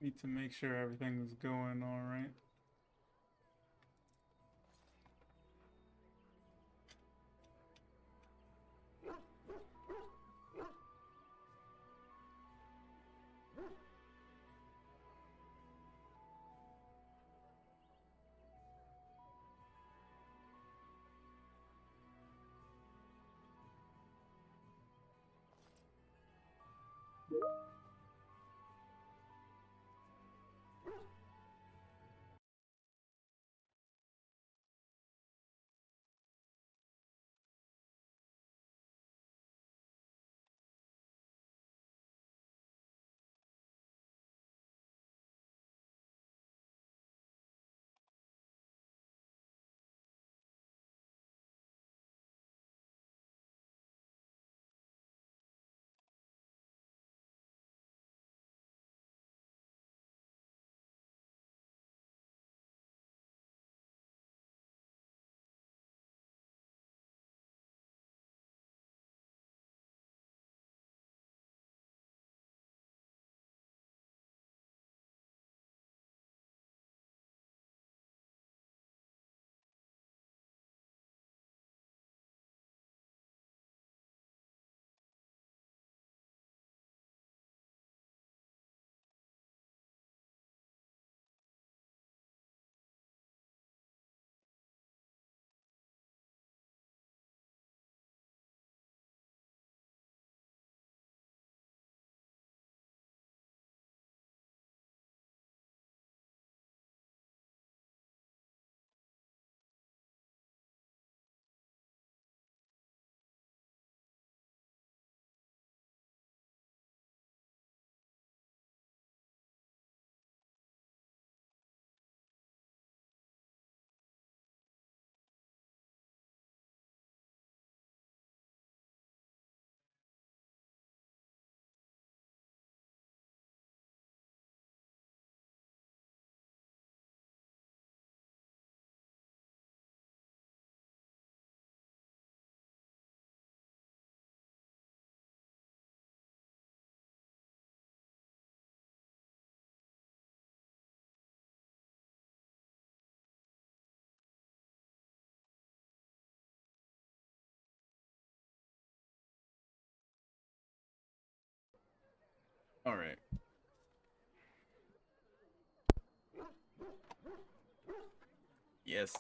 Need to make sure everything's going all right. All right. Yes.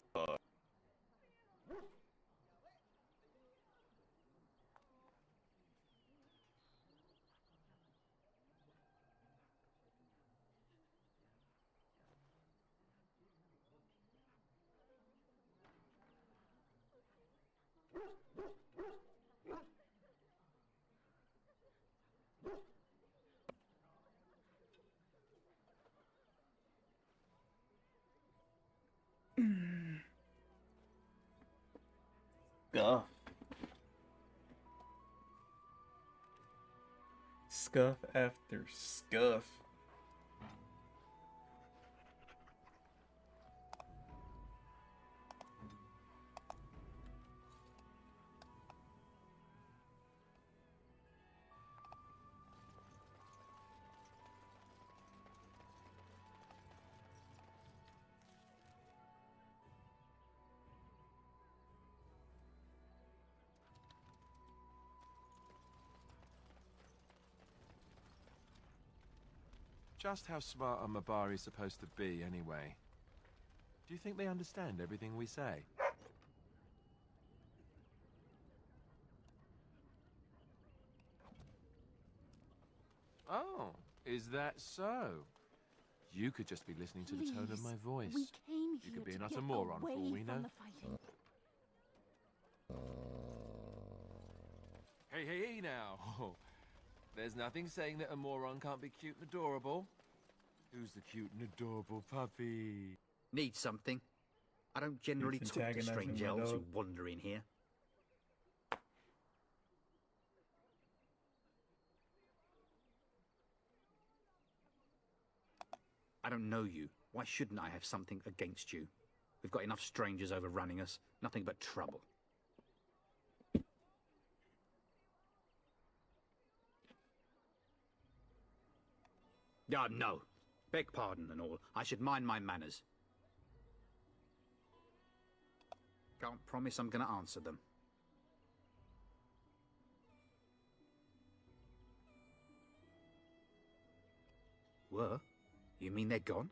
Scuff. Scuff after scuff. Just how smart are Mabari supposed to be, anyway? Do you think they understand everything we say? Oh, is that so? You could just be listening to the tone of my voice. We came You here could be an to utter get moron for all away we know. from the fighting. Hey, hey, hey now! There's nothing saying that a moron can't be cute and adorable. Who's the cute and adorable puppy? Need something? I don't generally It's talk to antagonizing strange my elves who dog. wander in here. I don't know you. Why shouldn't I have something against you? We've got enough strangers overrunning us. Nothing but trouble. No. Beg pardon and all. I should mind my manners. Can't promise I'm going to answer them. Were? You mean they're gone?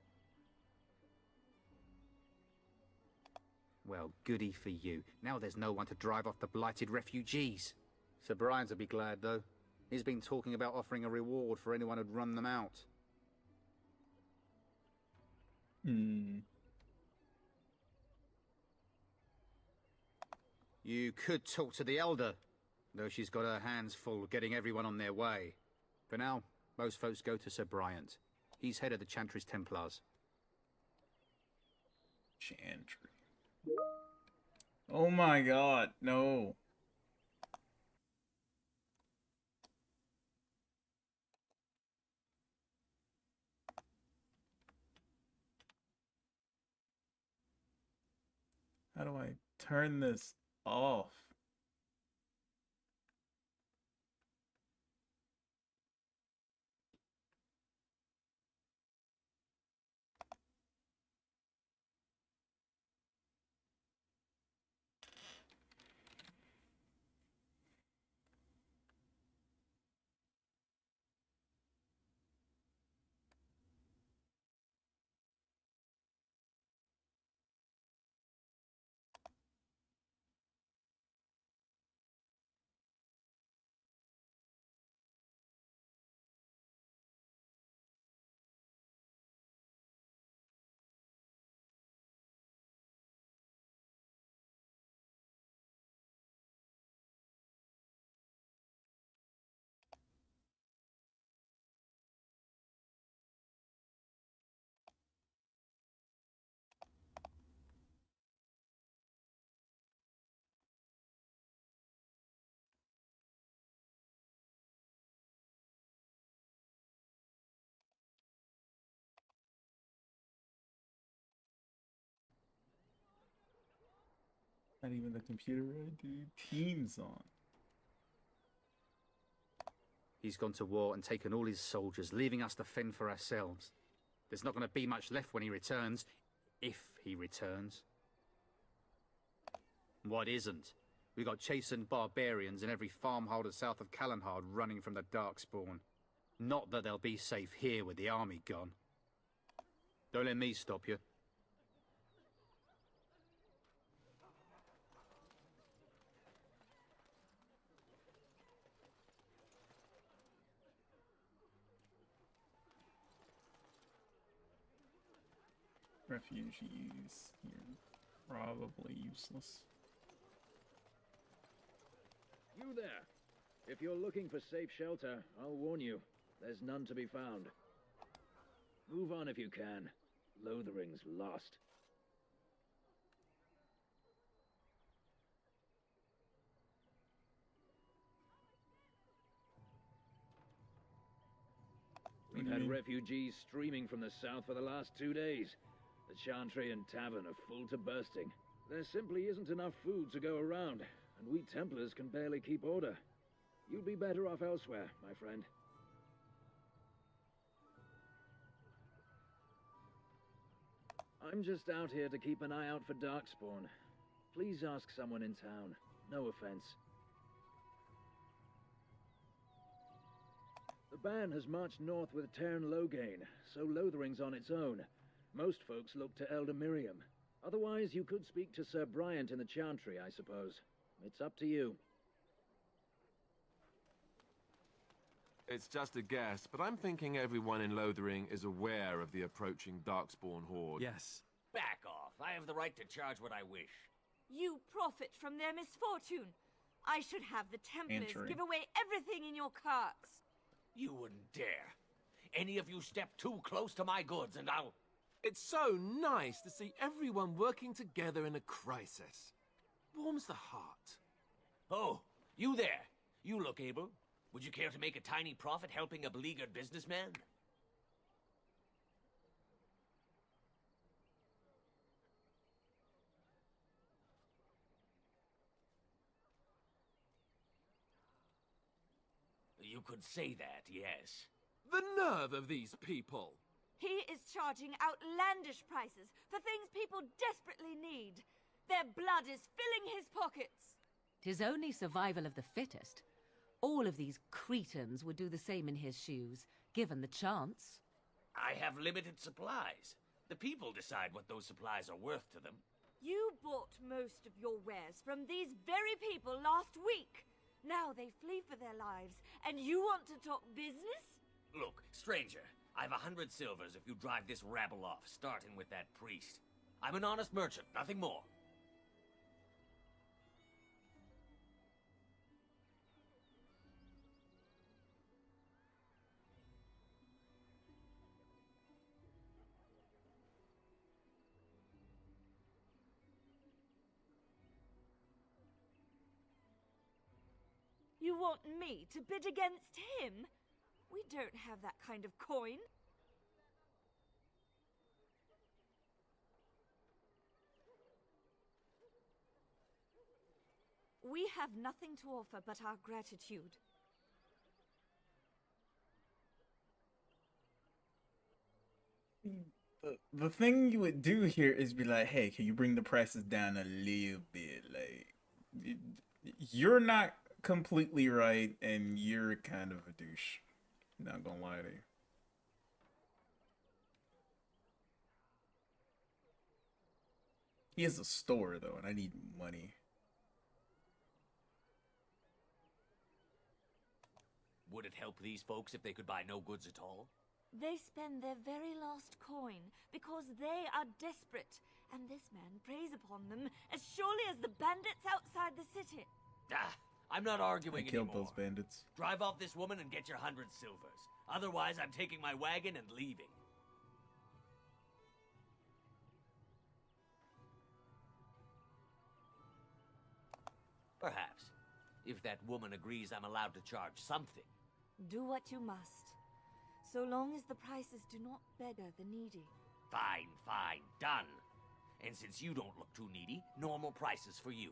Well, goody for you. Now there's no one to drive off the blighted refugees. Sir Brian'll be glad, though. He's been talking about offering a reward for anyone who'd run them out. You could talk to the Elder, though she's got her hands full getting everyone on their way. For now, most folks go to Sir Bryant. He's head of the Chantry's Templars. Chantry. Oh my god, no. How do I turn this off? Not even the computer I do Teams on. He's gone to war and taken all his soldiers, leaving us to fend for ourselves. There's not going to be much left when he returns, if he returns. What isn't? We got chastened barbarians in every farmholder south of Callanhard running from the Darkspawn. Not that they'll be safe here with the army gone. Don't let me stop you. Refugees here. Probably useless. You there. If you're looking for safe shelter, I'll warn you, there's none to be found. Move on if you can. Lothering's lost. We've had refugees streaming from the south for the last 2 days. The Chantry and Tavern are full to bursting. There simply isn't enough food to go around, and we Templars can barely keep order. You'd be better off elsewhere, my friend. I'm just out here to keep an eye out for Darkspawn. Please ask someone in town. No offense. The band has marched north with Tern Loghain, so Lothering's on its own. Most folks look to Elder Miriam. Otherwise, you could speak to Sir Bryant in the Chantry, I suppose. It's up to you. It's just a guess, but I'm thinking everyone in Lothering is aware of the approaching Darkspawn horde. Yes. Back off. I have the right to charge what I wish. You profit from their misfortune. I should have the Templars Entering. give away everything in your carts. You wouldn't dare. Any of you step too close to my goods and I'll... It's so nice to see everyone working together in a crisis. Warms the heart. Oh, you there. You look able. Would you care to make a tiny profit helping a beleaguered businessman? You could say that, yes. The nerve of these people! He is charging outlandish prices for things people desperately need. Their blood is filling his pockets. 'Tis only survival of the fittest. All of these cretins would do the same in his shoes, given the chance. I have limited supplies. The people decide what those supplies are worth to them. You bought most of your wares from these very people last week. Now they flee for their lives, and you want to talk business? Look, stranger, I've 100 silvers if you drive this rabble off, starting with that priest. I'm an honest merchant, nothing more. You want me to bid against him? We don't have that kind of coin. We have nothing to offer but our gratitude. The thing you would do here is be like, hey, can you bring the prices down a little bit? Like, you're not completely right, and you're kind of a douche. Not gonna lie to you. He has a store though, and I need money. Would it help these folks if they could buy no goods at all? They spend their very last coin because they are desperate, and this man preys upon them as surely as the bandits outside the city. Ah, I'm not arguing I killed anymore. those bandits. Drive off this woman and get your 100 silvers. Otherwise, I'm taking my wagon and leaving. Perhaps. If that woman agrees I'm allowed to charge something. Do what you must, so long as the prices do not beggar the needy. Fine, fine, done. And since you don't look too needy, normal prices for you.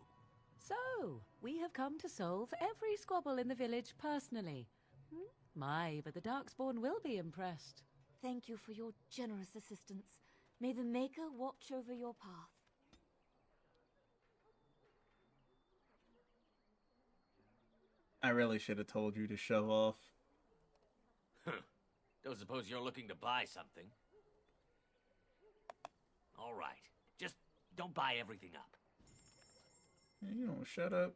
So, we have come to solve every squabble in the village personally. My, but the Darkspawn will be impressed. Thank you for your generous assistance. May the Maker watch over your path. I really should have told you to show off. Don't suppose you're looking to buy something? All right. Just don't buy everything up. You don't shut up.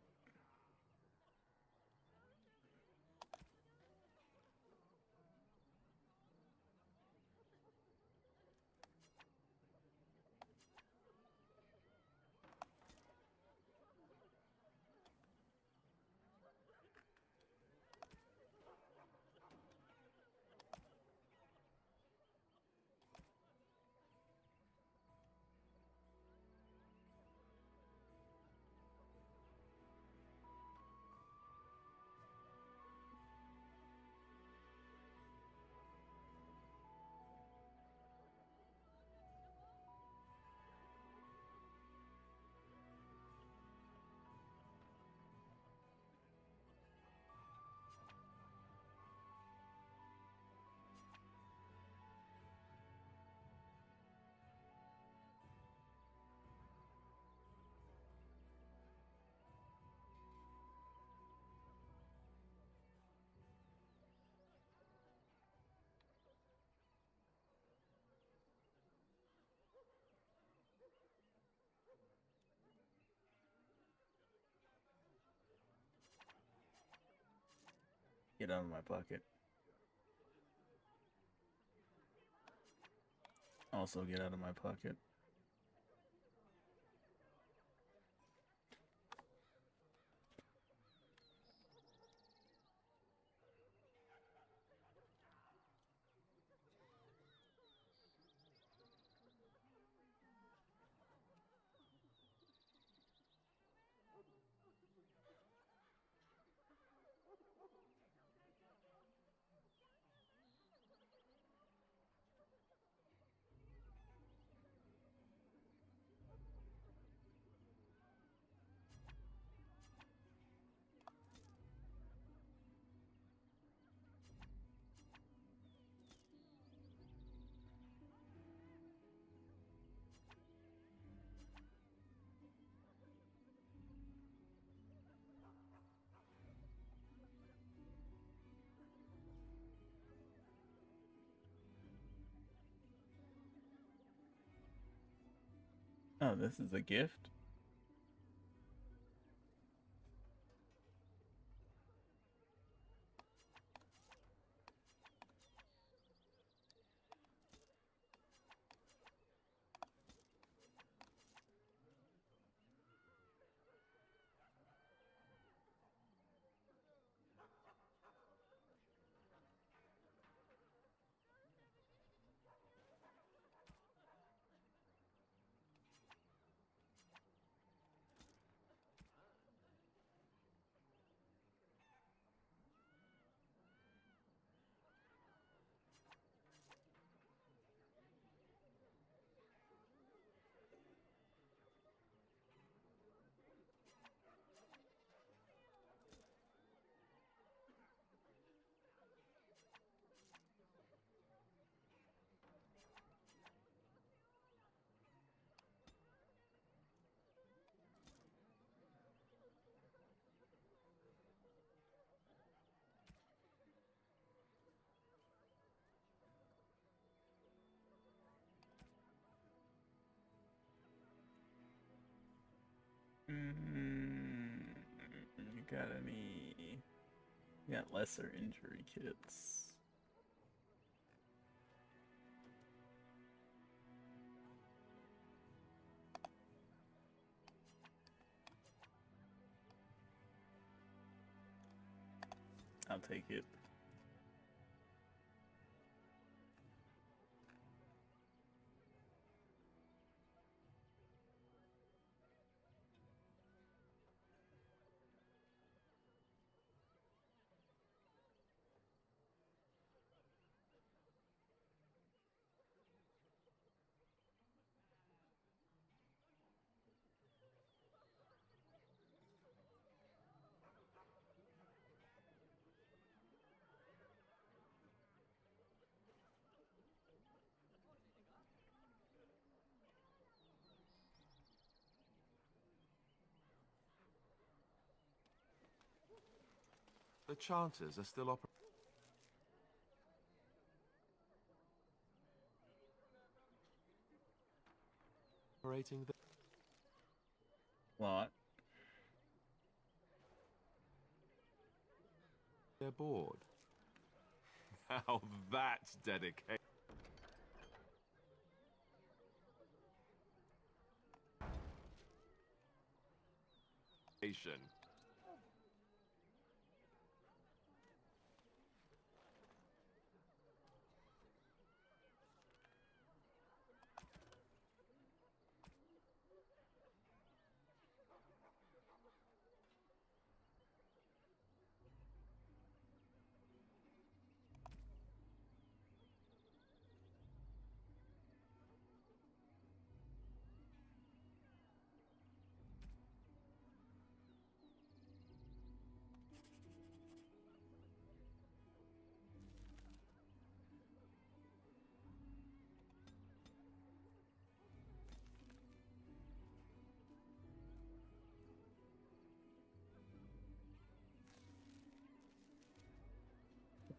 Get out of my pocket. Also get out of my pocket. Oh, this is a gift? You got any? You got lesser injury kits. I'll take it. The chanters are still operating What? their board. Now that's dedication.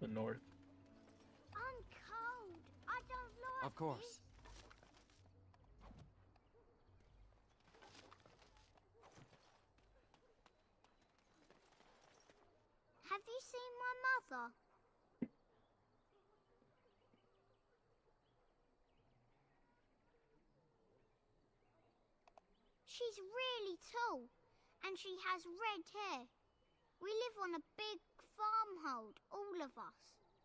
The north. I'm cold. I don't like Of course. this. Have you seen my mother? She's really tall, and she has red hair. We live on a big farmhold, all of us.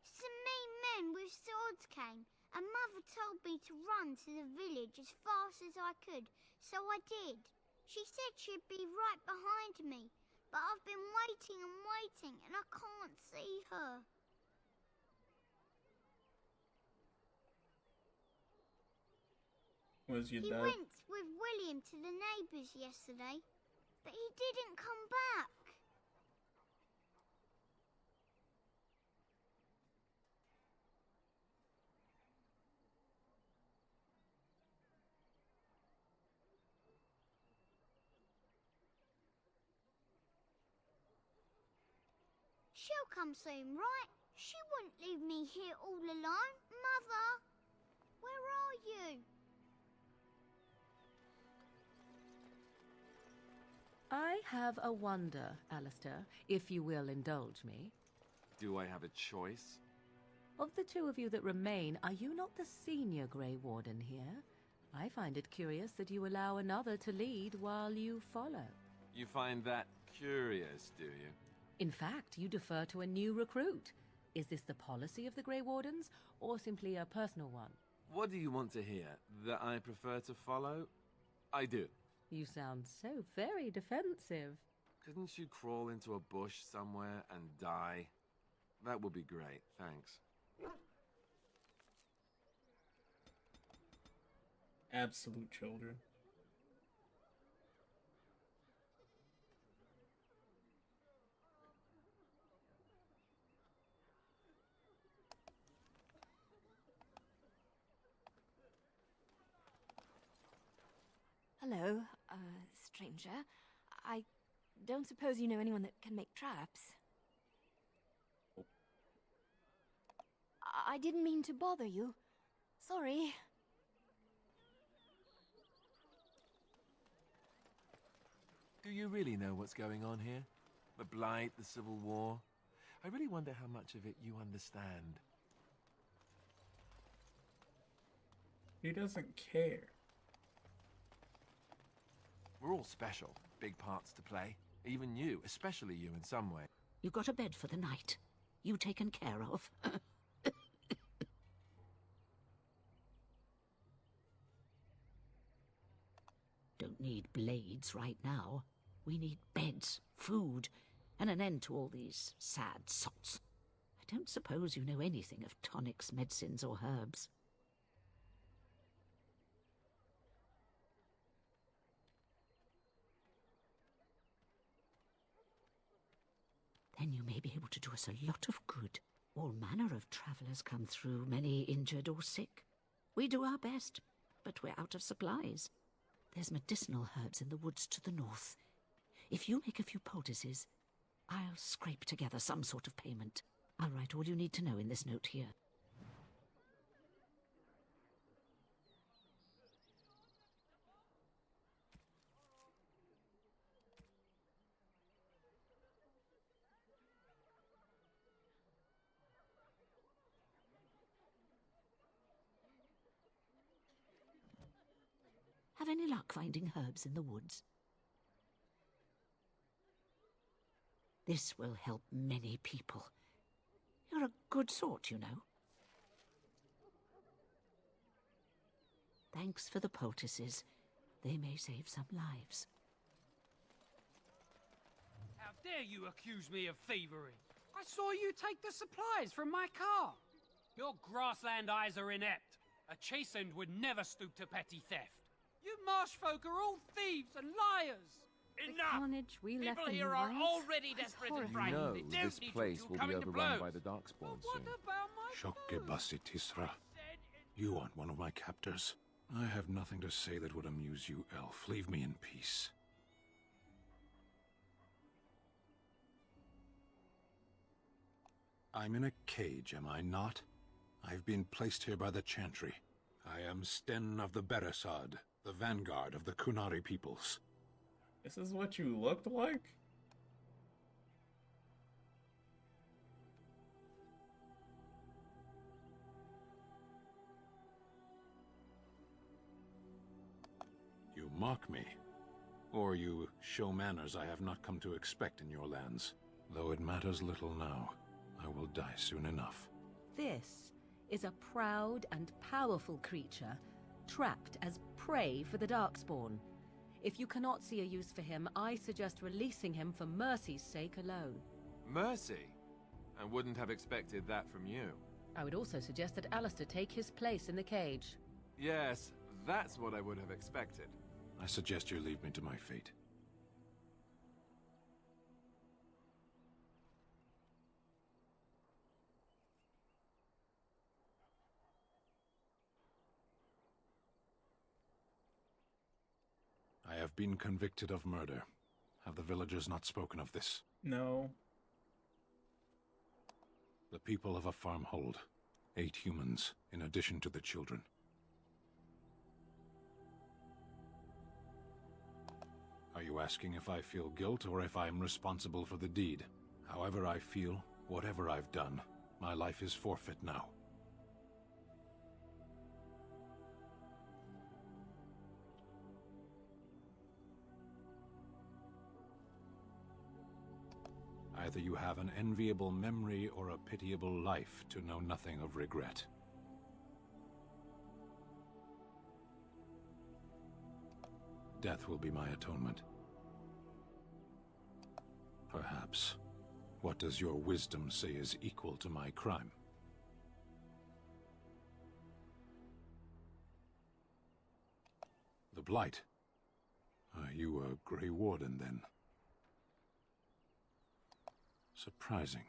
Some mean men with swords came, and Mother told me to run to the village as fast as I could, so I did. She said she'd be right behind me, but I've been waiting and waiting, and I can't see her. Was your He dad? went with William to the neighbours yesterday, but he didn't come back. She'll come soon, right? She wouldn't leave me here all alone. Mother, where are you? I have a wonder, Alistair, if you will indulge me. Do I have a choice? Of the two of you that remain, are you not the senior Grey Warden here? I find it curious that you allow another to lead while you follow. You find that curious, do you? In fact, you defer to a new recruit. Is this the policy of the Grey Wardens, or simply a personal one? What do you want to hear? That I prefer to follow? I do. You sound so very defensive. Couldn't you crawl into a bush somewhere and die? That would be great, thanks. Absolute children. Hello, stranger. I don't suppose you know anyone that can make traps? I didn't mean to bother you. Sorry. Do you really know what's going on here? The Blight, the Civil War? I really wonder how much of it you understand. He doesn't care. We're all special. Big parts to play. Even you, especially you in some way. You got a bed for the night. You taken care of. Don't need blades right now. We need beds, food, and an end to all these sad sots. I don't suppose you know anything of tonics, medicines, or herbs. Then you may be able to do us a lot of good. All manner of travellers come through, many injured or sick. We do our best, but we're out of supplies. There's medicinal herbs in the woods to the north. If you make a few poultices, I'll scrape together some sort of payment. I'll write all you need to know in this note here. Have any luck finding herbs in the woods? This will help many people. You're a good sort, you know. Thanks for the poultices. They may save some lives. How dare you accuse me of thievery? I saw you take the supplies from my car. Your grassland eyes are inept. A chastened would never stoop to petty theft. You marsh folk are all thieves and liars. The carnage we left People in here the are wilds? already That's desperate and horrifying. You know frightened. They don't this need place you will be coming to overrun blows. by the Darkspawn But what soon. about my Shokke food? Bassi Tisra. You aren't one of my captors. I have nothing to say that would amuse you, elf. Leave me in peace. I'm in a cage, am I not? I've been placed here by the Chantry. I am Sten of the Beresad, the vanguard of the Kunari peoples. This is what you looked like? You mock me. Or you show manners I have not come to expect in your lands. Though it matters little now. I will die soon enough. This is a proud and powerful creature, trapped as prey for the Darkspawn. If you cannot see a use for him, I suggest releasing him for mercy's sake alone. Mercy? I wouldn't have expected that from you. I would also suggest that Alistair take his place in the cage. Yes, that's what I would have expected. I suggest you leave me to my fate. I have been convicted of murder. Have the villagers not spoken of this? No. The people of a farmhold. 8 humans, in addition to the children. Are you asking if I feel guilt or if I am responsible for the deed? However I feel, whatever I've done, my life is forfeit now. Either you have an enviable memory or a pitiable life to know nothing of regret. Death will be my atonement. Perhaps. What does your wisdom say is equal to my crime? The Blight. Are you a Grey Warden, then? Surprising.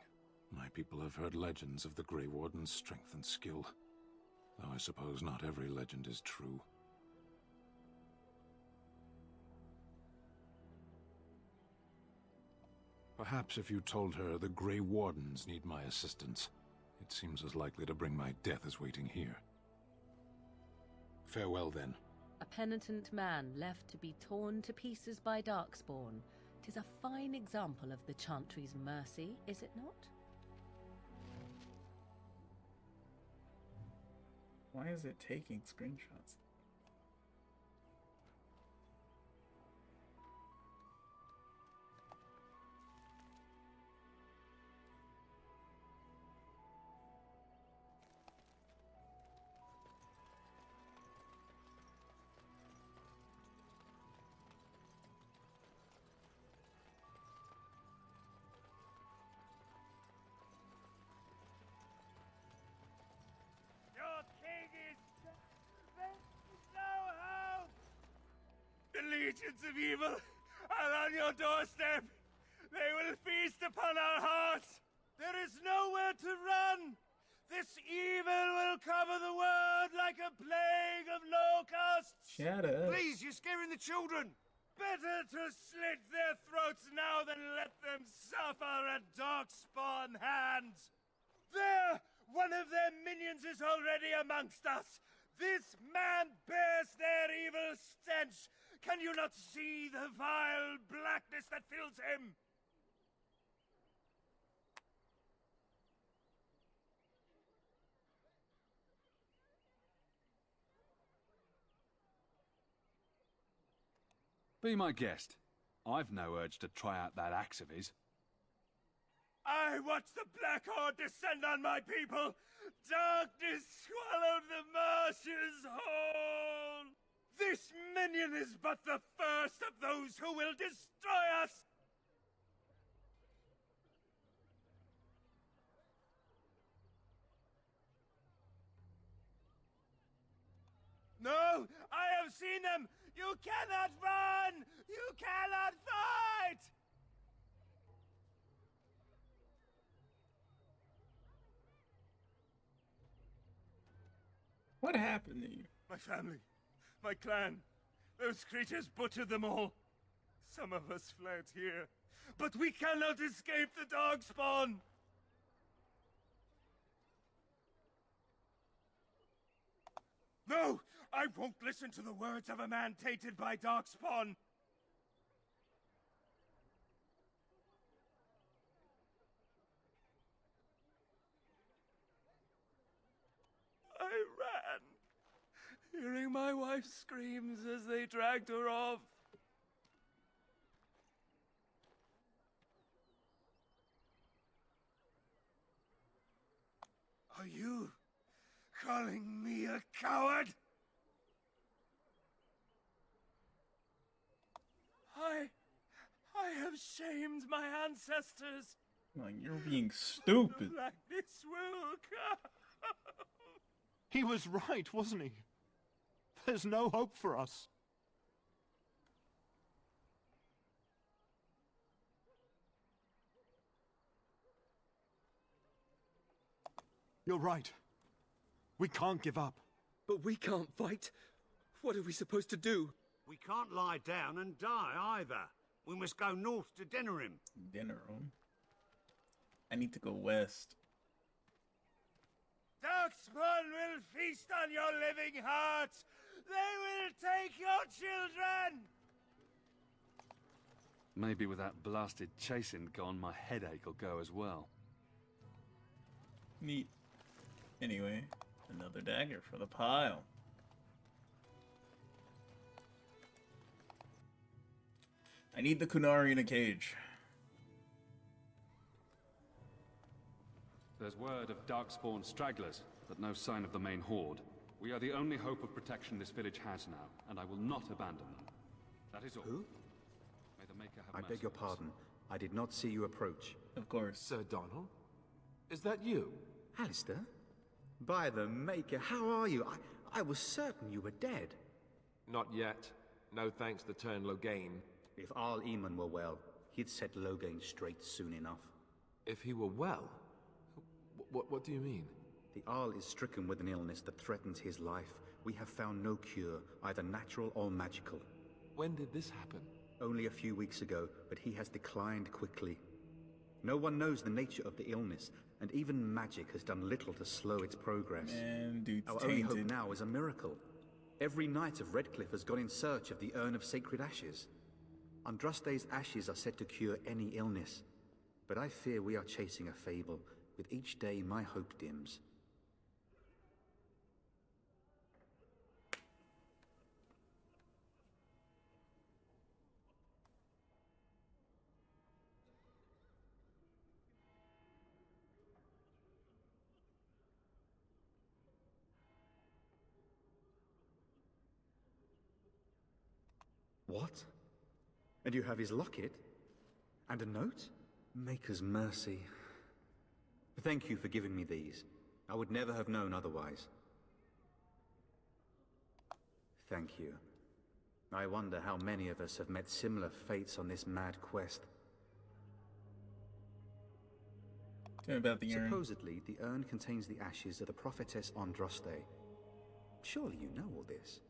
My people have heard legends of the Grey Warden's strength and skill. Though I suppose not every legend is true. Perhaps if you told her the Grey Wardens need my assistance, it seems as likely to bring my death as waiting here. Farewell, then. A penitent man left to be torn to pieces by Darkspawn. 'Tis a fine example of the Chantry's mercy, is it not? Why is it taking screenshots? Legions of evil are on your doorstep. They will feast upon our hearts. There is nowhere to run. This evil will cover the world like a plague of locusts. Shut up. Please, you're scaring the children. Better to slit their throats now than let them suffer at Darkspawn hands. There! One of their minions is already amongst us. This man bears their evil stench. Can you not see the vile blackness that fills him? Be my guest. I've no urge to try out that axe of his. I watched the Black Horde descend on my people. Darkness swallowed the marshes whole. This minion is but the first of those who will destroy us! No! I have seen them! You cannot run! You cannot fight! What happened to you? My family. My clan. Those creatures butchered them all. Some of us fled here. But we cannot escape the Darkspawn! No! I won't listen to the words of a man tainted by Darkspawn! I ran. Hearing my wife's screams as they dragged her off. Are you calling me a coward? I have shamed my ancestors. Like, you're being stupid. Blackness will come. He was right, wasn't he? There's no hope for us. You're right. We can't give up. But we can't fight. What are we supposed to do? We can't lie down and die either. We must go north to Denerim. Denerim? I need to go west. Darkspawn will feast on your living hearts! They will take your children! Maybe with that blasted chasing gone, my headache will go as well. Neat. Anyway, another dagger for the pile. I need the Kunari in a cage. There's word of darkspawn stragglers, but no sign of the main horde. We are the only hope of protection this village has now, and I will not abandon them. That is all. Who? May the Maker have I mercy beg your on us. pardon. I did not see you approach. Of course. Sir Donald? Is that you? Alistair? By the Maker, how are you? I was certain you were dead. Not yet. No thanks to Turn Logain. If Arl Eamon were well, he'd set Logain straight soon enough. If he were well? What do you mean? The Arl is stricken with an illness that threatens his life. We have found no cure, either natural or magical. When did this happen? Only a few weeks ago, but he has declined quickly. No one knows the nature of the illness, and even magic has done little to slow its progress. Man, dude's Our only hope now is a miracle. Every knight of Redcliffe has gone in search of the Urn of Sacred Ashes. Andraste's ashes are said to cure any illness, but I fear we are chasing a fable. With each day, my hope dims. What? And you have his locket? And a note? Maker's mercy. Thank you for giving me these. I would never have known otherwise. Thank you. I wonder how many of us have met similar fates on this mad quest. Tell me about the urn. Supposedly, the urn contains the ashes of the prophetess Andraste. Surely you know all this.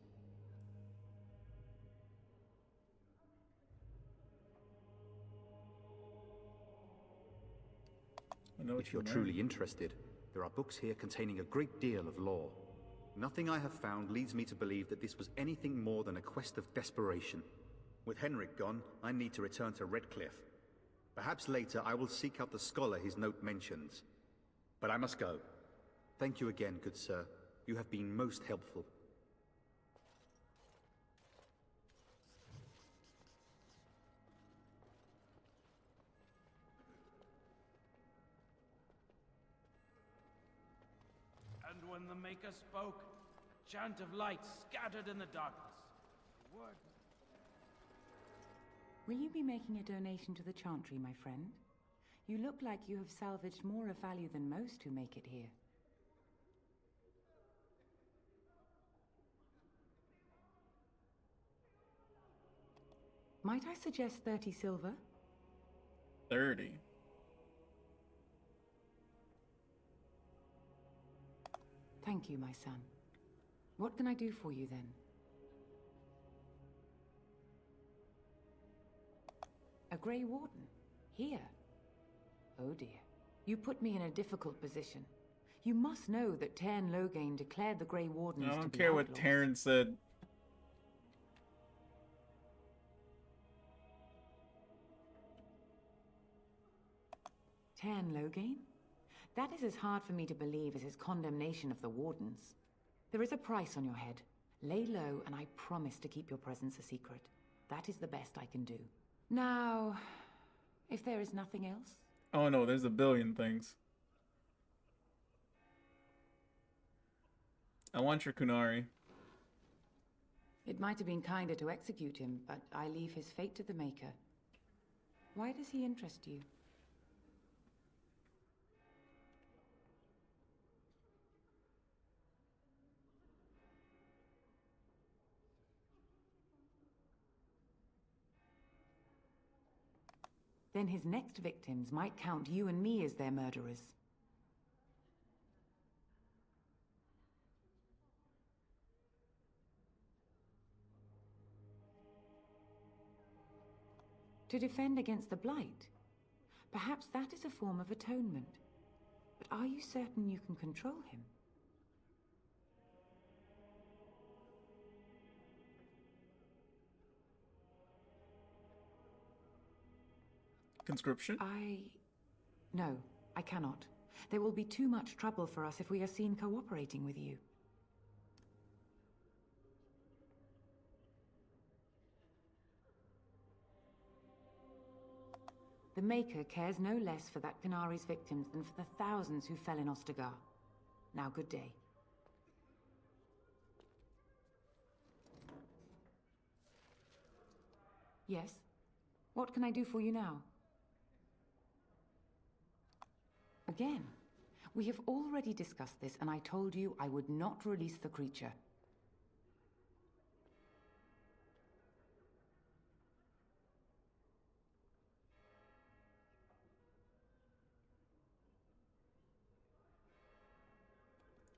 If you're truly interested, there are books here containing a great deal of lore. Nothing I have found leads me to believe that this was anything more than a quest of desperation. With Henrik gone, I need to return to Redcliffe. Perhaps later I will seek out the scholar his note mentions. But I must go. Thank you again, good sir. You have been most helpful. And when the Maker spoke, a chant of light scattered in the darkness. The word... Will you be making a donation to the Chantry, my friend? You look like you have salvaged more of value than most who make it here. Might I suggest 30 silver? 30. Thank you, my son. What can I do for you, then? A Grey Warden? Here? Oh dear. You put me in a difficult position. You must know that Tairn Logain declared the Grey Wardens to be I don't care what outlaws. Tairn said. Tairn Logain? That is as hard for me to believe as his condemnation of the Wardens. There is a price on your head. Lay low, and I promise to keep your presence a secret. That is the best I can do. Now, if there is nothing else... Oh no, there's a billion things. I want your Kunari. It might have been kinder to execute him, but I leave his fate to the Maker. Why does he interest you? Then his next victims might count you and me as their murderers. To defend against the Blight? Perhaps that is a form of atonement. But are you certain you can control him? Conscription? No, I cannot. There will be too much trouble for us if we are seen cooperating with you. The Maker cares no less for that Canari's victims than for the thousands who fell in Ostagar. Now, good day. Yes? What can I do for you now? Again, we have already discussed this, and I told you I would not release the creature.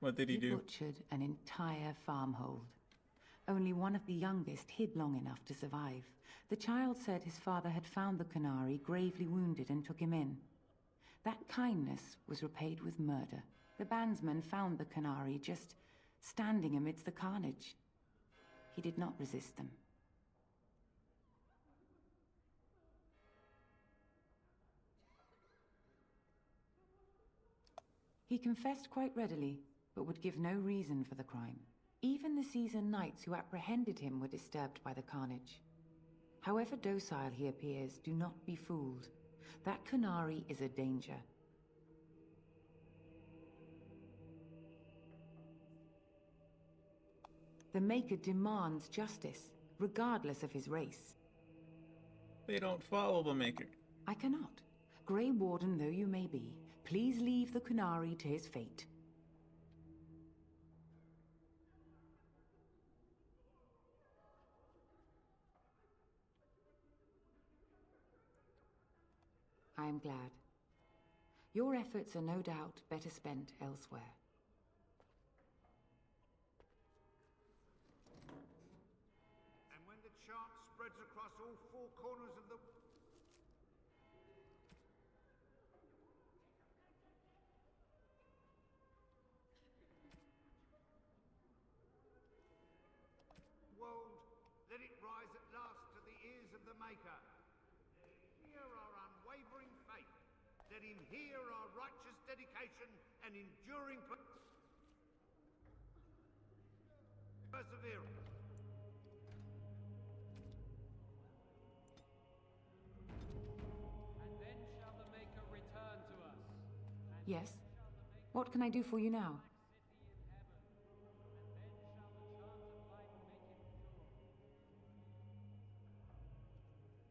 What did he do? He butchered an entire farmhold. Only one of the youngest hid long enough to survive. The child said his father had found the Canary gravely wounded and took him in. That kindness was repaid with murder. The bandsman found the Canary just standing amidst the carnage. He did not resist them. He confessed quite readily, but would give no reason for the crime. Even the seasoned knights who apprehended him were disturbed by the carnage. However docile he appears, do not be fooled. That Canary is a danger. The Maker demands justice, regardless of his race. They don't follow the Maker. I cannot. Grey Warden though you may be, please leave the Canary to his fate. I am glad. Your efforts are no doubt better spent elsewhere. And when the chant spreads across all four corners of the... world, let it rise at last to the ears of the Maker. Hear our unwavering faith. Let him hear our righteous dedication and enduring perseverance. And then shall the Maker return to us. Yes? What can I do for you now?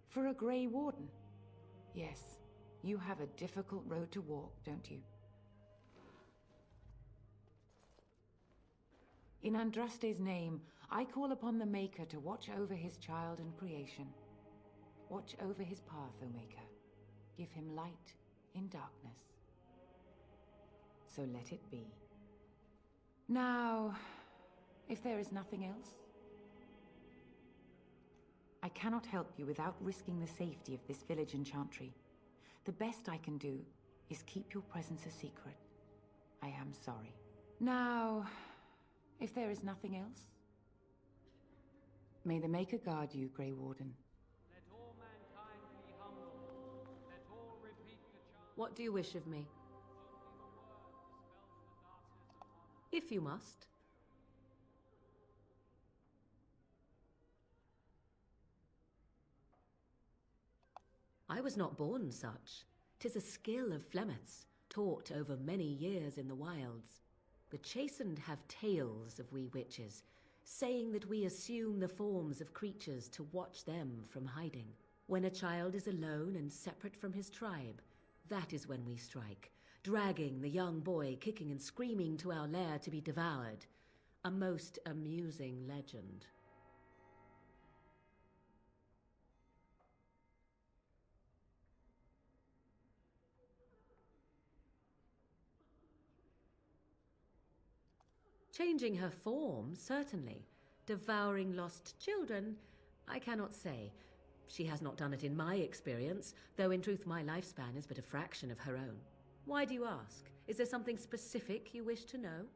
For a Grey Warden? Yes. You have a difficult road to walk, don't you? In Andraste's name, I call upon the Maker to watch over his child and creation. Watch over his path, O Maker. Give him light in darkness. So let it be. Now, if there is nothing else, I cannot help you without risking the safety of this village and chantry. The best I can do is keep your presence a secret. I am sorry. Now, if there is nothing else, may the Maker guard you, Grey Warden. Let all mankind be humble. Let all repeat the chant. What do you wish of me? If you must. I was not born such. 'Tis a skill of Flemeth's, taught over many years in the wilds. The chastened have tales of we witches, saying that we assume the forms of creatures to watch them from hiding. When a child is alone and separate from his tribe, that is when we strike, dragging the young boy kicking and screaming to our lair to be devoured. A most amusing legend. Changing her form, certainly. Devouring lost children, I cannot say. She has not done it in my experience, though in truth my lifespan is but a fraction of her own. Why do you ask? Is there something specific you wish to know?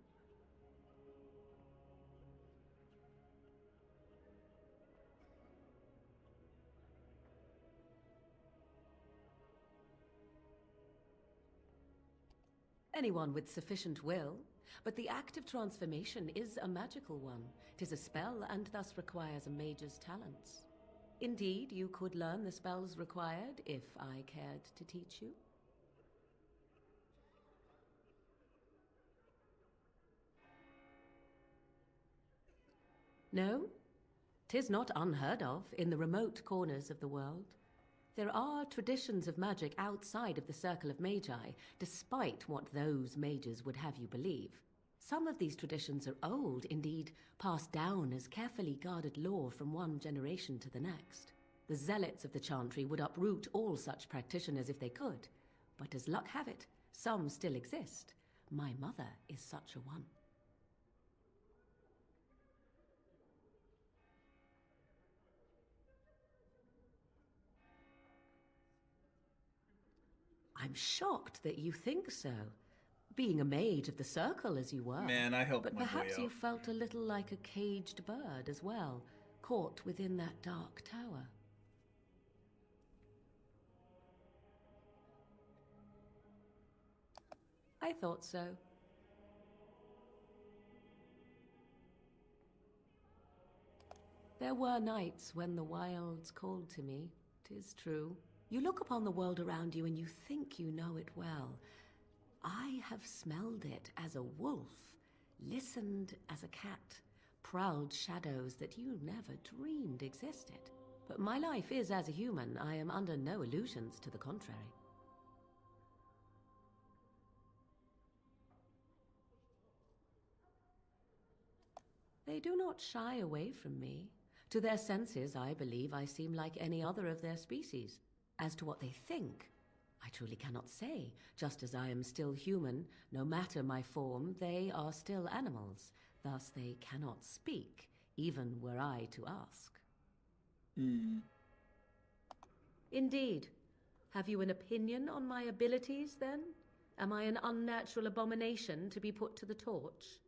anyone with sufficient will. But the act of transformation is a magical one. 'Tis a spell and thus requires a mage's talents. Indeed, you could learn the spells required if I cared to teach you. No, 'tis not unheard of in the remote corners of the world. There are traditions of magic outside of the Circle of Magi, despite what those mages would have you believe. Some of these traditions are old, indeed, passed down as carefully guarded lore from one generation to the next. The zealots of the Chantry would uproot all such practitioners if they could, but as luck have it, some still exist. My mother is such a one. I'm shocked that you think so. Being a mage of the Circle as you were. Man, I helped but my boy perhaps you out. felt a little like a caged bird as well, caught within that dark tower. I thought so. There were nights when the wilds called to me, 'tis true. You look upon the world around you and you think you know it well. I have smelled it as a wolf, listened as a cat, prowled shadows that you never dreamed existed. But my life is as a human. I am under no illusions to the contrary. They do not shy away from me. To their senses, I believe I seem like any other of their species. As to what they think, I truly cannot say. Just as I am still human, no matter my form, they are still animals. Thus they cannot speak, even were I to ask. Indeed. Have you an opinion on my abilities, then? Am I an unnatural abomination to be put to the torch?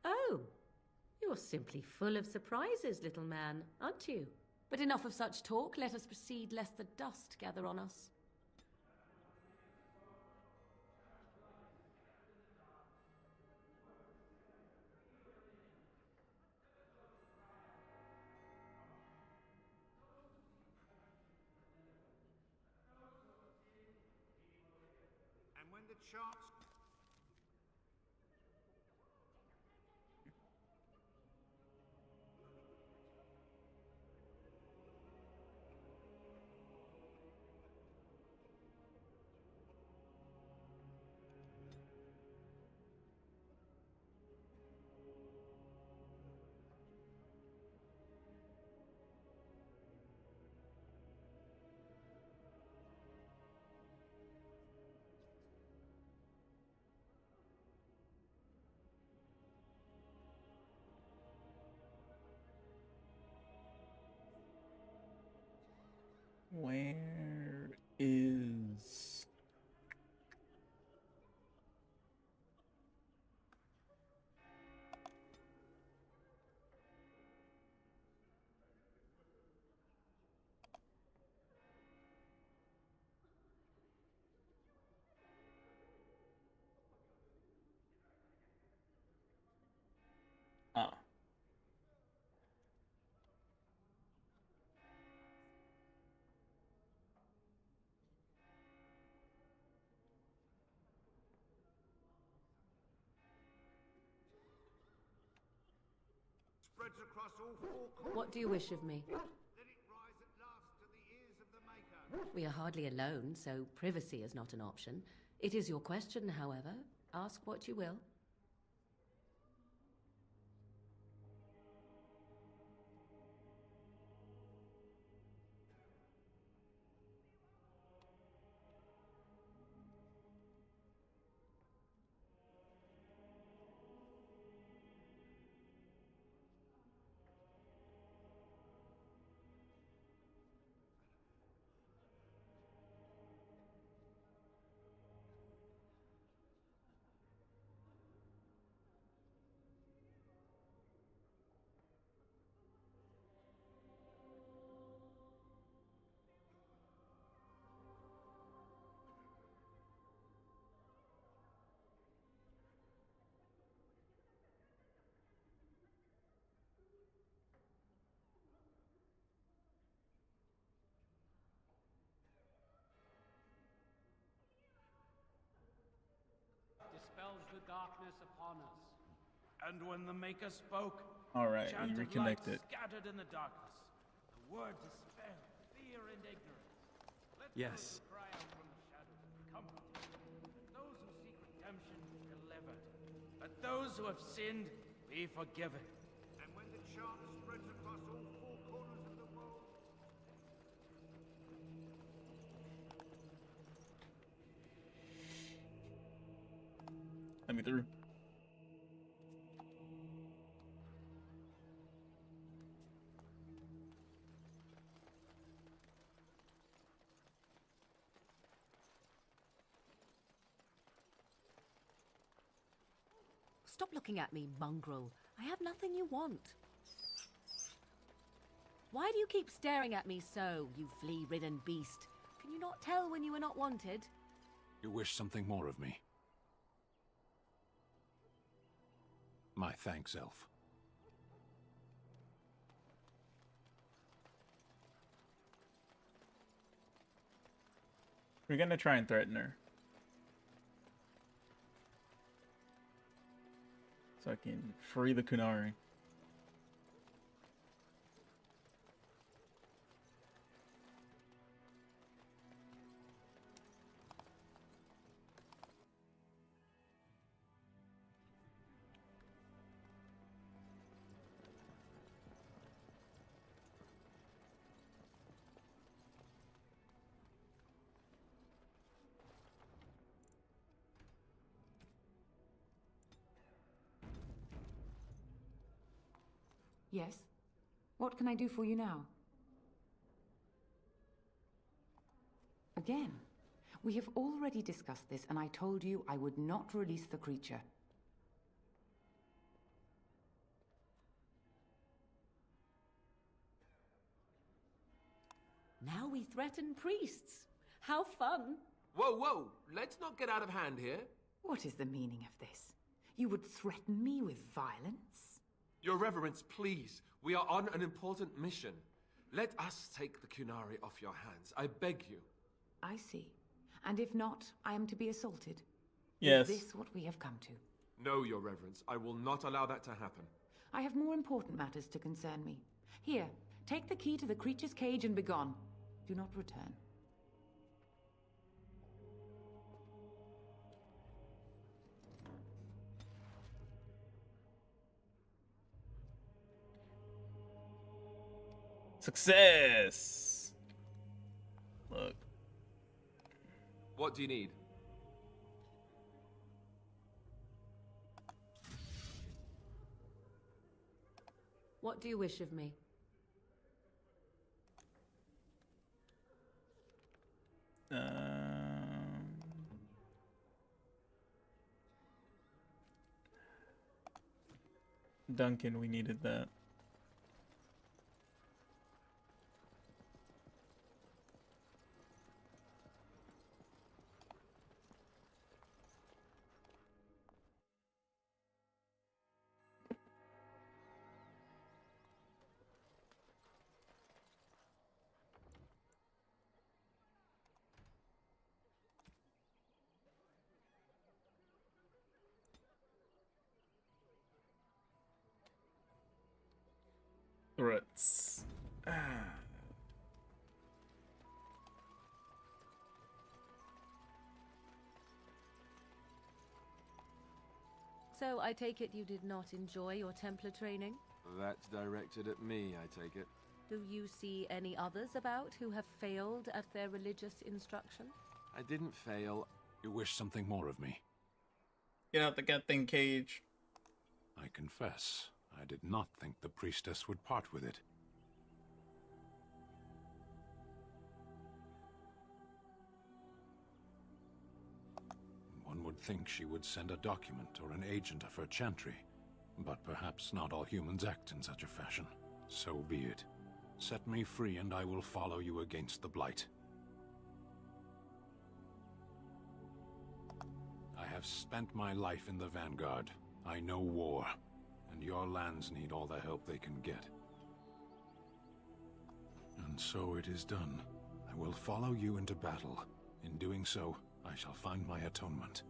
Oh, you're simply full of surprises, little man, aren't you? But enough of such talk. Let us proceed, lest the dust gather on us. chance... Where is... Ah. Spreads across all four corners. What do you wish of me? Let it rise at last to the ears of the Maker. We are hardly alone, so privacy is not an option. It is your question, however. Ask what you will. Dispels the darkness upon us. And when the Maker spoke, Alright, chant we of light reconnected. scattered in the darkness. The word dispel fear and ignorance. Let Yes. those who cry out from the shadows be comforted. Let those who seek redemption be delivered. Let those who have sinned be forgiven. And when the chant spreads across all four corners of the world... Let me through. Stop looking at me, mongrel. I have nothing you want. Why do you keep staring at me so, you flea-ridden beast? Can you not tell when you are not wanted? You wish something more of me? My thanks, Elf. We're gonna try and threaten her. So I can free the Kunari. Yes? What can I do for you now? Again, we have already discussed this, and I told you I would not release the creature. Now we threaten priests. How fun! Whoa, whoa! Let's not get out of hand here. What is the meaning of this? You would threaten me with violence? Your Reverence, please. We are on an important mission. Let us take the Kunari off your hands. I beg you. I see. And if not, I am to be assaulted. Yes. Is this what we have come to? No, Your Reverence. I will not allow that to happen. I have more important matters to concern me. Here, take the key to the creature's cage and begone. Do not return. Success! Look. What do you need? What do you wish of me? Duncan, we needed that. Roots. So I take it you did not enjoy your Templar training? That's directed at me, I take it. Do you see any others about who have failed at their religious instruction? I didn't fail. You wish something more of me? Get out the goddamn cage. I confess, I did not think the priestess would part with it. One would think she would send a document or an agent of her chantry, but perhaps not all humans act in such a fashion. So be it. Set me free and I will follow you against the Blight. I have spent my life in the Vanguard. I know war, and your lands need all the help they can get. And so it is done. I will follow you into battle. In doing so, I shall find my atonement.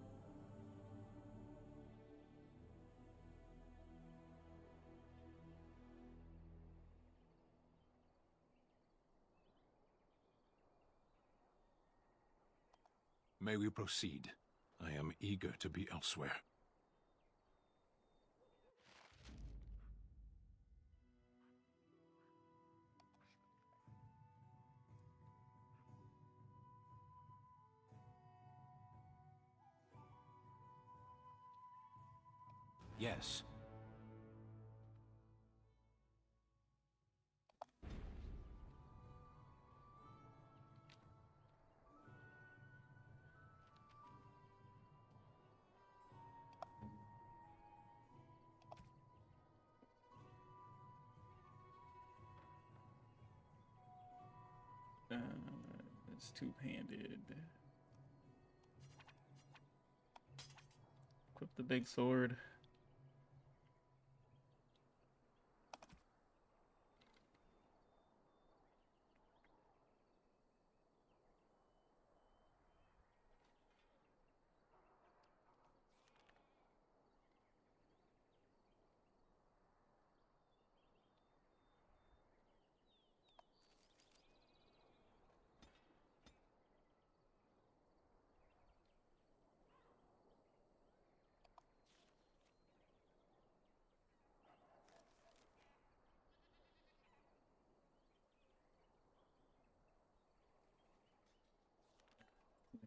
May we proceed? I am eager to be elsewhere. Yes. It's two-handed. Equip the big sword.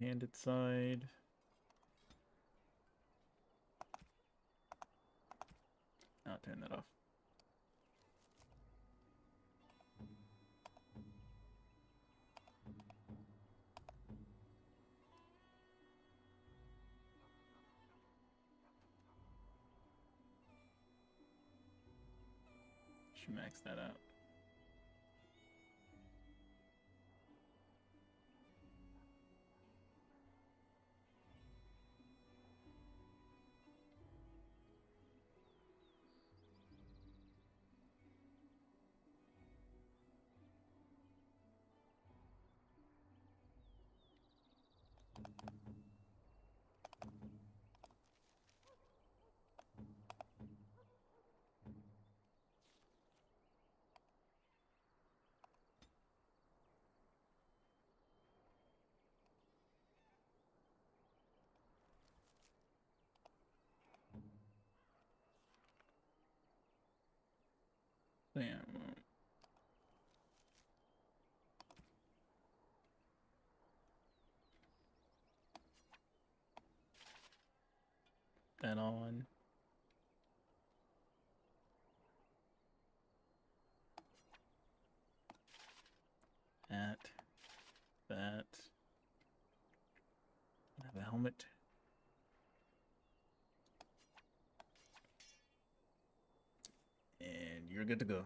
Handed side. I'll turn that off. Should max that out. ammo. That on. That. I have a helmet. And you're good to go.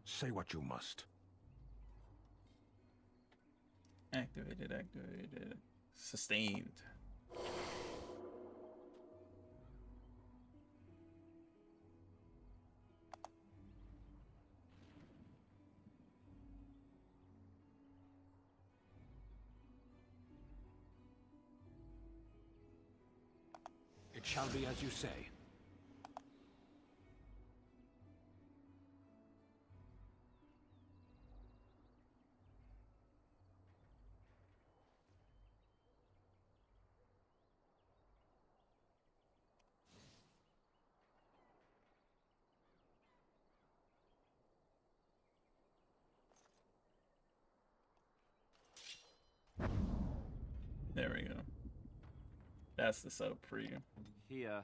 Say what you must. Activated. Sustained. It shall be as you say. There we go. That's the setup for you. Here.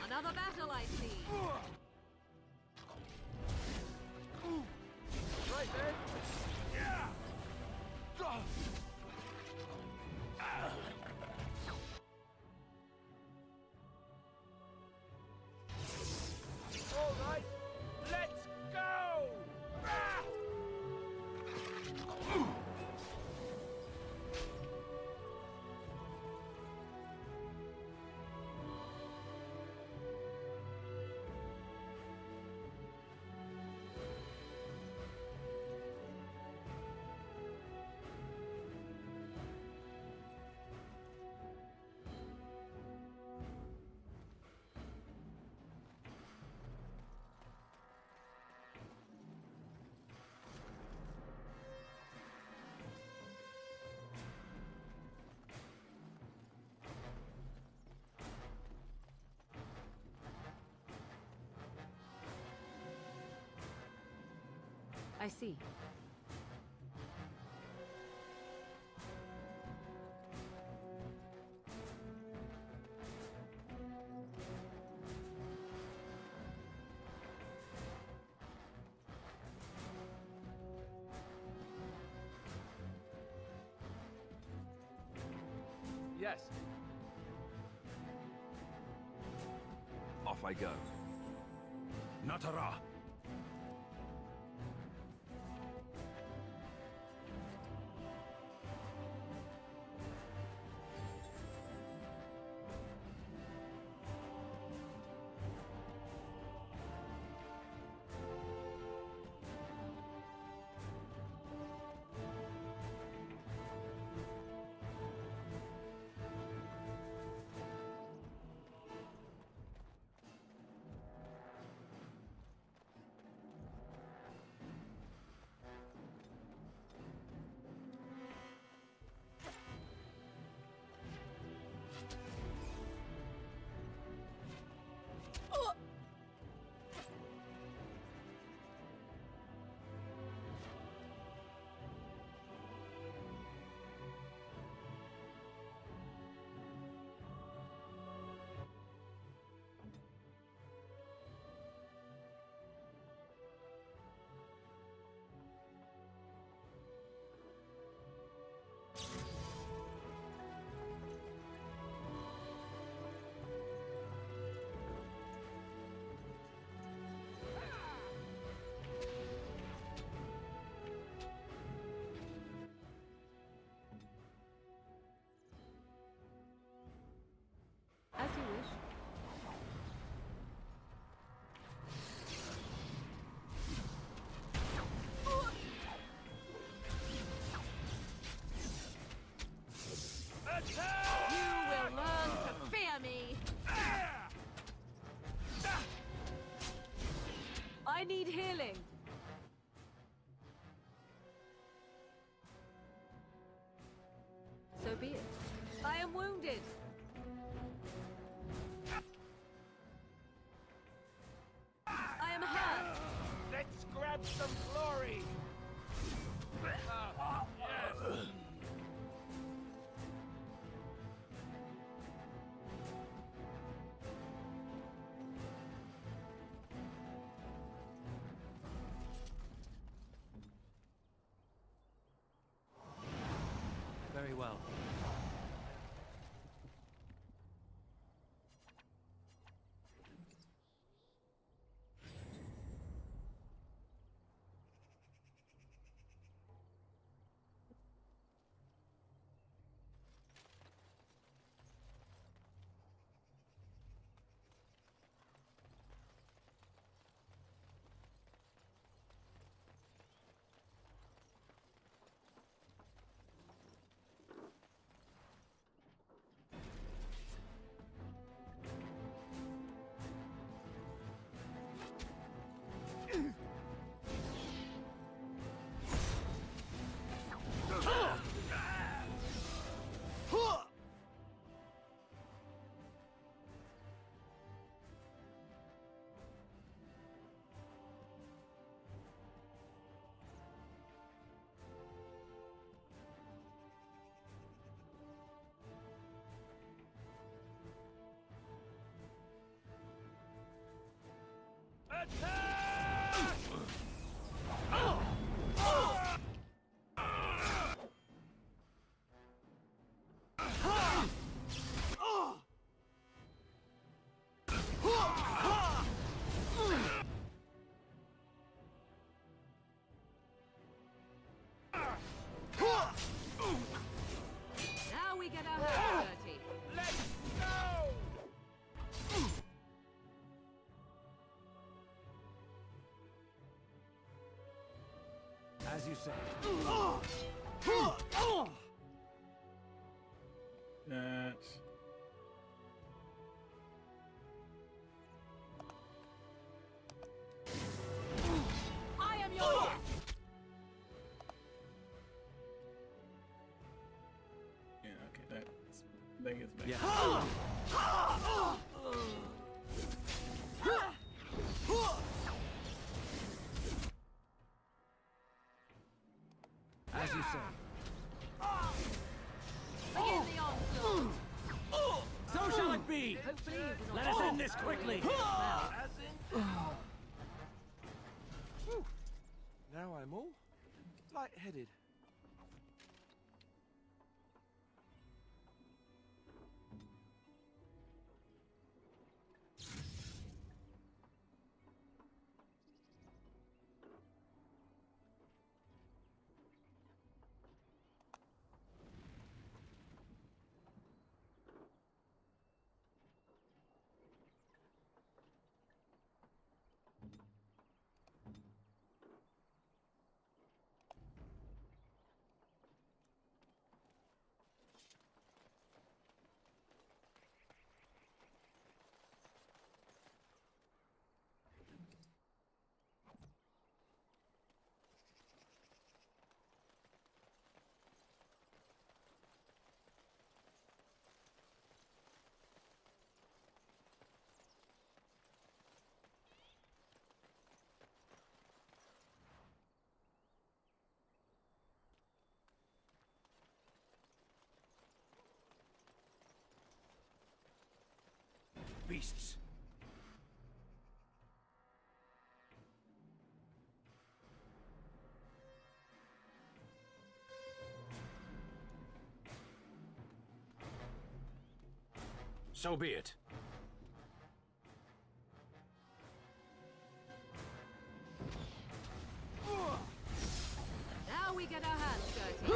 Another battle, I see. Right there. Yeah. All right, let's go! I see. Yes. Off I go. Natara! As you wish. You will learn to fear me. I need healing. So be it. I am wounded. I am hurt. Let's grab some glory! Yes! Very well. Now we get our hands dirty. Let's go! As you say. That's... I am yours. Yeah, okay, that gets back. Yeah. As you say. Begin the onslaught. So shall it be! Hopefully you do not Let us fall. end this quickly! Now I'm all light-headed. beasts! So be it. Now we get our hands dirty.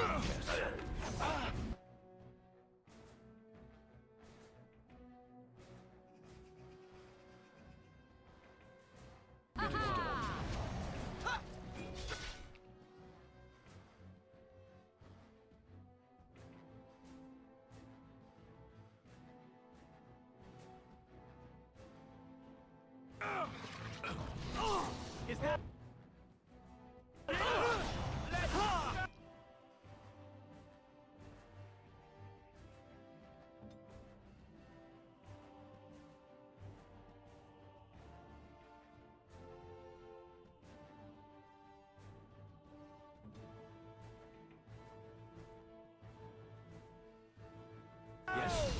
Is that... Yes.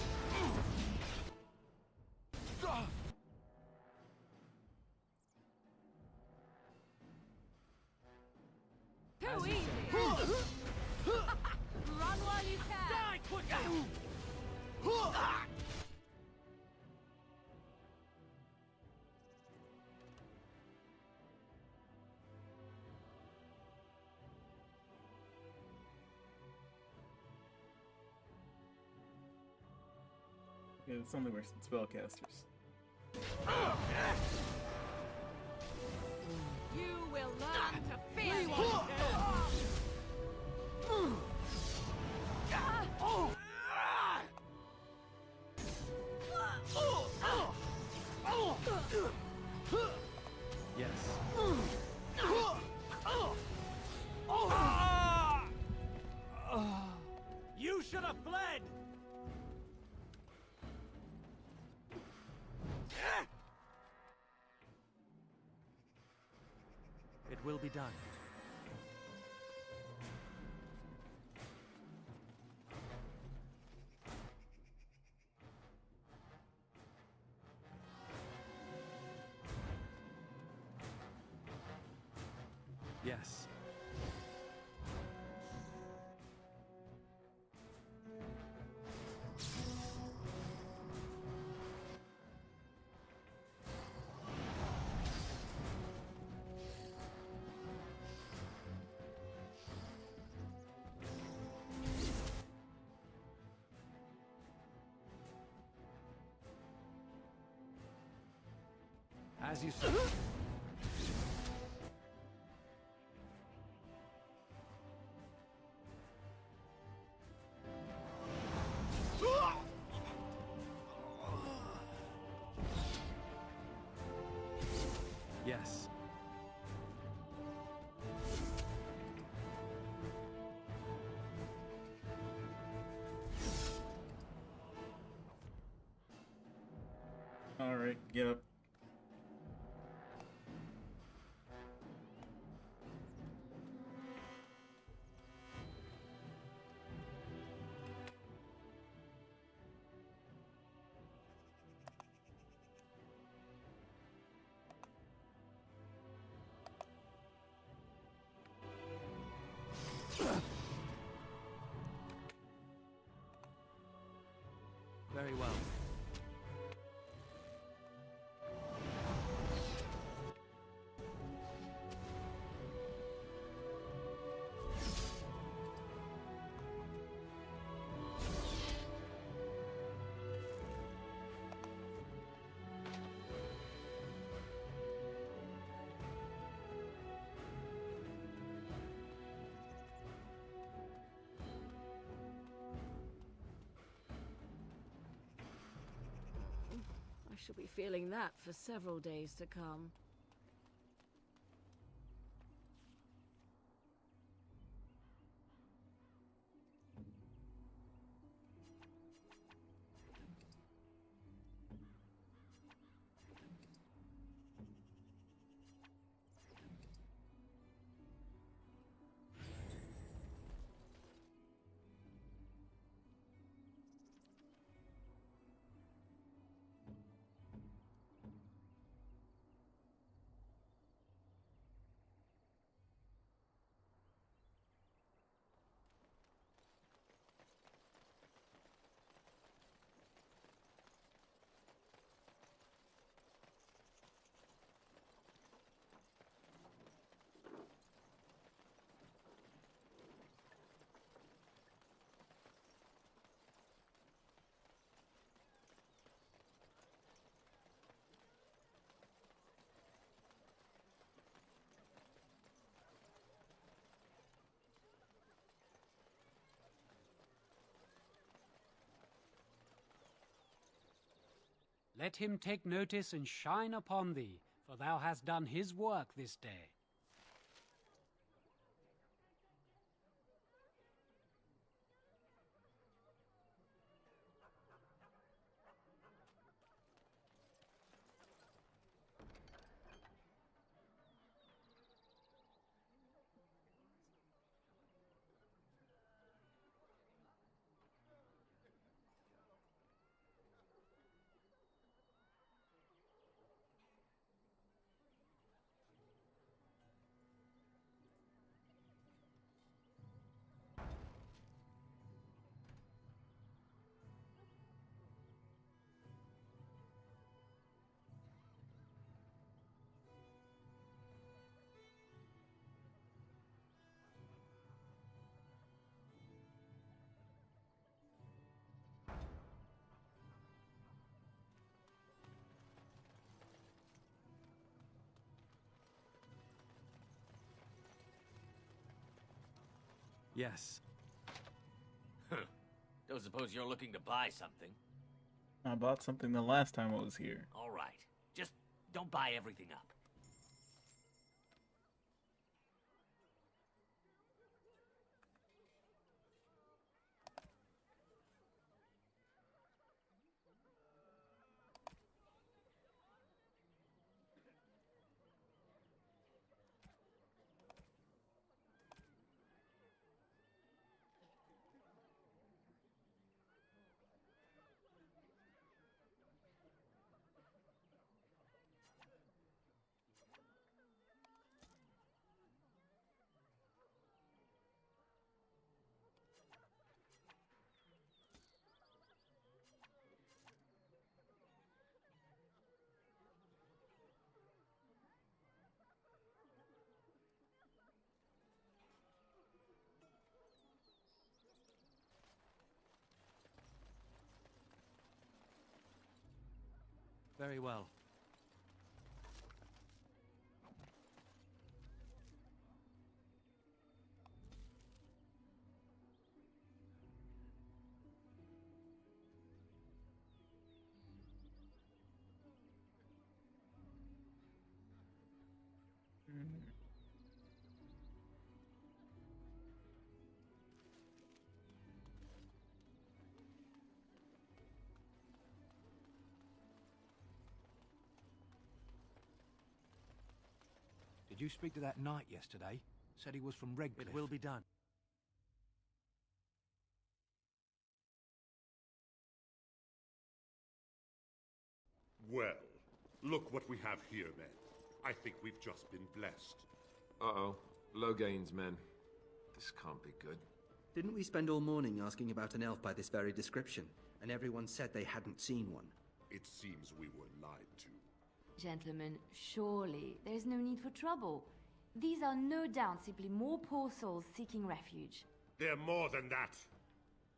Too easy. Run while you can. Die quicker! Yeah, it's only worse than spellcasters. You will learn to fear me. Yes. You should have fled! It will be done. Yes. As you said. Yes. All right, get up. Very well. I shall be feeling that for several days to come. Let him take notice and shine upon thee, for thou hast done his work this day. Yes. Don't suppose you're looking to buy something? I bought something the last time I was here. All right. Just don't buy everything up. Very well. Did you speak to that knight yesterday? Said he was from Redcliffe. It will be done. Well, look what we have here, men. I think we've just been blessed. Uh-oh. Low gains, men. This can't be good. Didn't we spend all morning asking about an elf by this very description, and everyone said they hadn't seen one? It seems we were lied to. Gentlemen, surely there's no need for trouble. These are no doubt simply more poor souls seeking refuge. They're more than that.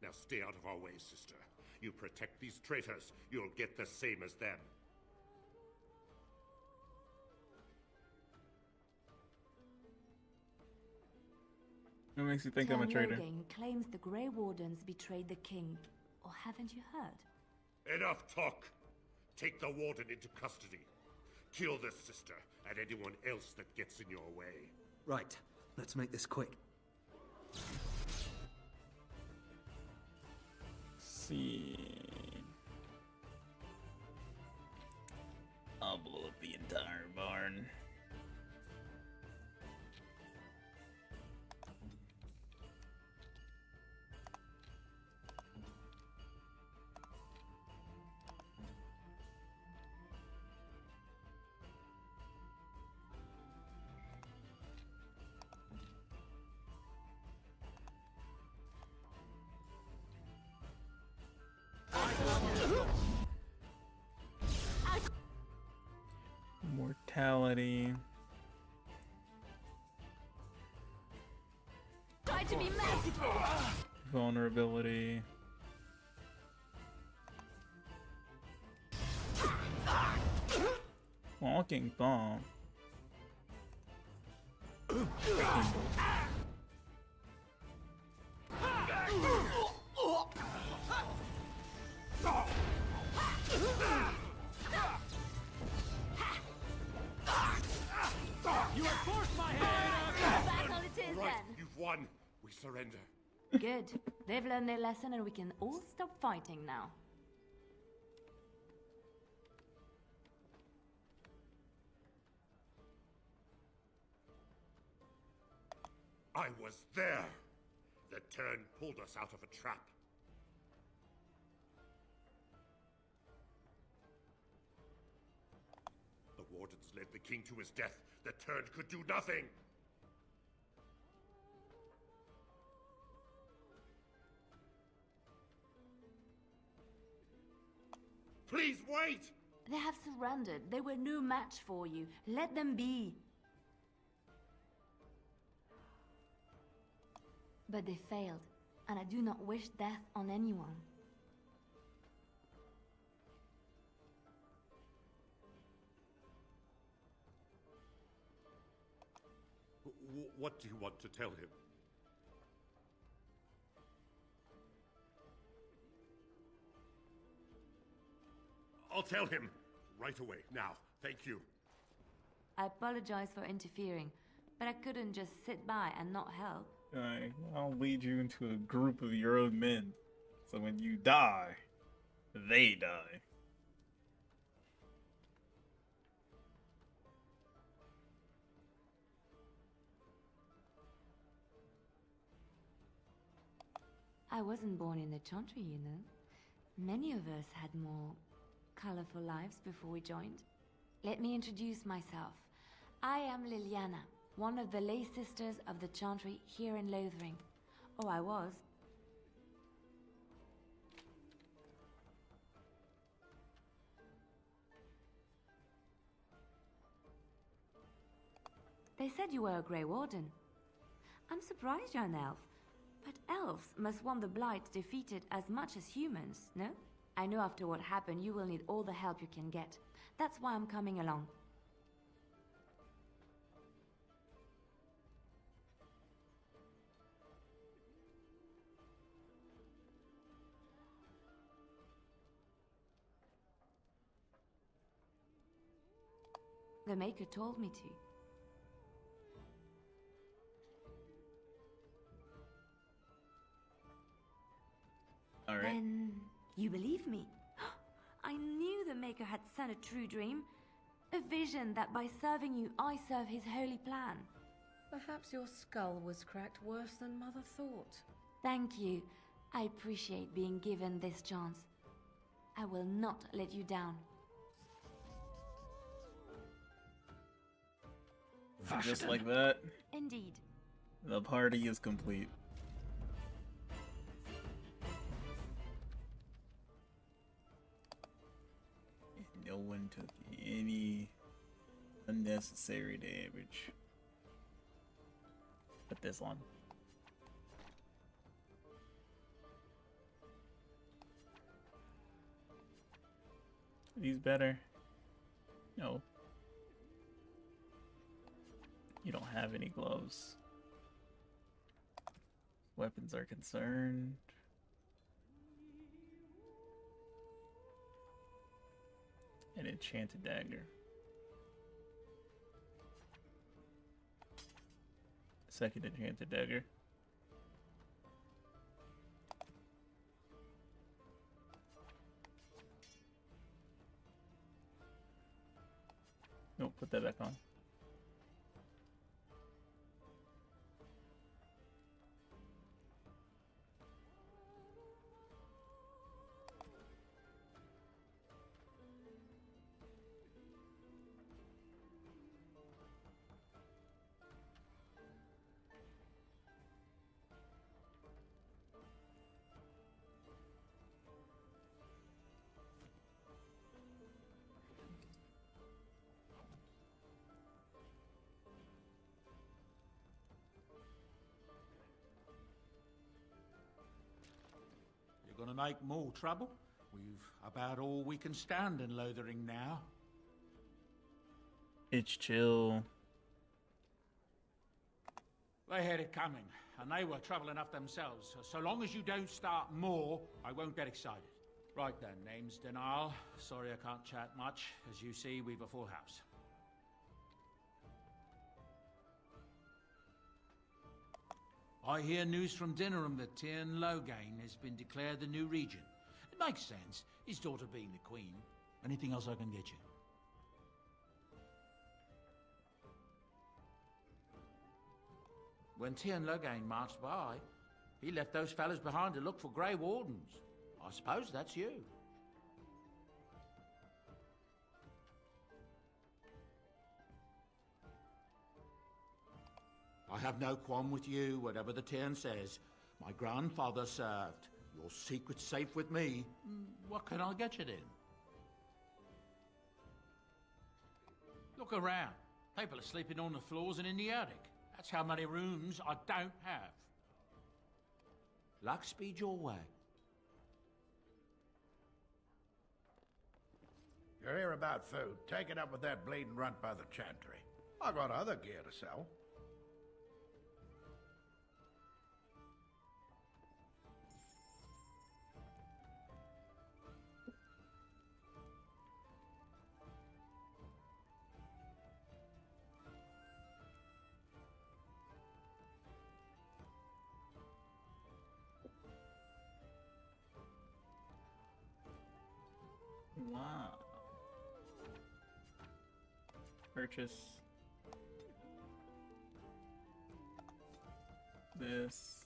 Now stay out of our way, sister. You protect these traitors, you'll get the same as them. What makes you think I'm a traitor? Logain claims the Grey Wardens betrayed the king. Or haven't you heard? Enough talk! Take the warden into custody. Kill this sister and anyone else that gets in your way. Right, let's make this quick. See. I'll blow up the entire barn. Mortality. Try to be merciful. Vulnerability. Walking bomb. won. We surrender. Good. They've learned their lesson and we can all stop fighting now. I was there. The turn pulled us out of a trap. The wardens led the king to his death. The turn could do nothing. Please wait! They have surrendered. They were no match for you. Let them be. But they failed, and I do not wish death on anyone. What do you want to tell him? I'll tell him right away, now. Thank you. I apologize for interfering, but I couldn't just sit by and not help. I'll lead you into a group of your own men. So when you die, they die. I wasn't born in the Chantry, you know. Many of us had more colorful lives before we joined. Let me introduce myself. I am Liliana, one of the lay sisters of the Chantry here in Lothering. Or I was. They said you were a Grey Warden. I'm surprised you're an elf. But elves must want the Blight defeated as much as humans, no? I know after what happened you will need all the help you can get. That's why I'm coming along. The Maker told me to. All right. Then you believe me? I knew the Maker had sent a true dream. A vision that by serving you, I serve his holy plan. Perhaps your skull was cracked worse than Mother thought. Thank you. I appreciate being given this chance. I will not let you down. And just like that, Indeed. the party is complete. No one took any unnecessary damage. Put this on. Are these better? No. You don't have any gloves. Weapons are concerned. An enchanted dagger. Second enchanted dagger. Nope, put that back on. You're gonna make more trouble? We've about all we can stand in Lothering now. It's chill. They had it coming, and they were trouble enough themselves. So long as you don't start more, I won't get excited. Right then, name's Denal. Sorry I can't chat much. As you see, we've a full house. I hear news from Dinnerham that Tyrn Loghain has been declared the new regent. It makes sense, his daughter being the queen. Anything else I can get you? When Tyrn Loghain marched by, he left those fellas behind to look for Grey Wardens. I suppose that's you. I have no qualm with you, whatever the Tyrn says. My grandfather served. Your secret's safe with me. What can I get you then? Look around. People are sleeping on the floors and in the attic. That's how many rooms I don't have. Luck speed your way. You're here about food. Take it up with that bleeding runt by the chantry. I got other gear to sell. Wow. Purchase this.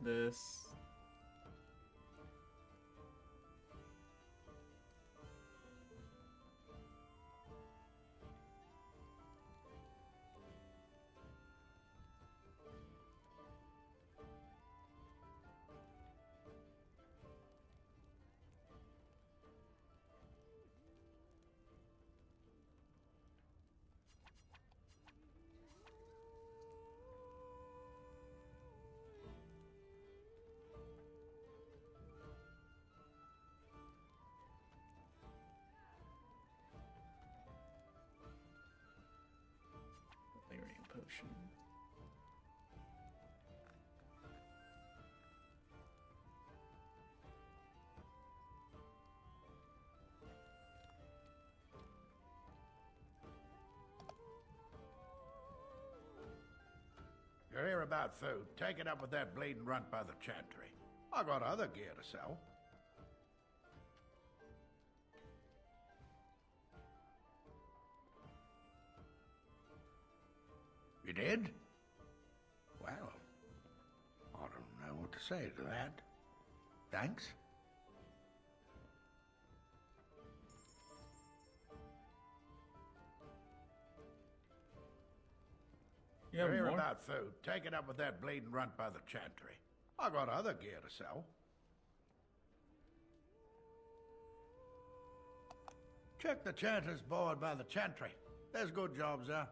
This. Valerian potion. You're here about food. Take it up with that bleeding runt by the chantry. I got other gear to sell. You did? Well, I don't know what to say to that. Thanks. You have You're here more? about food. Take it up with that bleeding runt by the chantry. I got other gear to sell. Check the chanter's board by the chantry. There's good jobs there.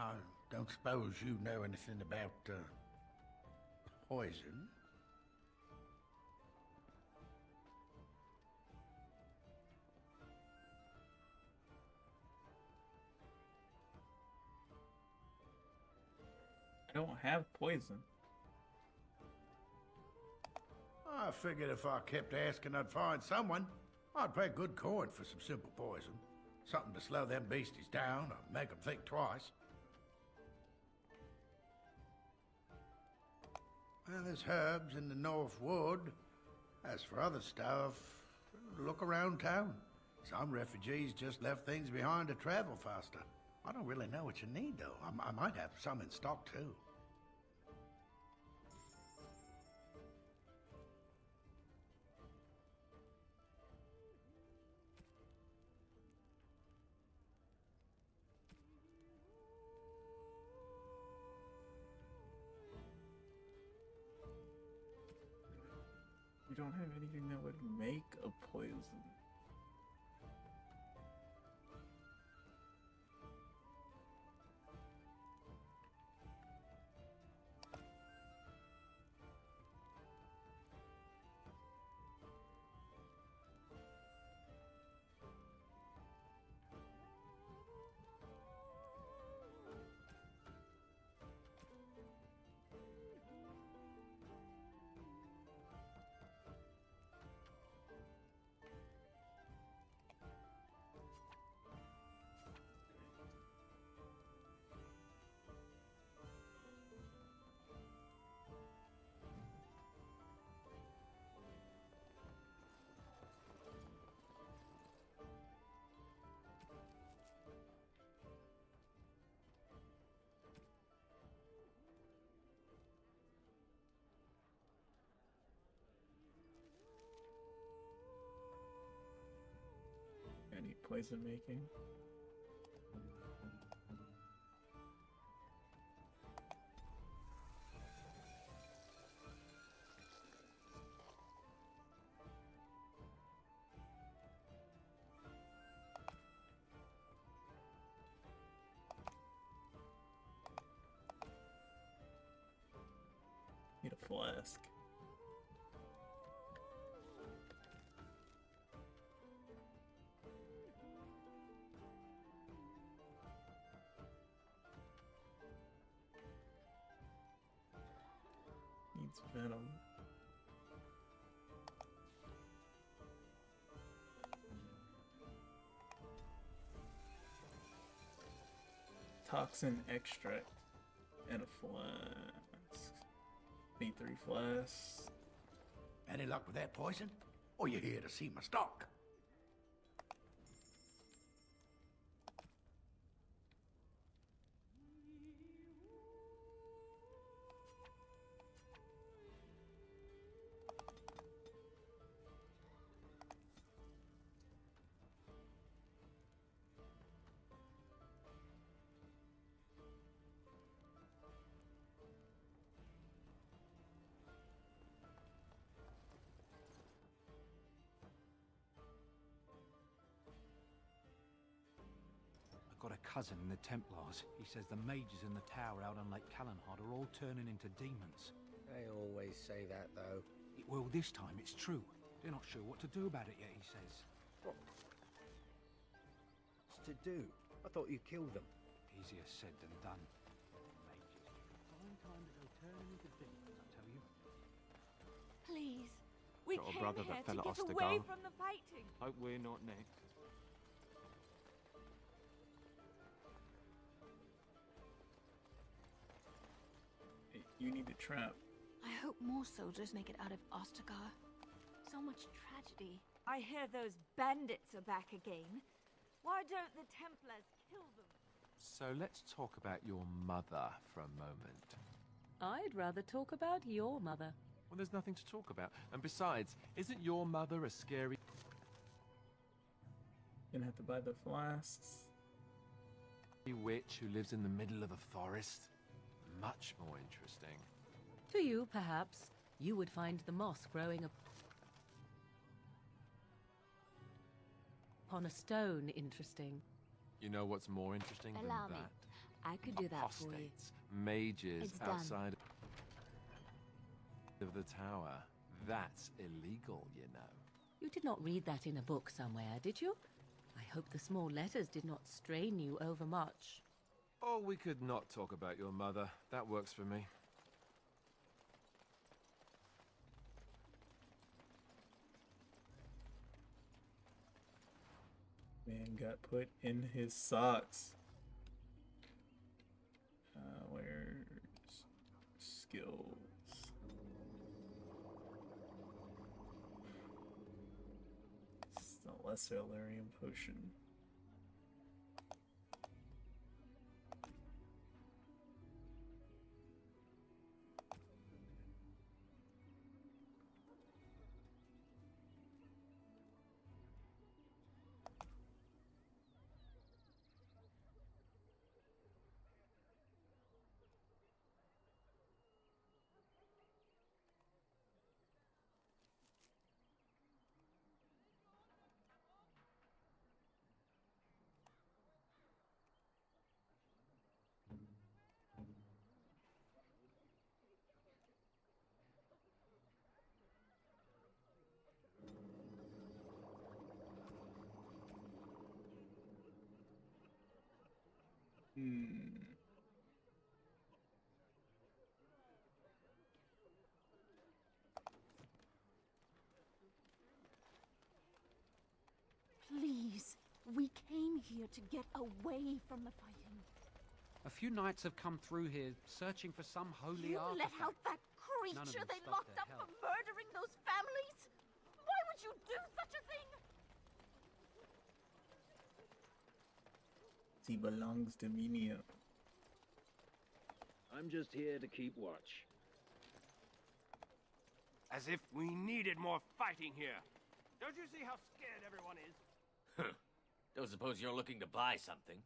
I don't suppose you know anything about poison. I don't have poison. I figured if I kept asking, I'd find someone. I'd pay good coin for some simple poison. Something to slow them beasties down or make them think twice. Well, there's herbs in the North Wood. As for other stuff, look around town. Some refugees just left things behind to travel faster. I don't really know what you need, though. I might have some in stock, too. We don't have anything that would make a poison. Need poison making. Need a flask. Needs venom. Toxin extract and a flask. Need 3 flasks. Any luck with that poison? Or you here to see my stock? Got a cousin in the Templars. He says the mages in the tower out on Lake Callanhad are all turning into demons. They always say that, though. Well, this time it's true. They're not sure what to do about it yet, he says. What's to do? I thought you killed them. Easier said than done. Mages take a fine time to go turning into demons, I tell you. Please, we Got a came brother here that fell to at get away Ostergal. from the fighting. Hope we're not next. You need a trap. I hope more soldiers make it out of Ostergar. So much tragedy. I hear those bandits are back again. Why don't the Templars kill them? So let's talk about your mother for a moment. I'd rather talk about your mother. Well, there's nothing to talk about. And besides, isn't your mother a scary... Gonna have to buy the flasks. witch who lives in the middle of a forest? Much more interesting. To you, perhaps, you would find the moss growing upon a stone interesting. You know what's more interesting Allow than me. that? I could do that for you. Apostates, mages It's done. outside of the tower. That's illegal, you know. You did not read that in a book somewhere, did you? I hope the small letters did not strain you overmuch. Oh, we could not talk about your mother. That works for me. Man got put in his socks. Where's skills? It's the lesser Illyrian potion. Please, we came here to get away from the fighting. A few knights have come through here searching for some holy You artifact. let out that None of creature them they stopped locked their up help. for murdering those families? Why would you do such a thing? He belongs to Minia. I'm just here to keep watch. As if we needed more fighting here. Don't you see how scared everyone is? Huh. Don't suppose you're looking to buy something?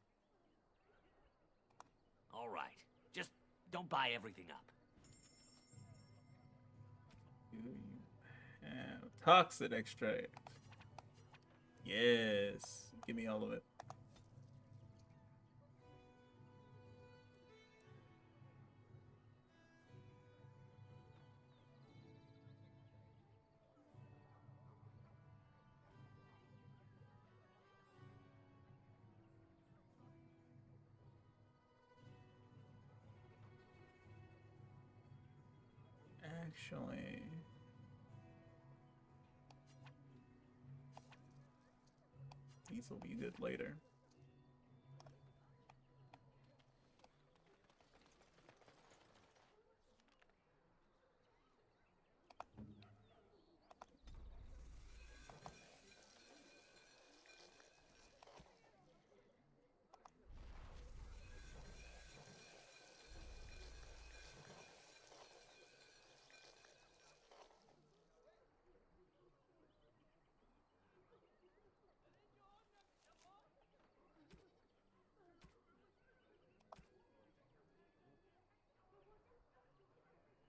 All right. Just don't buy everything up. Do you have toxin extract? Yes. Give me all of it. Actually, these will be good later.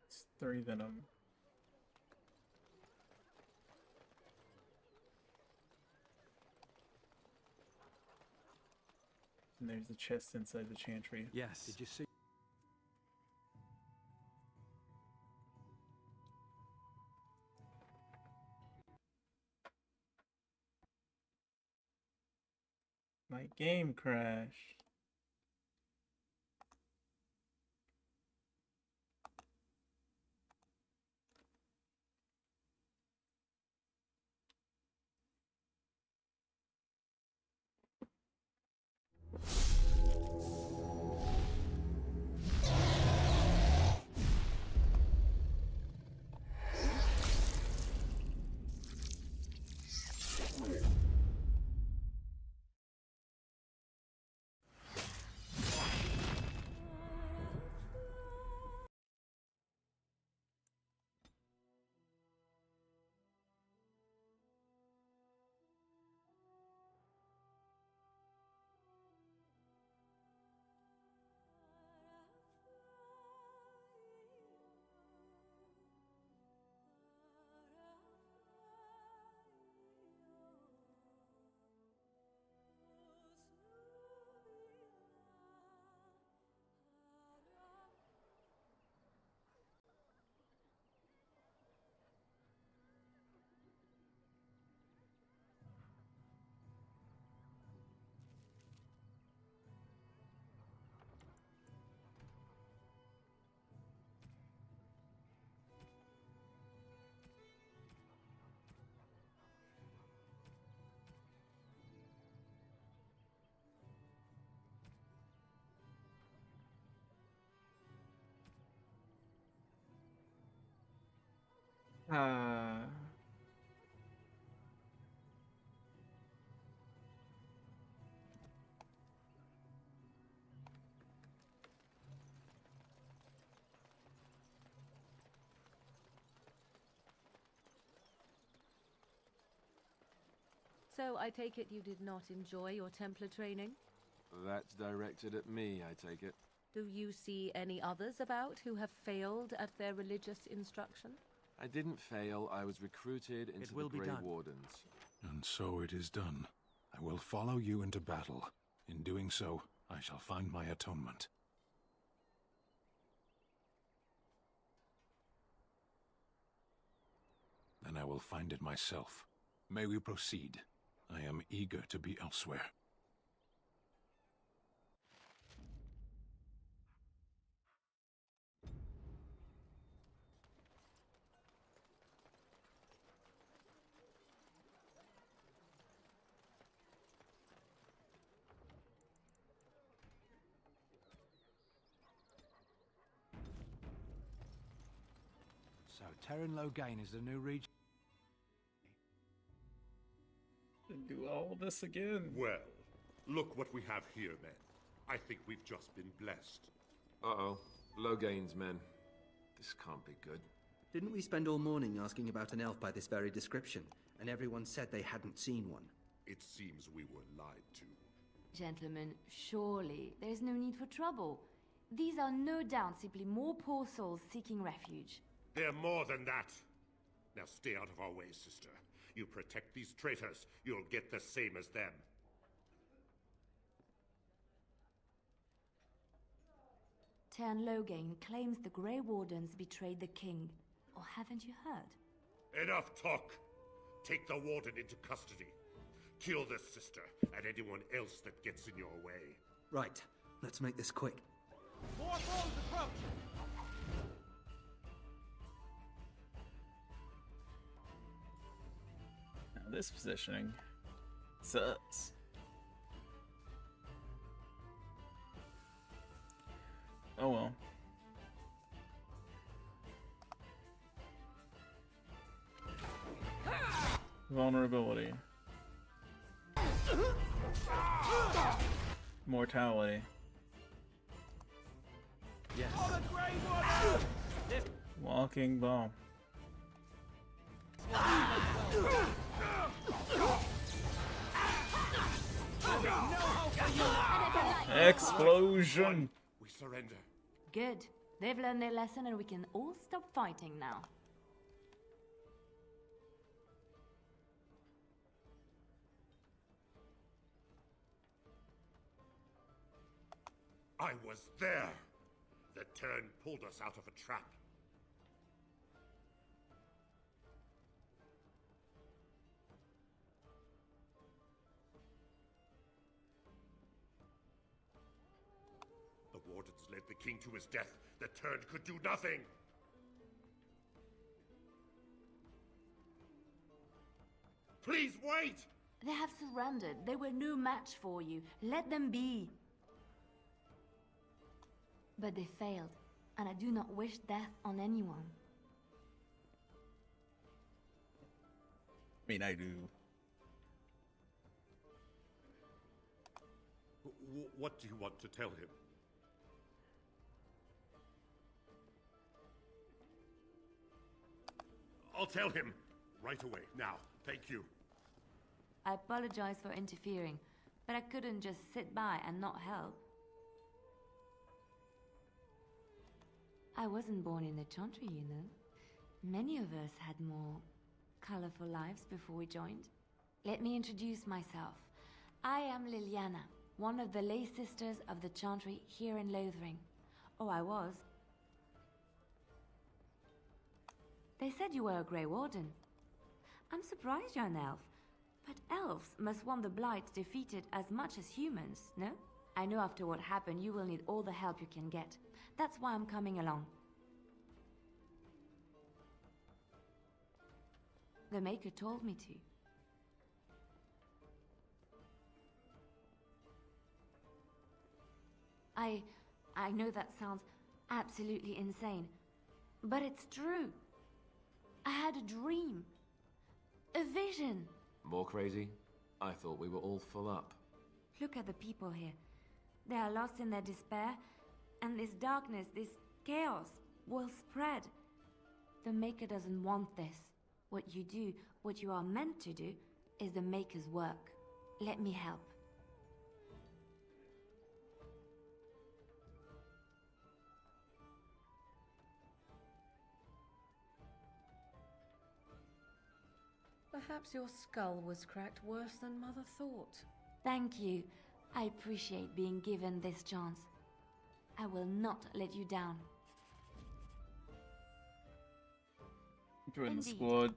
It's 3 venom. And there's the chest inside the chantry. Yes. Did you see? My game crashed. Ah. So I take it you did not enjoy your Templar training? That's directed at me, I take it. Do you see any others about who have failed at their religious instruction? I didn't fail. I was recruited into the Grey Wardens. And so it is done. I will follow you into battle. In doing so, I shall find my atonement. Then I will find it myself. May we proceed? I am eager to be elsewhere. So, Terran Logain is the new region. And do all this again. Well, look what we have here, men. I think we've just been blessed. Uh-oh. Logain's men. This can't be good. Didn't we spend all morning asking about an elf by this very description, and everyone said they hadn't seen one? It seems we were lied to. Gentlemen, surely there's no need for trouble. These are no doubt simply more poor souls seeking refuge. They're more than that. Now stay out of our way, sister. You protect these traitors, you'll get the same as them. Tern Loghain claims the Grey Wardens betrayed the king. Or haven't you heard? Enough talk! Take the warden into custody. Kill this sister and anyone else that gets in your way. Right, let's make this quick. More foes approach! Now this positioning sucks. Oh well. Vulnerability. Mortality. Yes. Walking bomb. Explosion. We surrender. Good. They've learned their lesson and we can all stop fighting now. I was there. The turn pulled us out of a trap. The wardens led the king to his death. The turn could do nothing. Please wait! They have surrendered. They were no match for you. Let them be. But they failed, and I do not wish death on anyone. I mean, I do. What do you want to tell him? I'll tell him right away, now. Thank you. I apologize for interfering, but I couldn't just sit by and not help. I wasn't born in the Chantry, you know. Many of us had more colorful lives before we joined. Let me introduce myself. I am Liliana, one of the lay sisters of the Chantry here in Lothering. Oh, I was. They said you were a Grey Warden. I'm surprised you're an elf, but elves must want the Blight defeated as much as humans, no? I know after what happened you will need all the help you can get. That's why I'm coming along. The Maker told me to. I know that sounds absolutely insane, but it's true. I had a dream. A vision. More crazy? I thought we were all full up. Look at the people here. They are lost in their despair, and this darkness, this chaos, will spread. The Maker doesn't want this. What you do, what you are meant to do, is the Maker's work. Let me help. Perhaps your skull was cracked worse than Mother thought. Thank you. I appreciate being given this chance. I will not let you down. Join the squad.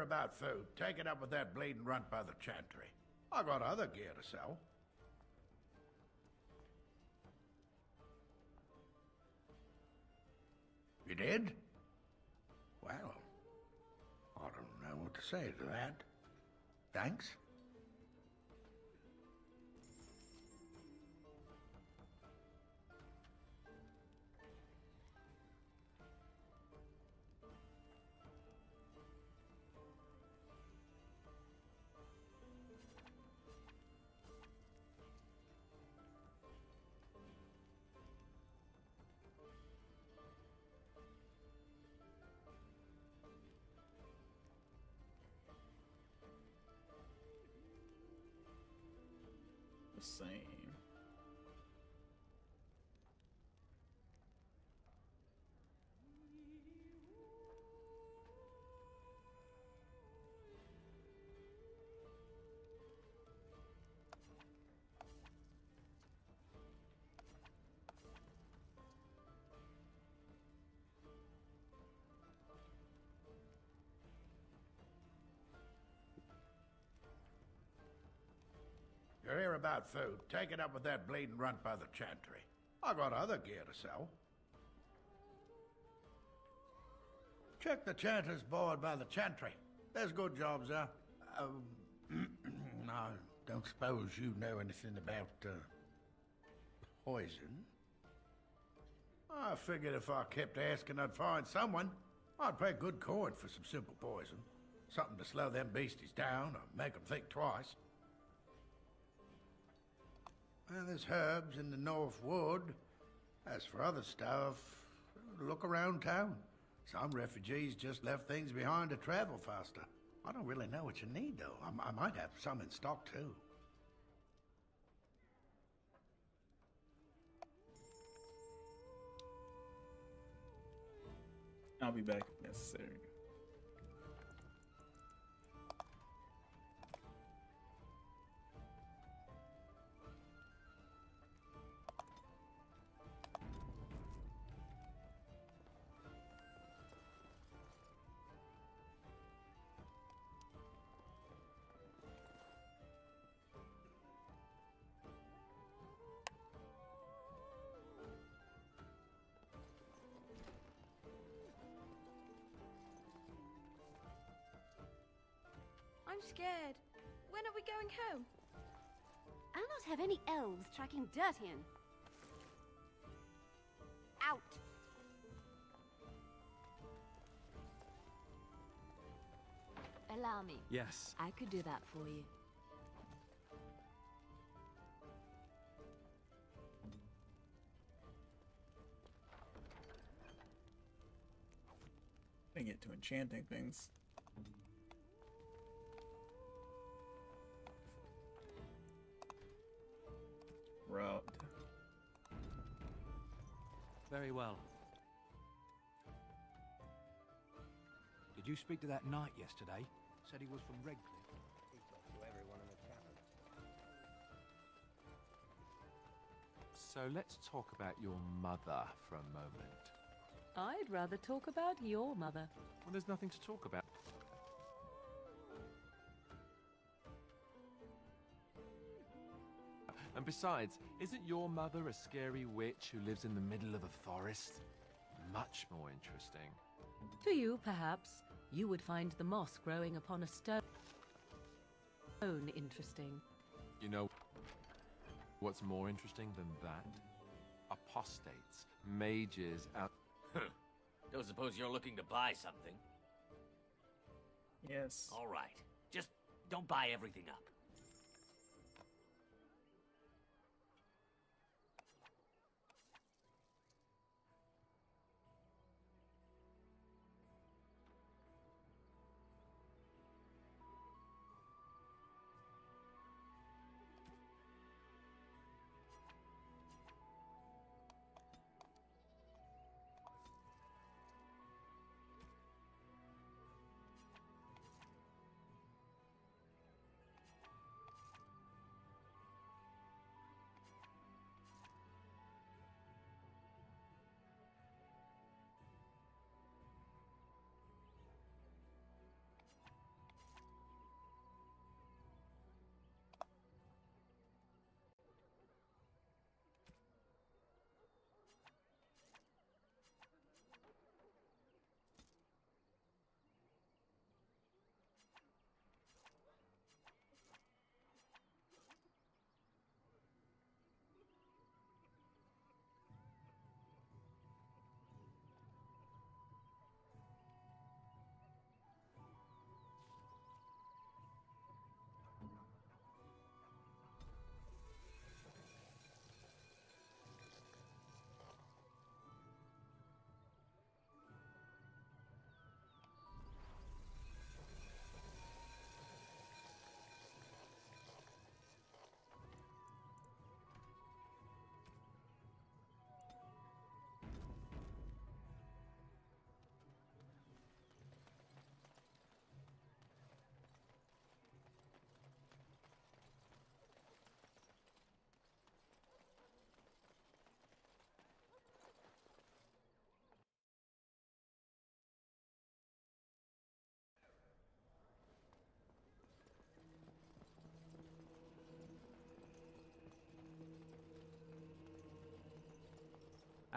about food, take it up with that bleeding runt by the chantry. I got other gear to sell. You did? Well, I don't know what to say to that. Thanks. The same. You're here about food, take it up with that bleeding runt by the chantry. I got other gear to sell. Check the chanter's board by the chantry. There's good jobs there. I don't suppose you know anything about poison? I figured if I kept asking, I'd find someone. I'd pay good coin for some simple poison. Something to slow them beasties down or make them think twice. Well, there's herbs in the North Wood. As for other stuff, look around town. Some refugees just left things behind to travel faster. I don't really know what you need, though. I might have some in stock, too. I'll be back if necessary. I'm scared. When are we going home? I'll not have any elves tracking dirt in. Out! Allow me. Yes. I could do that for you. I get to enchanting things. Route. Very well. Did you speak to that knight yesterday? Said he was from Redcliffe. He talked to everyone in the tavern. So let's talk about your mother for a moment. I'd rather talk about your mother. Well, there's nothing to talk about. And besides, isn't your mother a scary witch who lives in the middle of the forest? Much more interesting. To you, perhaps, you would find the moss growing upon a stone interesting. You know what's more interesting than that? Apostates, mages, out. Don't suppose you're looking to buy something? Yes. All right. Just don't buy everything up.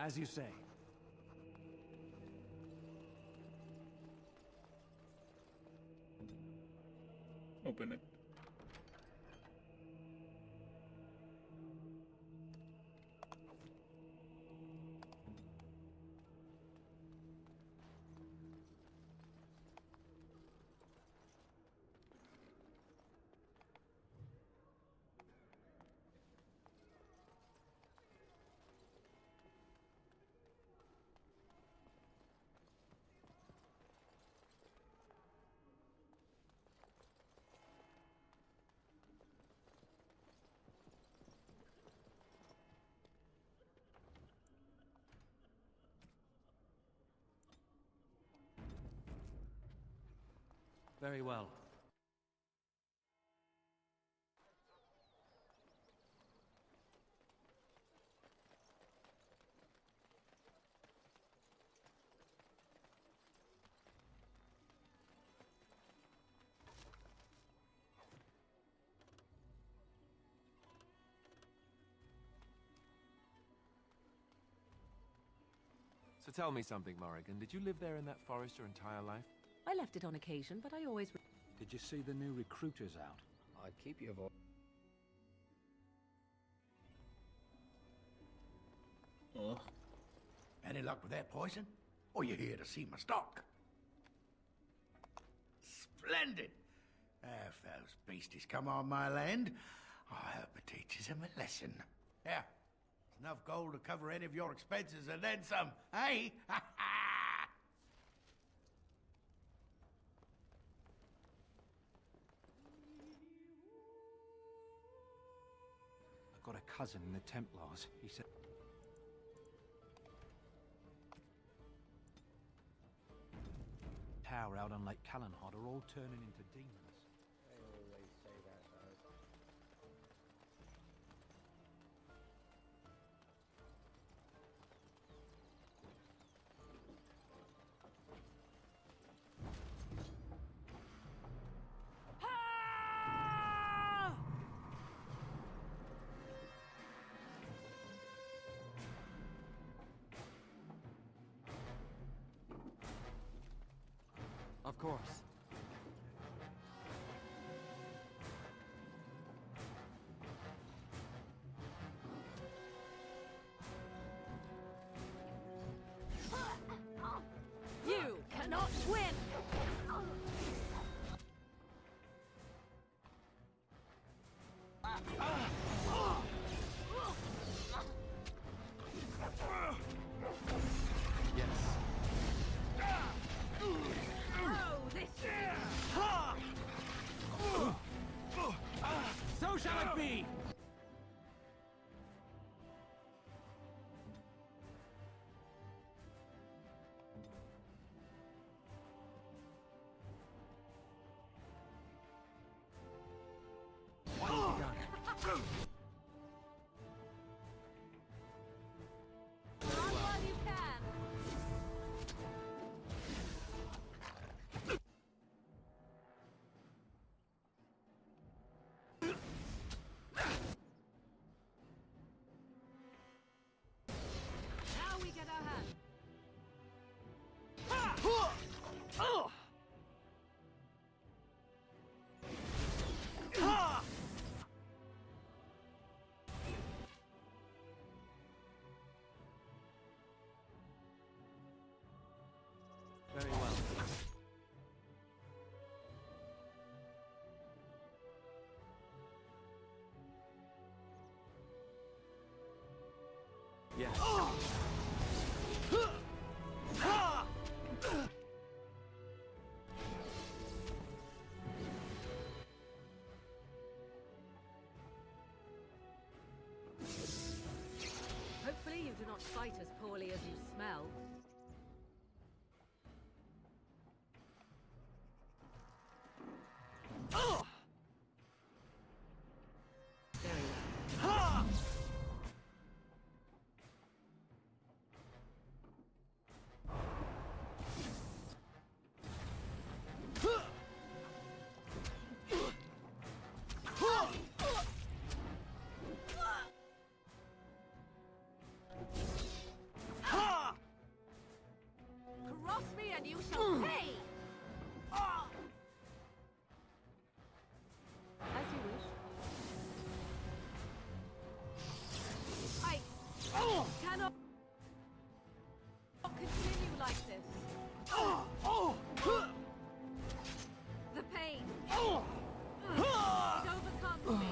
As you say. Open it. Very well. So tell me something, Morrigan. Did you live there in that forest your entire life? I left it on occasion, but I always... Did you see the new recruiters out? I'd keep your voice. Ugh. Any luck with that poison? Or you here to see my stock? Splendid! If those beasties come on my land, I hope it teaches them a lesson. Yeah, it's enough gold to cover any of your expenses and then some, eh? I've got a cousin in the Templars. He said... Tower out on Lake Callanhod are all turning into demons. They always say that, though. Of course. You cannot win! Yes. Oh, this and you shall pay! As you wish. I cannot continue like this. The pain. It overcomes me.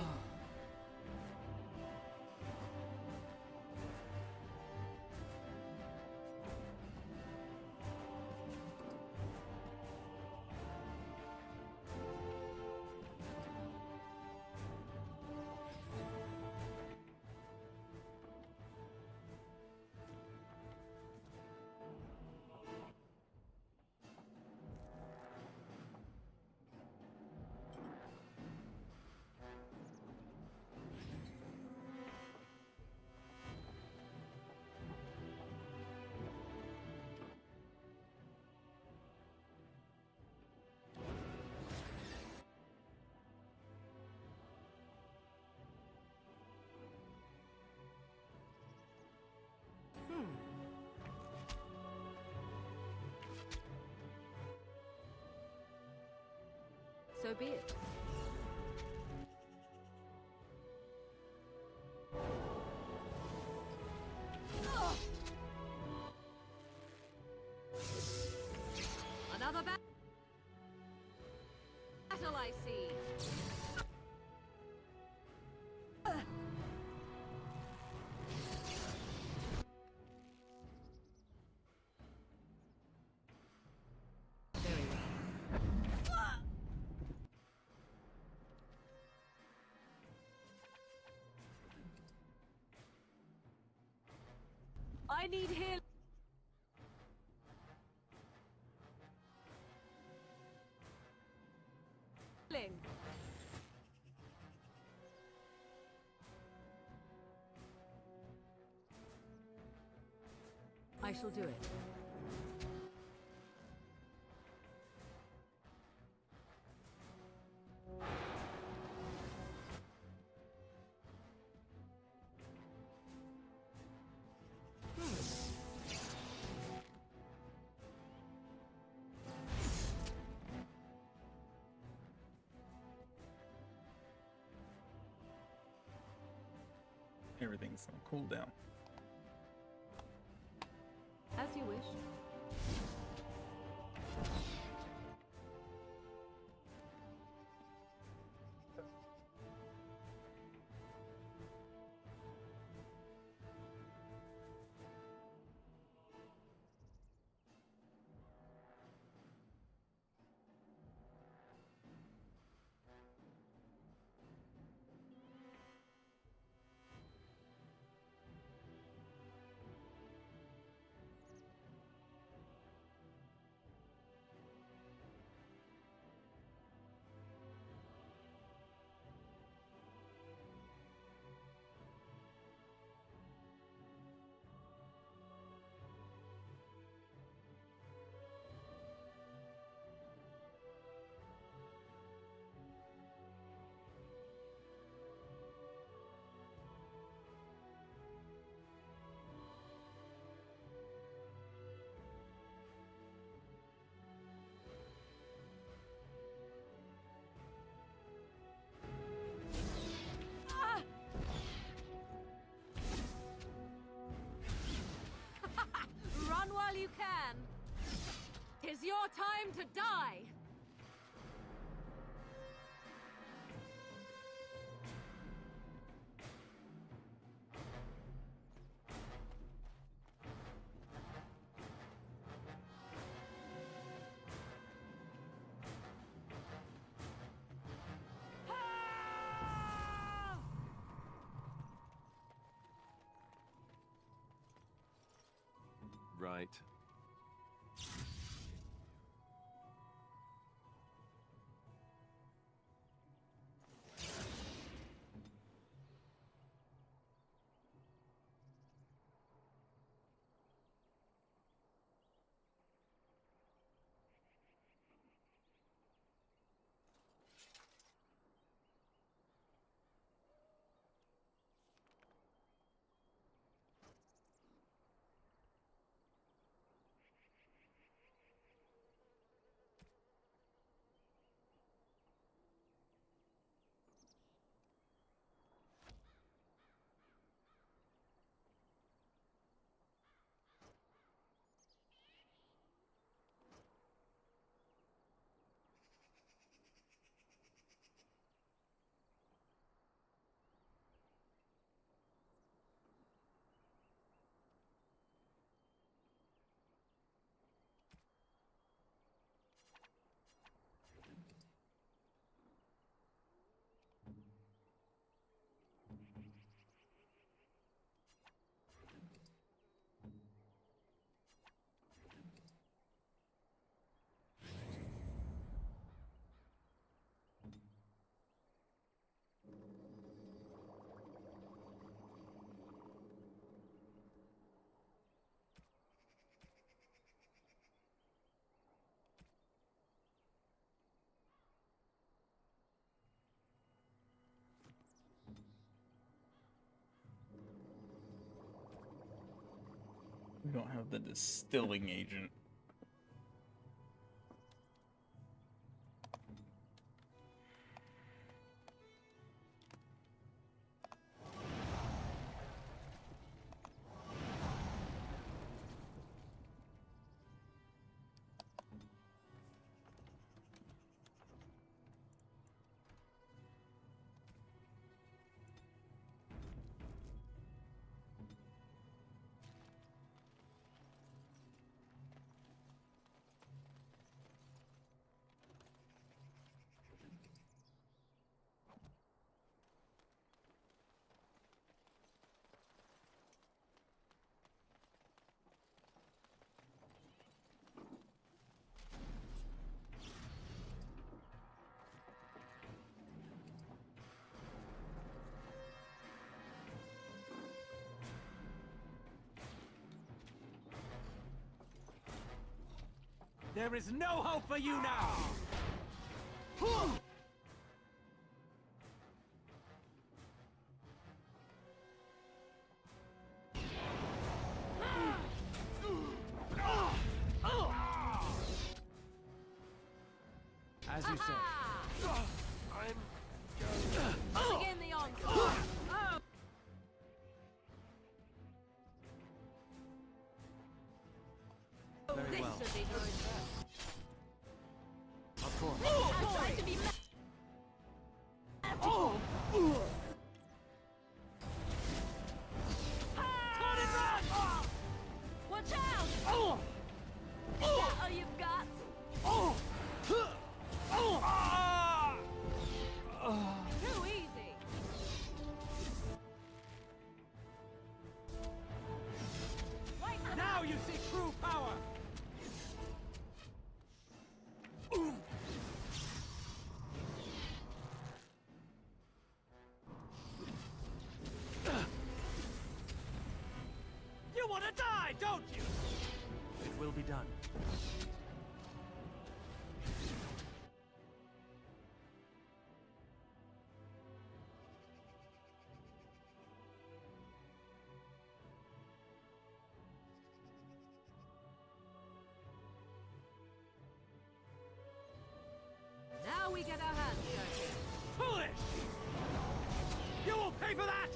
So be it. Another battle I see. I need healing. I shall do it. Everything's on cooldown. As you wish. Run while you can. 'Tis your time to die. Right. We don't have the distilling agent. There is no hope for you now! As you say. Begin the onslaught! Oh! Very This well. should be good. Of course. I'm trying to be Oh! Turn and run! Watch out! Oh! Is that all you've got? Oh! Too easy! Right Now you see true power! You want to die, don't you? It will be done. Now we get our hands dirty. Foolish! You will pay for that!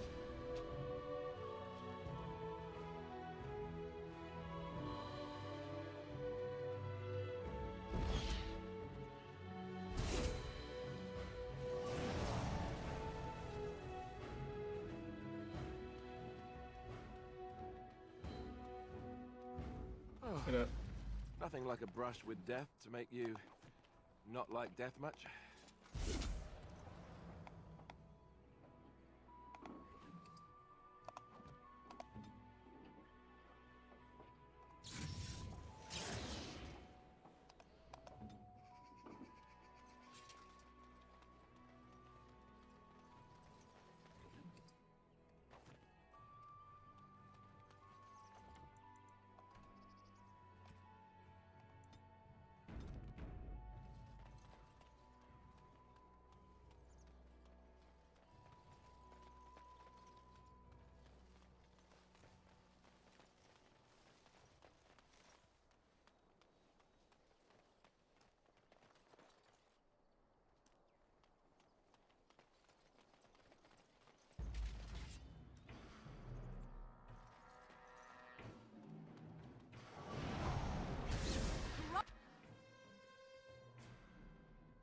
Get up. Nothing like a brush with death to make you not like death much.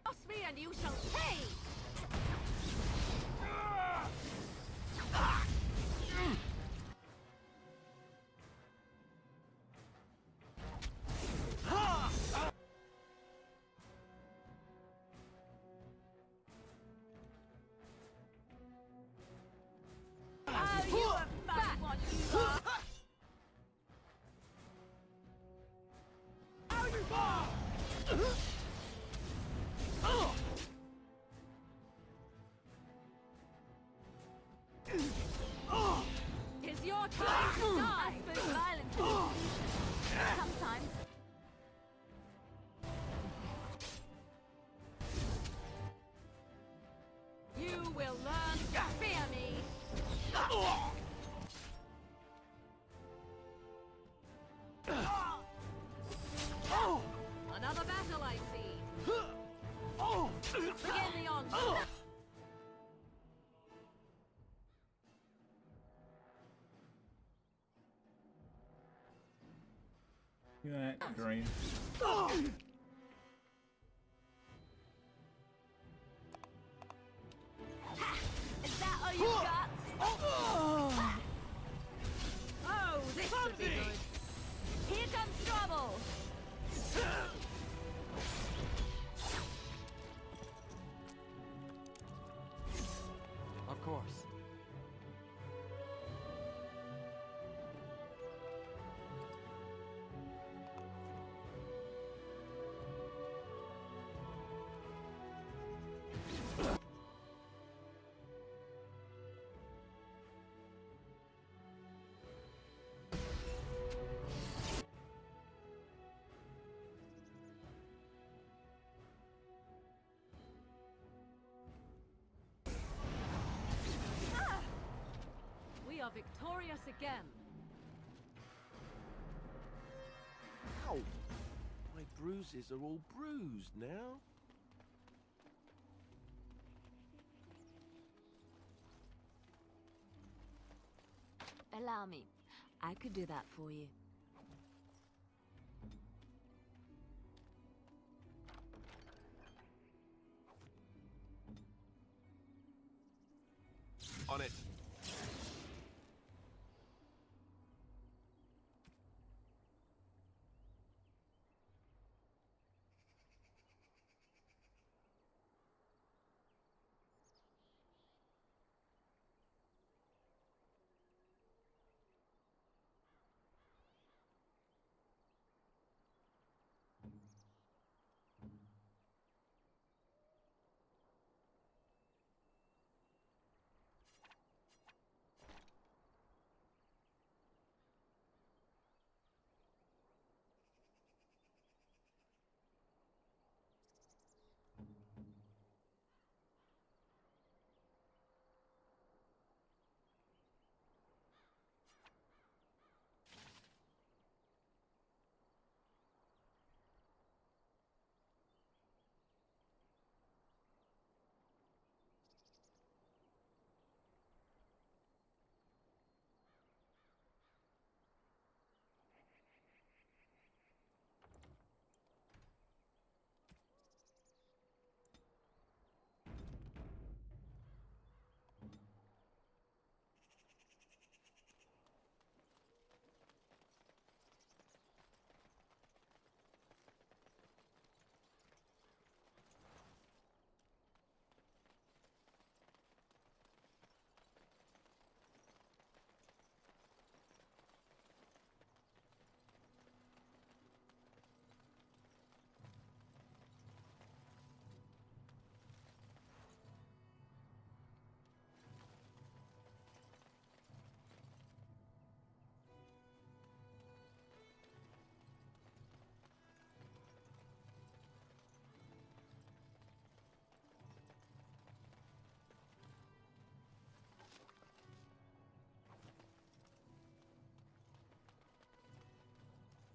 Cross me and you shall pay! Oh, you a fat one, you are! Out you go! It's your time to die! I suppose violence is a solution. Sometimes. You will learn to fear me! That drain. Is that all you got? Oh, this should be good. Here comes trouble. Of course. We are victorious again. Ow! My bruises are all bruised now. Allow me. I could do that for you. On it.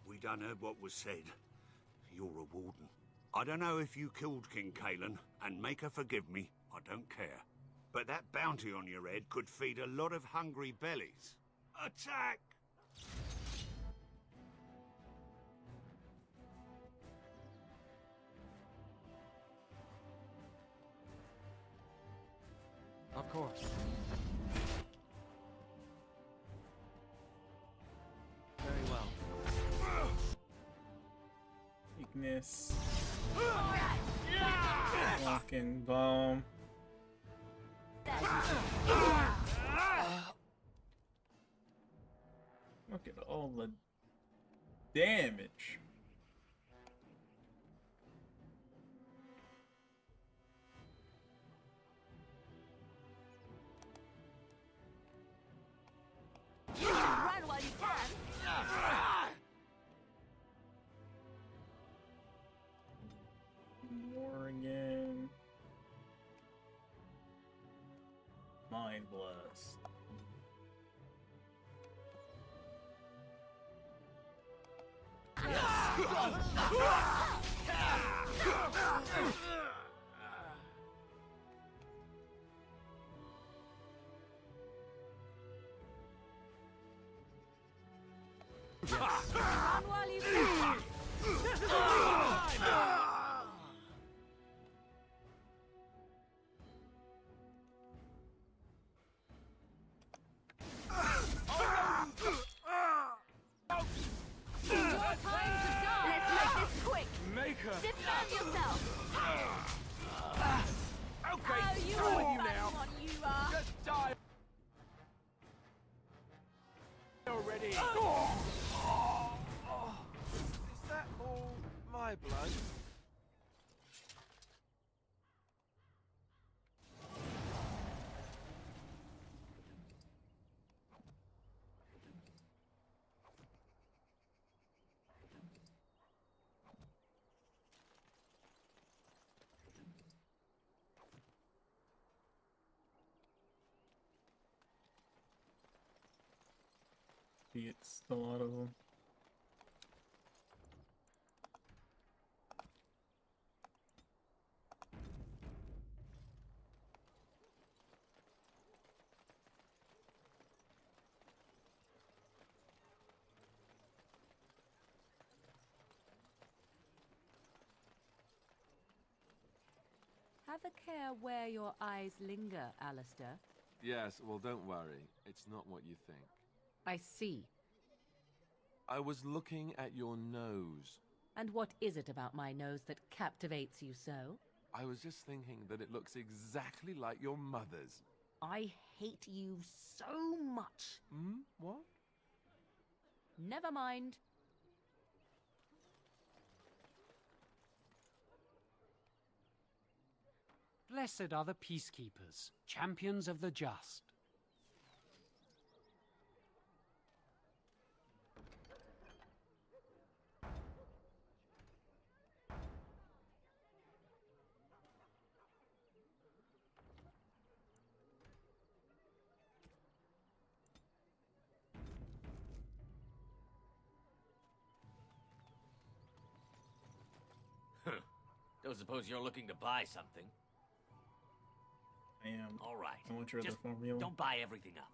We done heard what was said. You're a warden. I don't know if you killed King Kalen, and make her forgive me, I don't care. But that bounty on your head could feed a lot of hungry bellies. Attack! Of course. Very well. Weakness. Walking bomb. Look at all the damage. Run while you can. More again. Mind blast. Run while you can. Defend yourself! Okay, Oh, you done are with a you funny now. one, you are. Just die already. Is that all my blood? See, it's a lot of them. Have a care where your eyes linger, Alistair. Yes, well, don't worry. It's not what you think. I see. I was looking at your nose. And what is it about my nose that captivates you so? I was just thinking that it looks exactly like your mother's. I hate you so much. Hmm? What? Never mind. Blessed are the peacekeepers, champions of the just. Don't suppose you're looking to buy something? I am. All right. I want your other Just formula. don't buy everything up.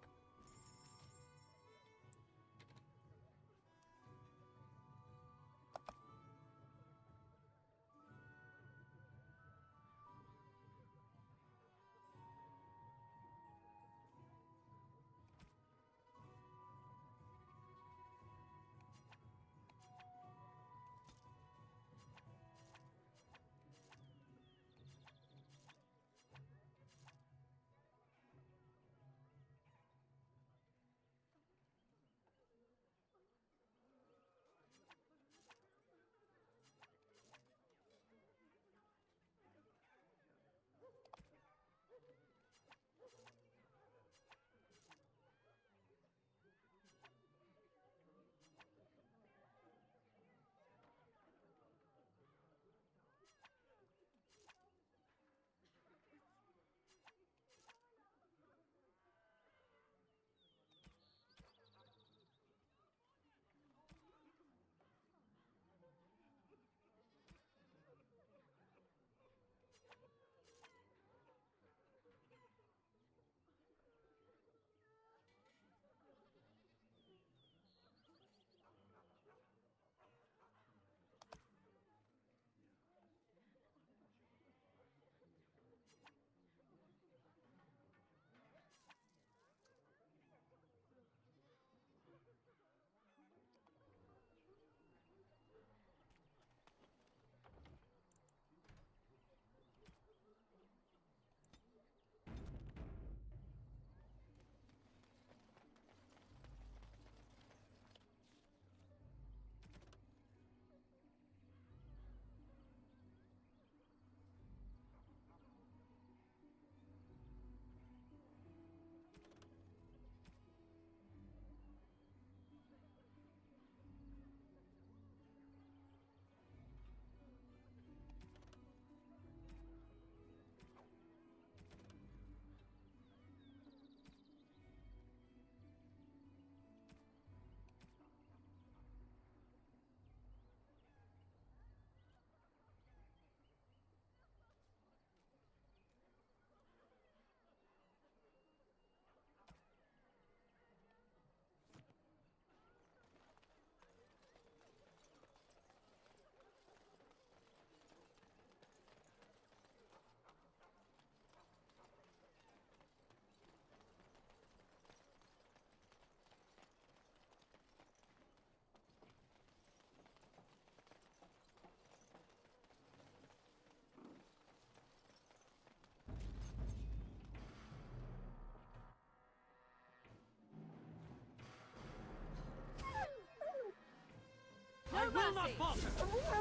will not falter!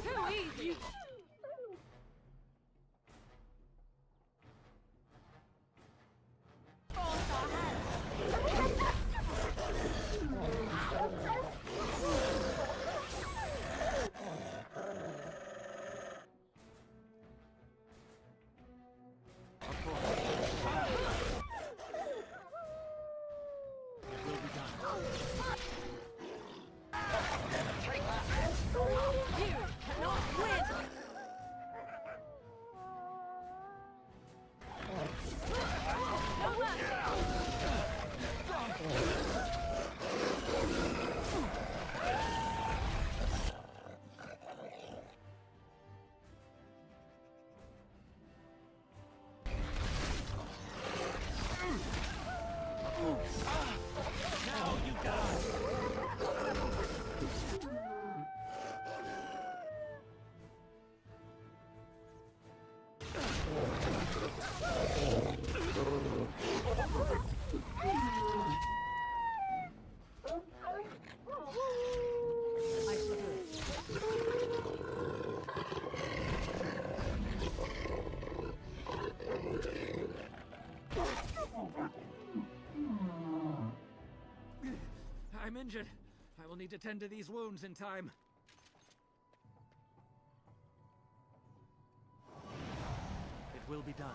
Too easy! I'm injured. I will need to tend to these wounds in time. It will be done.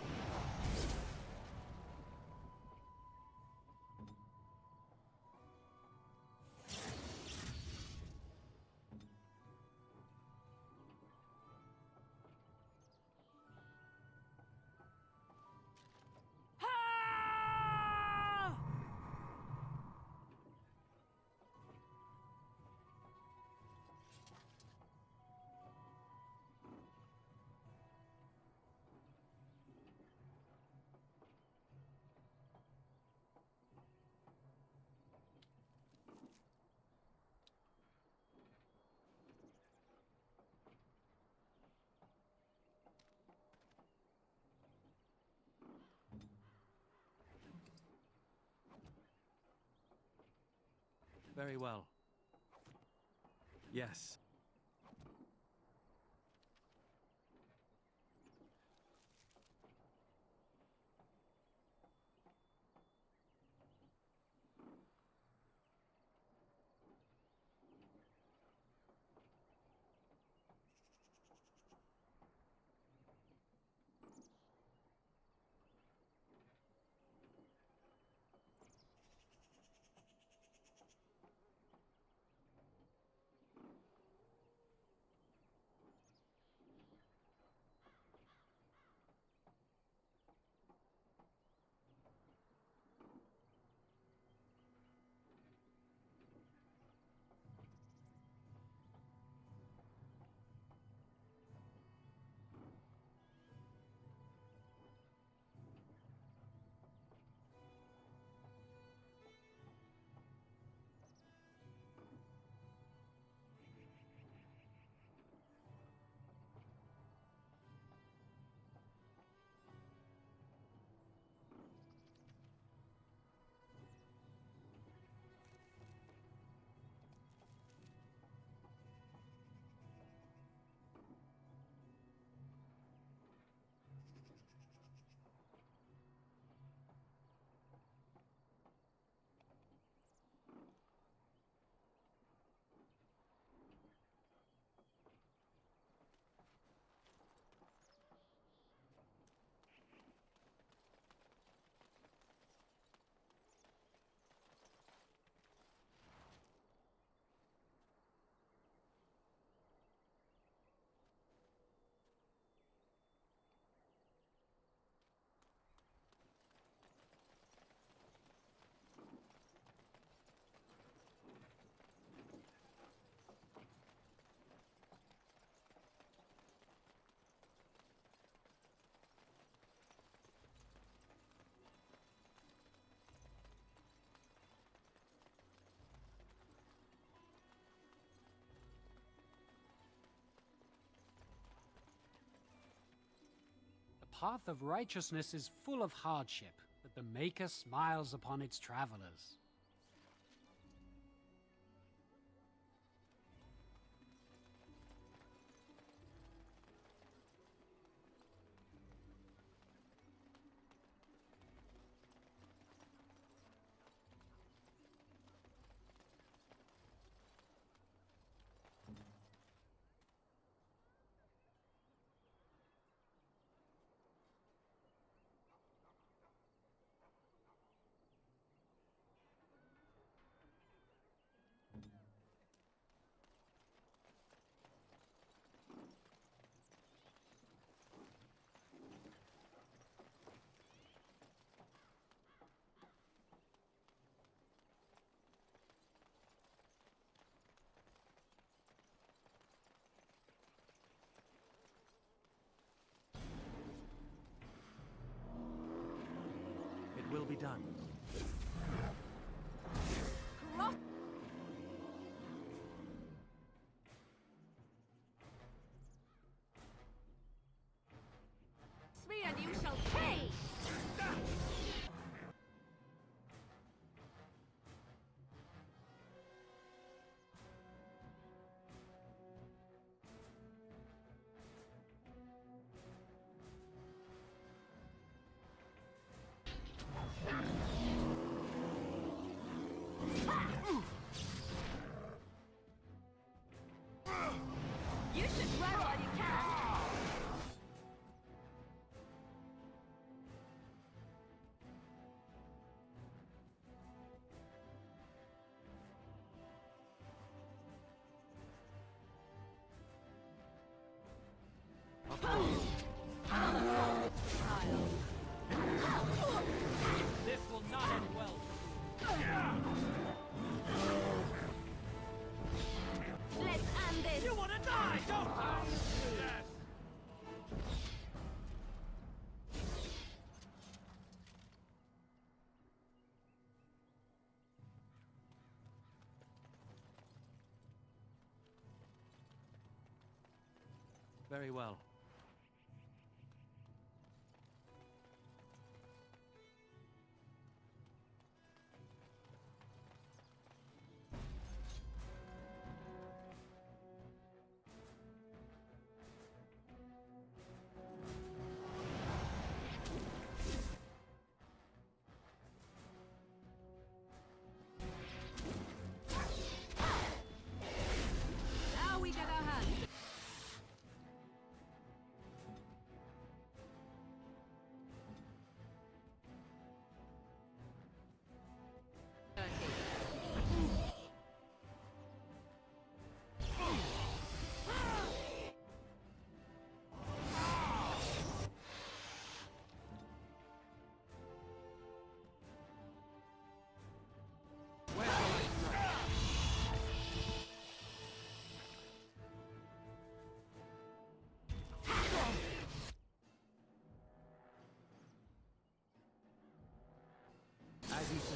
Very well. Yes. The path of righteousness is full of hardship, but the Maker smiles upon its travelers. be done. Me and you shall pay! You should run while you can! This will not end well. Let's end this! You wanna die, don't you? Yes. Very well. Now we get our hands! As you say.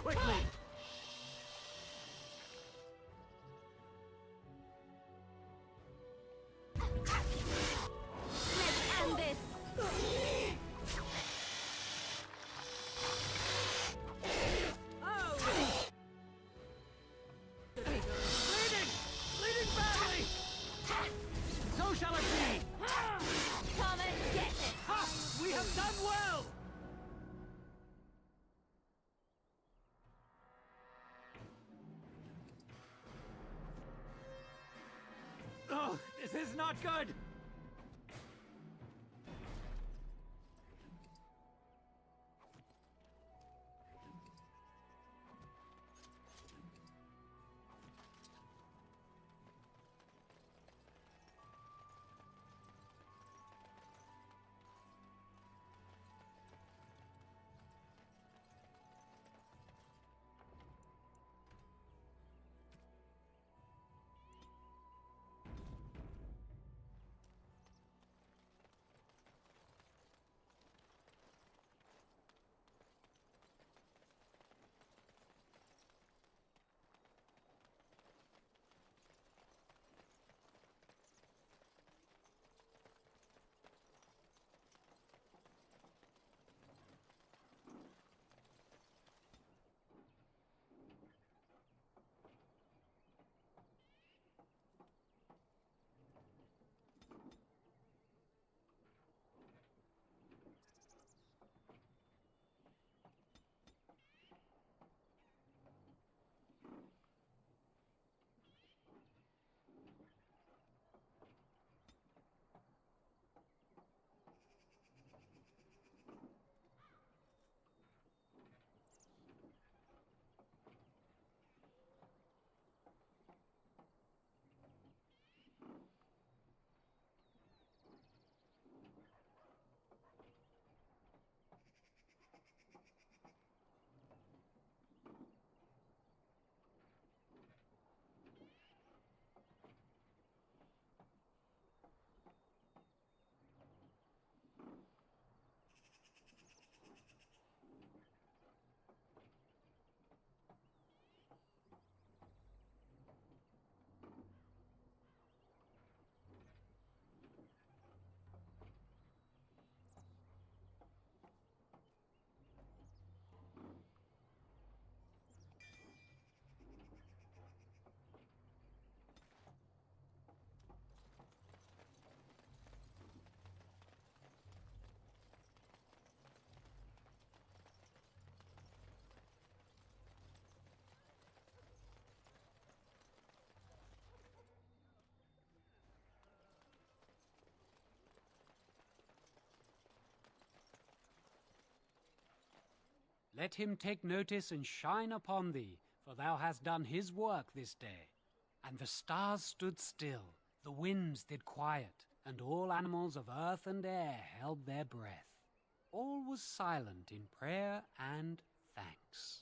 Quickly! Let's end this! Bleeding badly! So shall it be! Come and get it! Ha! We have done well! Oh, this is not good! Let him take notice and shine upon thee, for thou hast done his work this day. And the stars stood still, the winds did quiet, and all animals of earth and air held their breath. All was silent in prayer and thanks.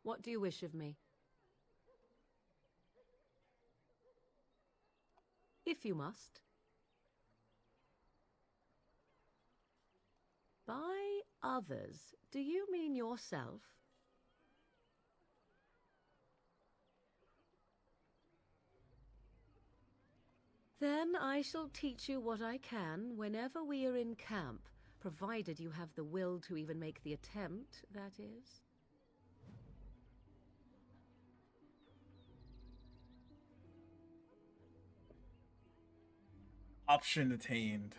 What do you wish of me? If you must. By others, do you mean yourself? Then I shall teach you what I can whenever we are in camp, provided you have the will to even make the attempt, that is. Option attained.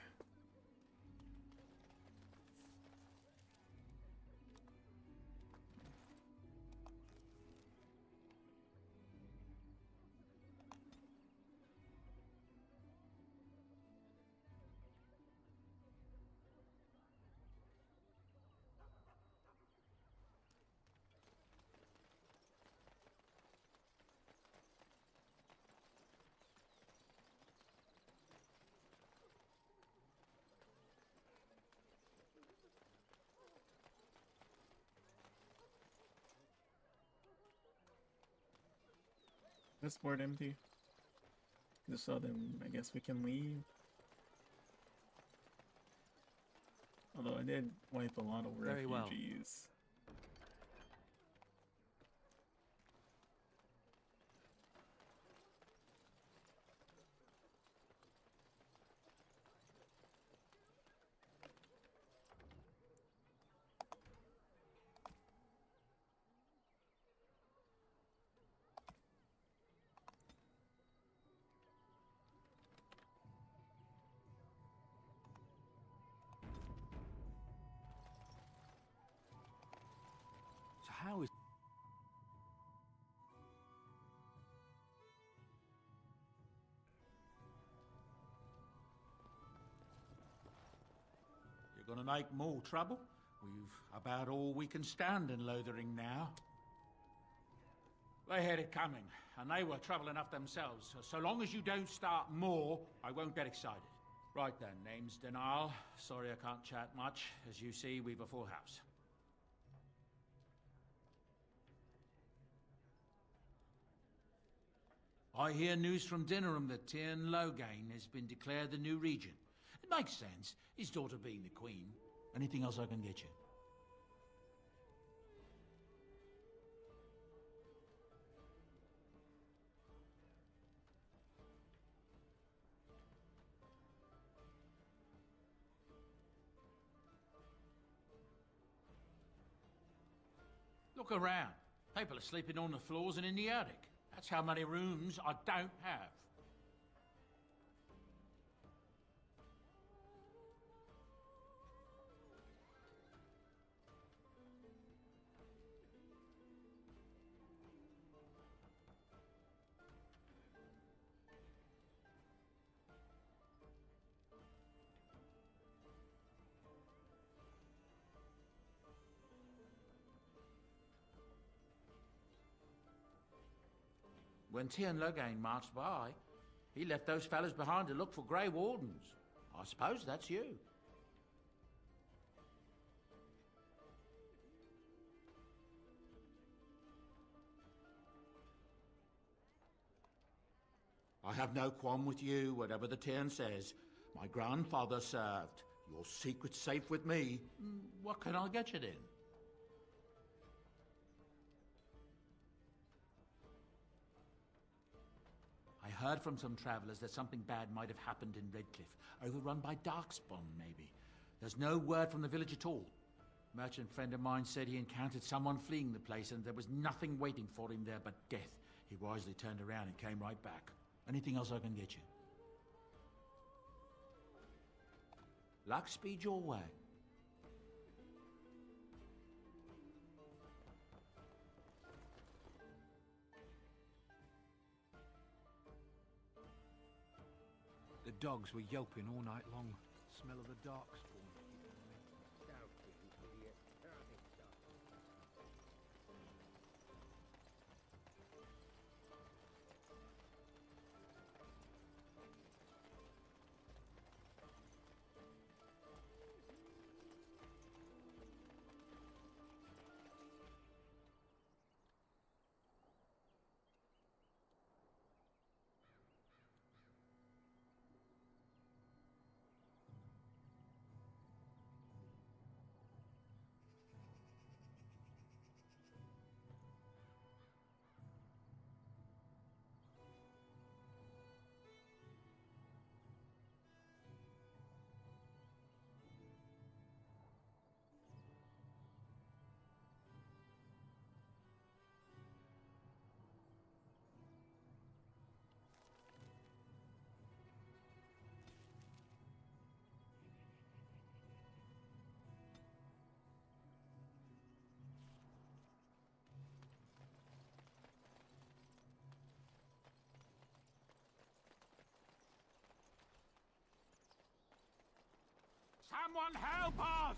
This board empty. Just so then I guess we can leave. Although I did wipe a lot of Very well. refugees. So how is... You're gonna make more trouble? We've about all we can stand in Lothering now. They had it coming, and they were trouble enough themselves. So long as you don't start more, I won't get excited. Right then, name's Denial. Sorry I can't chat much. As you see, we've a full house. I hear news from Dinnerham that Tyrn Loghain has been declared the new regent. It makes sense, his daughter being the queen. Anything else I can get you? Look around. People are sleeping on the floors and in the attic. That's how many rooms I don't have. When Tian Logain marched by, he left those fellas behind to look for Grey Wardens. I suppose that's you. I have no qualm with you, whatever the Tian says. My grandfather served. Your secret's safe with me. What can I get you then? I heard from some travelers that something bad might have happened in Redcliffe, overrun by Darkspawn, maybe. There's no word from the village at all. A merchant friend of mine said he encountered someone fleeing the place and there was nothing waiting for him there but death. He wisely turned around and came right back. Anything else I can get you? Luck speed your way. The dogs were yelping all night long. Smell of the darkspawn. Doubting, idiot. I think so. Someone help us!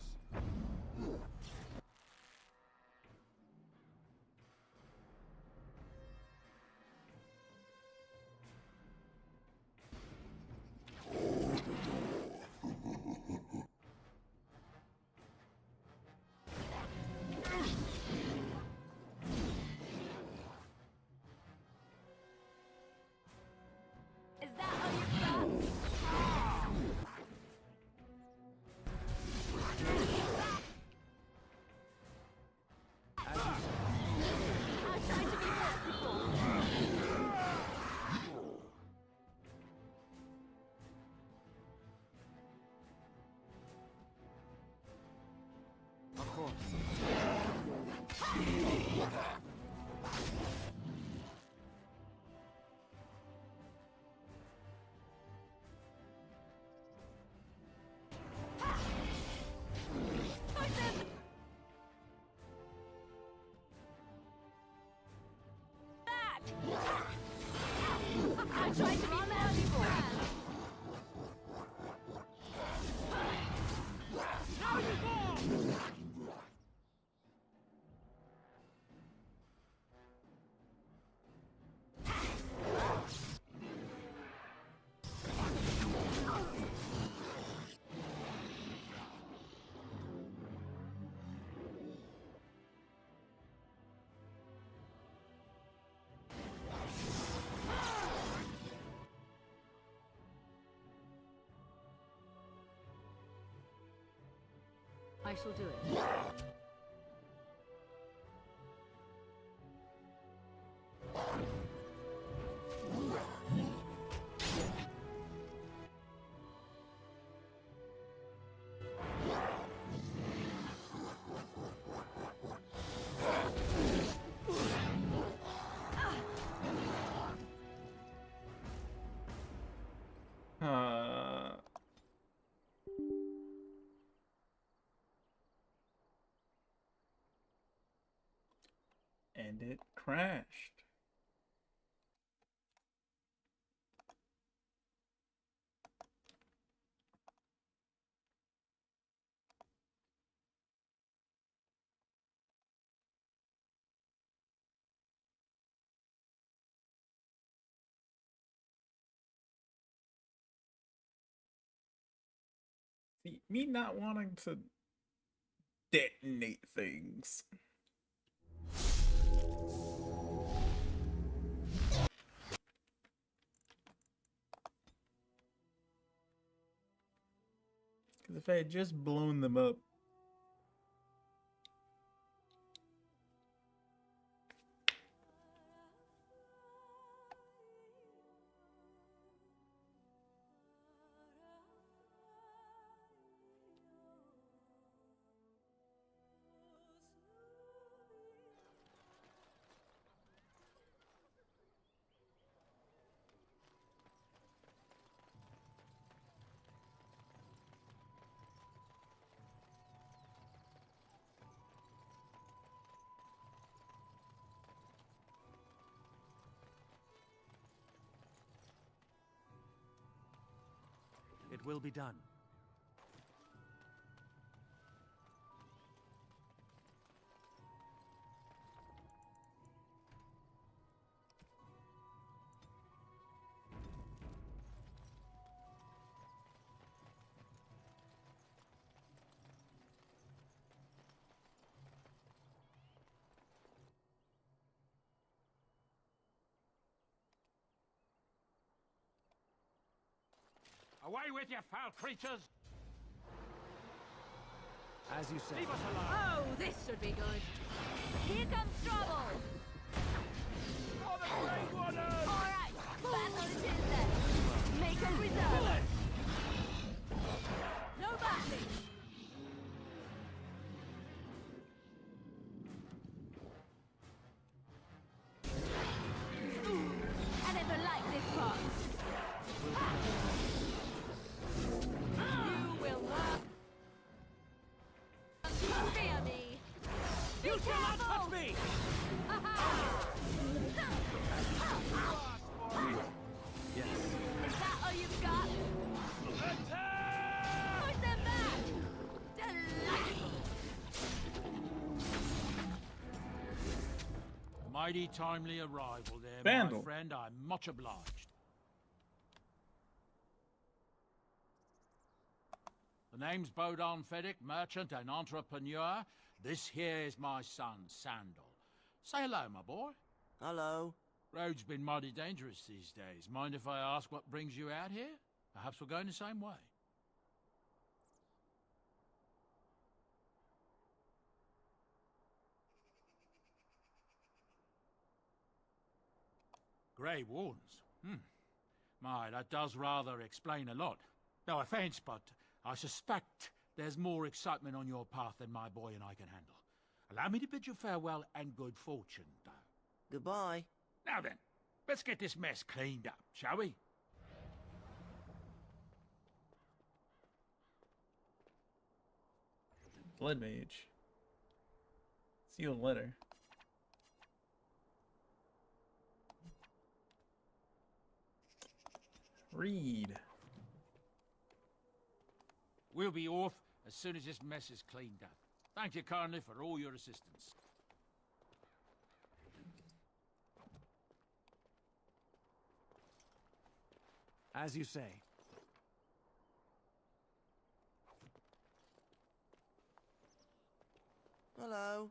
Is that all you've got? I'll try to be merciful. Of course. I'll try to be merciful. Now you go! I shall do it. And it crashed. See, me not wanting to detonate things. Because if I had just blown them up. It will be done. Away with you, foul creatures! As you say. Leave us alone! Oh, this should be good. Here comes trouble! For the Grey Waters! Alright, battle it is then. Make a reserve. No backing! I never liked this part. You will not fear me! Be careful! Touch me! Yes. Is that all you've got? Push them back! Delightful! Mighty timely arrival there, Vandal. my friend. I'm much obliged. The name's Bodon Feddick, merchant and entrepreneur. This here is my son, Sandal. Say hello, my boy. Hello. Road's been mighty dangerous these days. Mind if I ask what brings you out here? Perhaps we're going the same way. Grey Wardens? My, that does rather explain a lot. No offense, but I suspect there's more excitement on your path than my boy and I can handle. Allow me to bid you farewell and good fortune, though. Goodbye. Now then, let's get this mess cleaned up, shall we? Blood Mage. Sealed letter. Read. We'll be off as soon as this mess is cleaned up. Thank you kindly for all your assistance. As you say. Hello.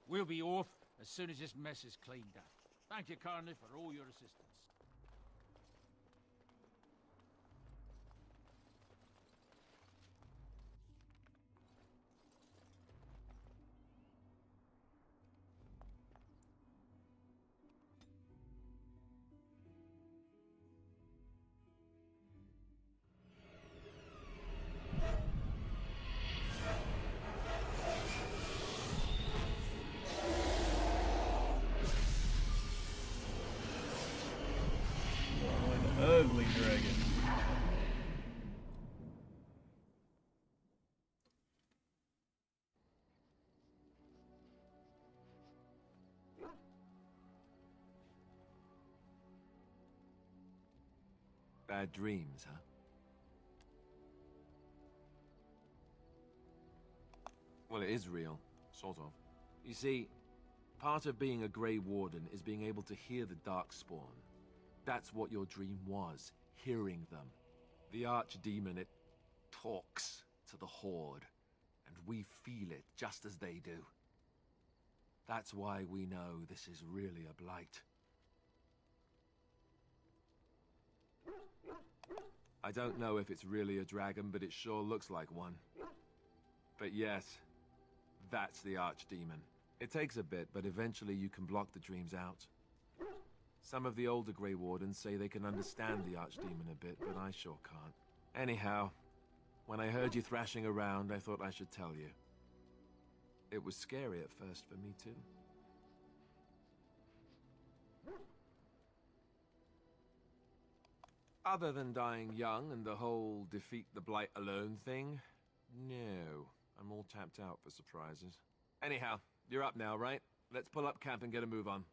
We'll be off as soon as this mess is cleaned up. Thank you kindly for all your assistance. Bad dreams, huh? Well, it is real. Sort of. You see, part of being a Grey Warden is being able to hear the Darkspawn. That's what your dream was, hearing them. The Archdemon, it talks to the Horde, and we feel it just as they do. That's why we know this is really a blight. I don't know if it's really a dragon, but it sure looks like one. But yes, that's the Archdemon. It takes a bit, but eventually you can block the dreams out. Some of the older Grey Wardens say they can understand the Archdemon a bit, but I sure can't. Anyhow, when I heard you thrashing around, I thought I should tell you. It was scary at first for me, too. Other than dying young and the whole defeat the Blight alone thing, no. I'm all tapped out for surprises. Anyhow, you're up now, right? Let's pull up camp and get a move on.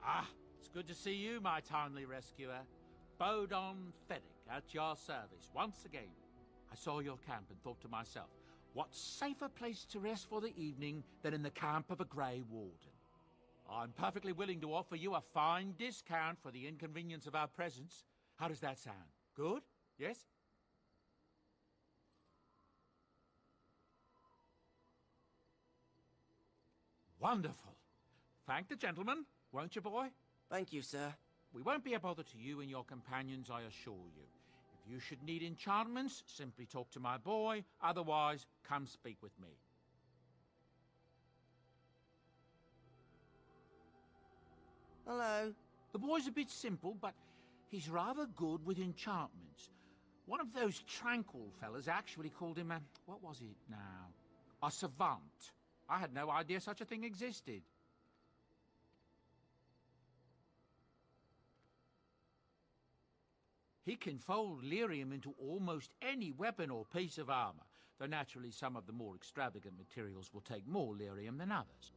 Ah, it's good to see you, my timely rescuer. Bodon Feddick, at your service, once again. I saw your camp and thought to myself, what safer place to rest for the evening than in the camp of a Grey Warden? I'm perfectly willing to offer you a fine discount for the inconvenience of our presence. How does that sound? Good? Yes? Wonderful. Thank the gentleman, won't you, boy? Thank you, sir. We won't be a bother to you and your companions, I assure you. If you should need enchantments, simply talk to my boy. Otherwise, come speak with me. Hello. The boy's a bit simple, but he's rather good with enchantments. One of those tranquil fellas actually called him a... what was it now? A savant. I had no idea such a thing existed. He can fold lyrium into almost any weapon or piece of armor, though naturally some of the more extravagant materials will take more lyrium than others.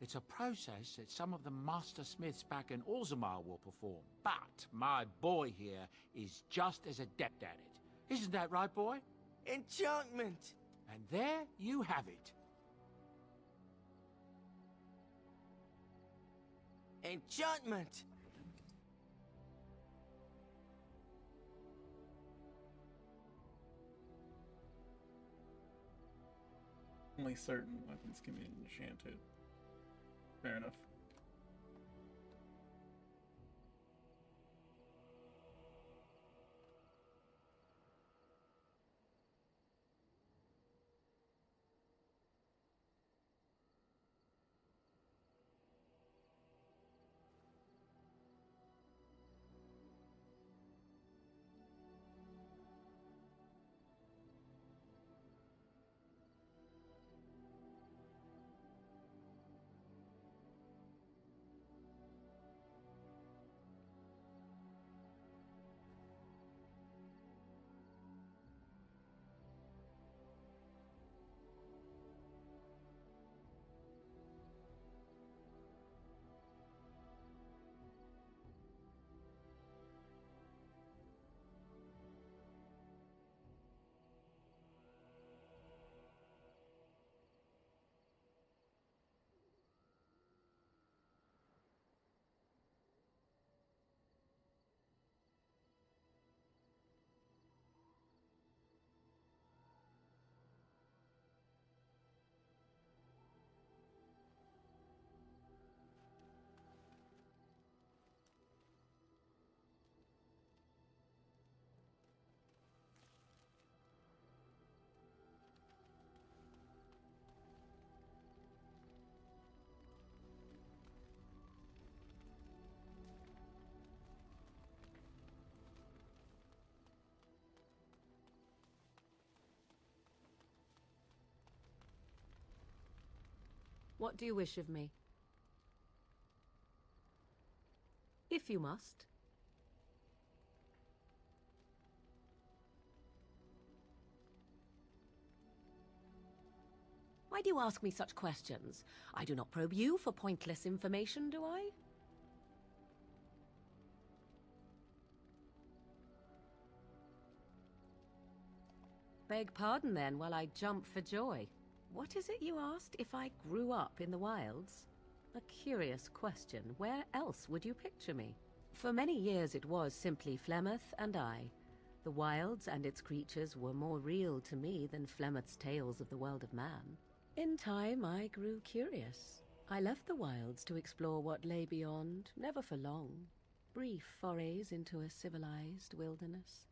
It's a process that some of the master smiths back in Orzammar will perform, but my boy here is just as adept at it. Isn't that right, boy? Enchantment! And there you have it. Enchantment! Only certain weapons can be enchanted. Fair enough. What do you wish of me? If you must. Why do you ask me such questions? I do not probe you for pointless information, do I? Beg pardon then while I jump for joy. What is it you asked if I grew up in the wilds? A curious question. Where else would you picture me? For many years it was simply Flemeth and I. The wilds and its creatures were more real to me than Flemeth's tales of the world of man. In time I grew curious. I left the wilds to explore what lay beyond, never for long. Brief forays into a civilized wilderness.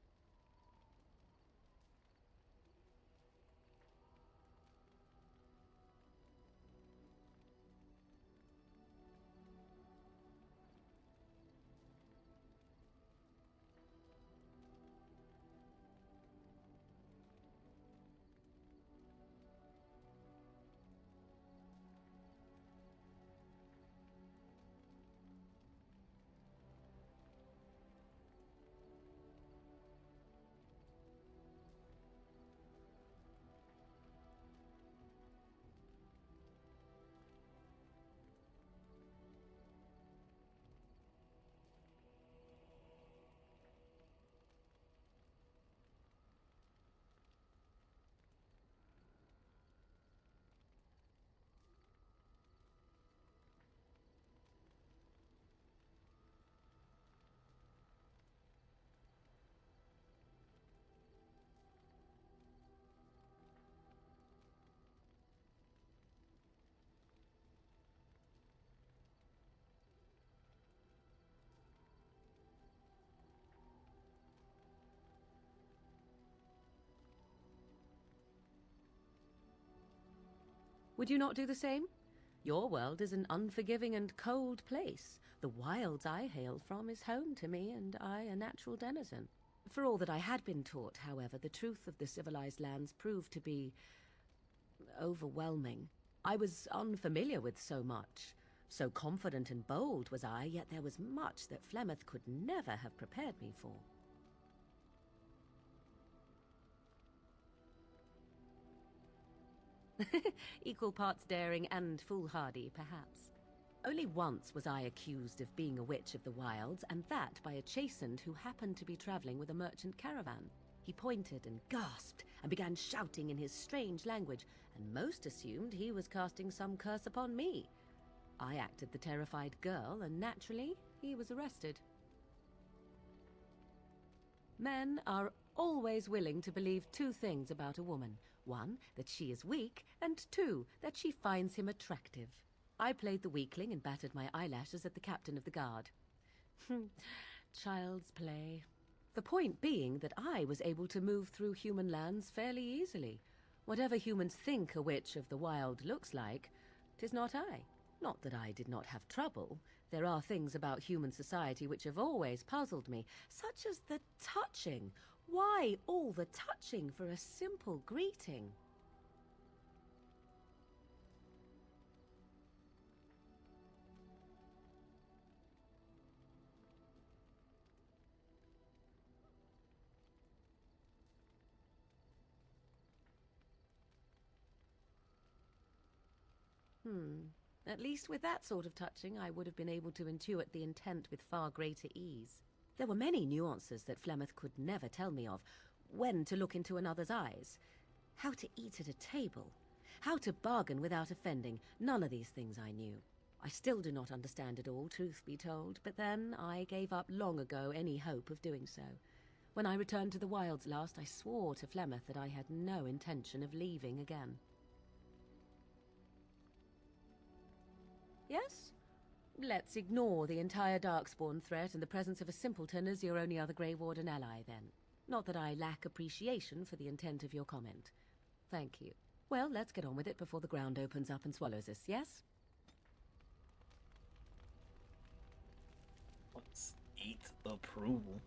Would you not do the same? Your world is an unforgiving and cold place. The wilds I hail from is home to me, and I a natural denizen. For all that I had been taught, however, the truth of the civilized lands proved to be overwhelming. I was unfamiliar with so much. So confident and bold was I, yet there was much that Flemeth could never have prepared me for. Equal parts daring and foolhardy, perhaps. Only once was I accused of being a witch of the wilds, and that by a chastened who happened to be traveling with a merchant caravan. He pointed and gasped, and began shouting in his strange language, and most assumed he was casting some curse upon me. I acted the terrified girl, and naturally, he was arrested. Men are always willing to believe two things about a woman. One, that she is weak, and two, that she finds him attractive. I played the weakling and battered my eyelashes at the captain of the guard. Child's play. The point being that I was able to move through human lands fairly easily. Whatever humans think a witch of the wild looks like, 'tis not I. Not that I did not have trouble. There are things about human society which have always puzzled me, such as the touching. Why all the touching for a simple greeting? At least with that sort of touching, I would have been able to intuit the intent with far greater ease. There were many nuances that Flemeth could never tell me of. When to look into another's eyes, how to eat at a table, how to bargain without offending. None of these things I knew. I still do not understand it all, truth be told, but then I gave up long ago any hope of doing so. When I returned to the wilds last, I swore to Flemeth that I had no intention of leaving again. Yes? Let's ignore the entire Darkspawn threat and the presence of a simpleton as your only other Grey Warden ally, then. Not that I lack appreciation for the intent of your comment. Thank you. Well, let's get on with it before the ground opens up and swallows us, yes? Let's eat approval.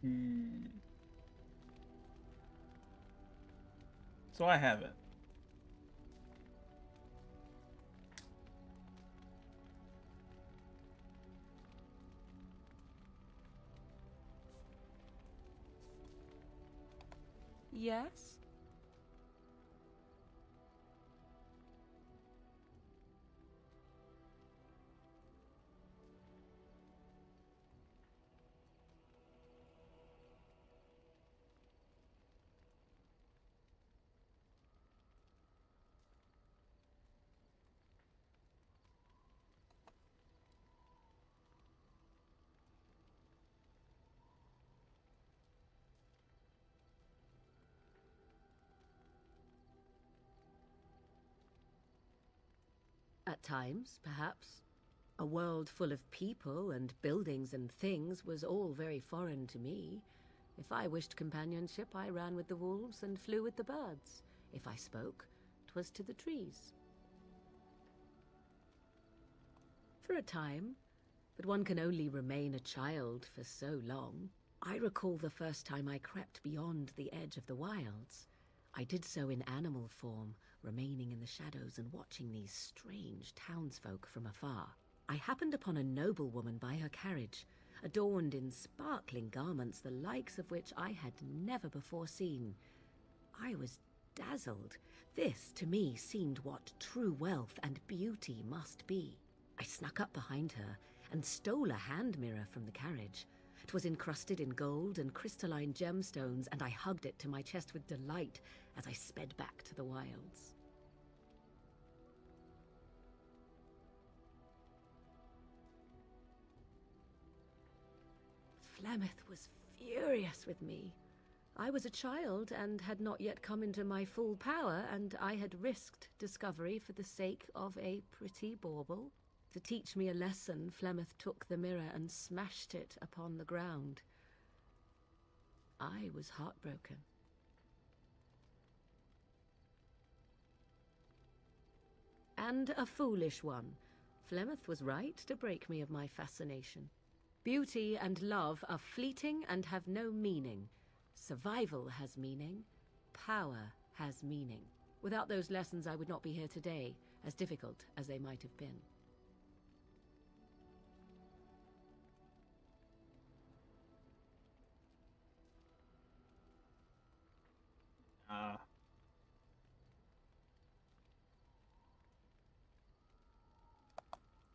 Hmm. So I have it. Yes? At times, perhaps. A world full of people and buildings and things was all very foreign to me. If I wished companionship, I ran with the wolves and flew with the birds. If I spoke, 'twas to the trees. For a time, but one can only remain a child for so long. I recall the first time I crept beyond the edge of the wilds. I did so in animal form, remaining in the shadows and watching these strange townsfolk from afar. I happened upon a noblewoman by her carriage, adorned in sparkling garments the likes of which I had never before seen. I was dazzled. This, to me, seemed what true wealth and beauty must be. I snuck up behind her and stole a hand mirror from the carriage. 'Twas encrusted in gold and crystalline gemstones, and I hugged it to my chest with delight as I sped back to the wilds. Flemeth was furious with me. I was a child and had not yet come into my full power, and I had risked discovery for the sake of a pretty bauble. To teach me a lesson, Flemeth took the mirror and smashed it upon the ground. I was heartbroken. And a foolish one. Flemeth was right to break me of my fascination. Beauty and love are fleeting and have no meaning. Survival has meaning. Power has meaning. Without those lessons, I would not be here today, as difficult as they might have been.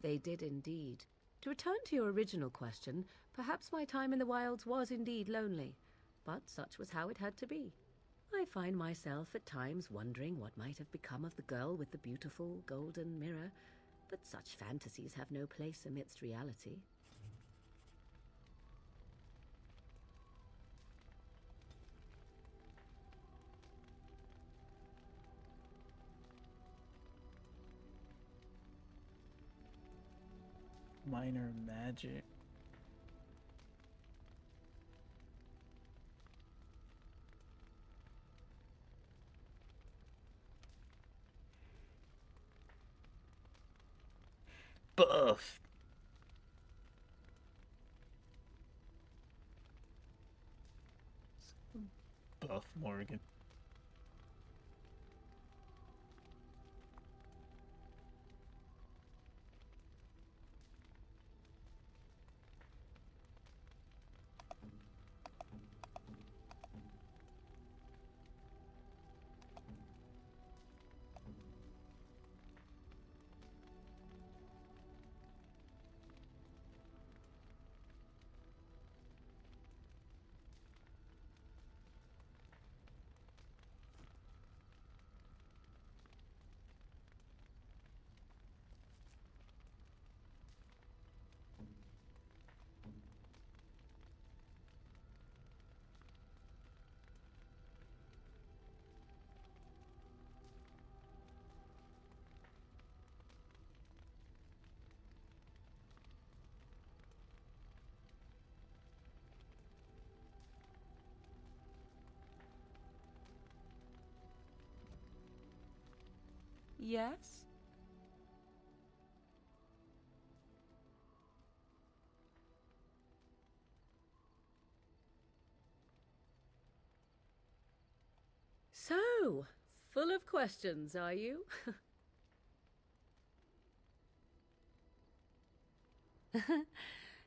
They did indeed. To return to your original question, perhaps my time in the wilds was indeed lonely, but such was how it had to be. I find myself at times wondering what might have become of the girl with the beautiful golden mirror, but such fantasies have no place amidst reality. Minor magic. Buff. Buff Morgan. Yes? So, full of questions, are you?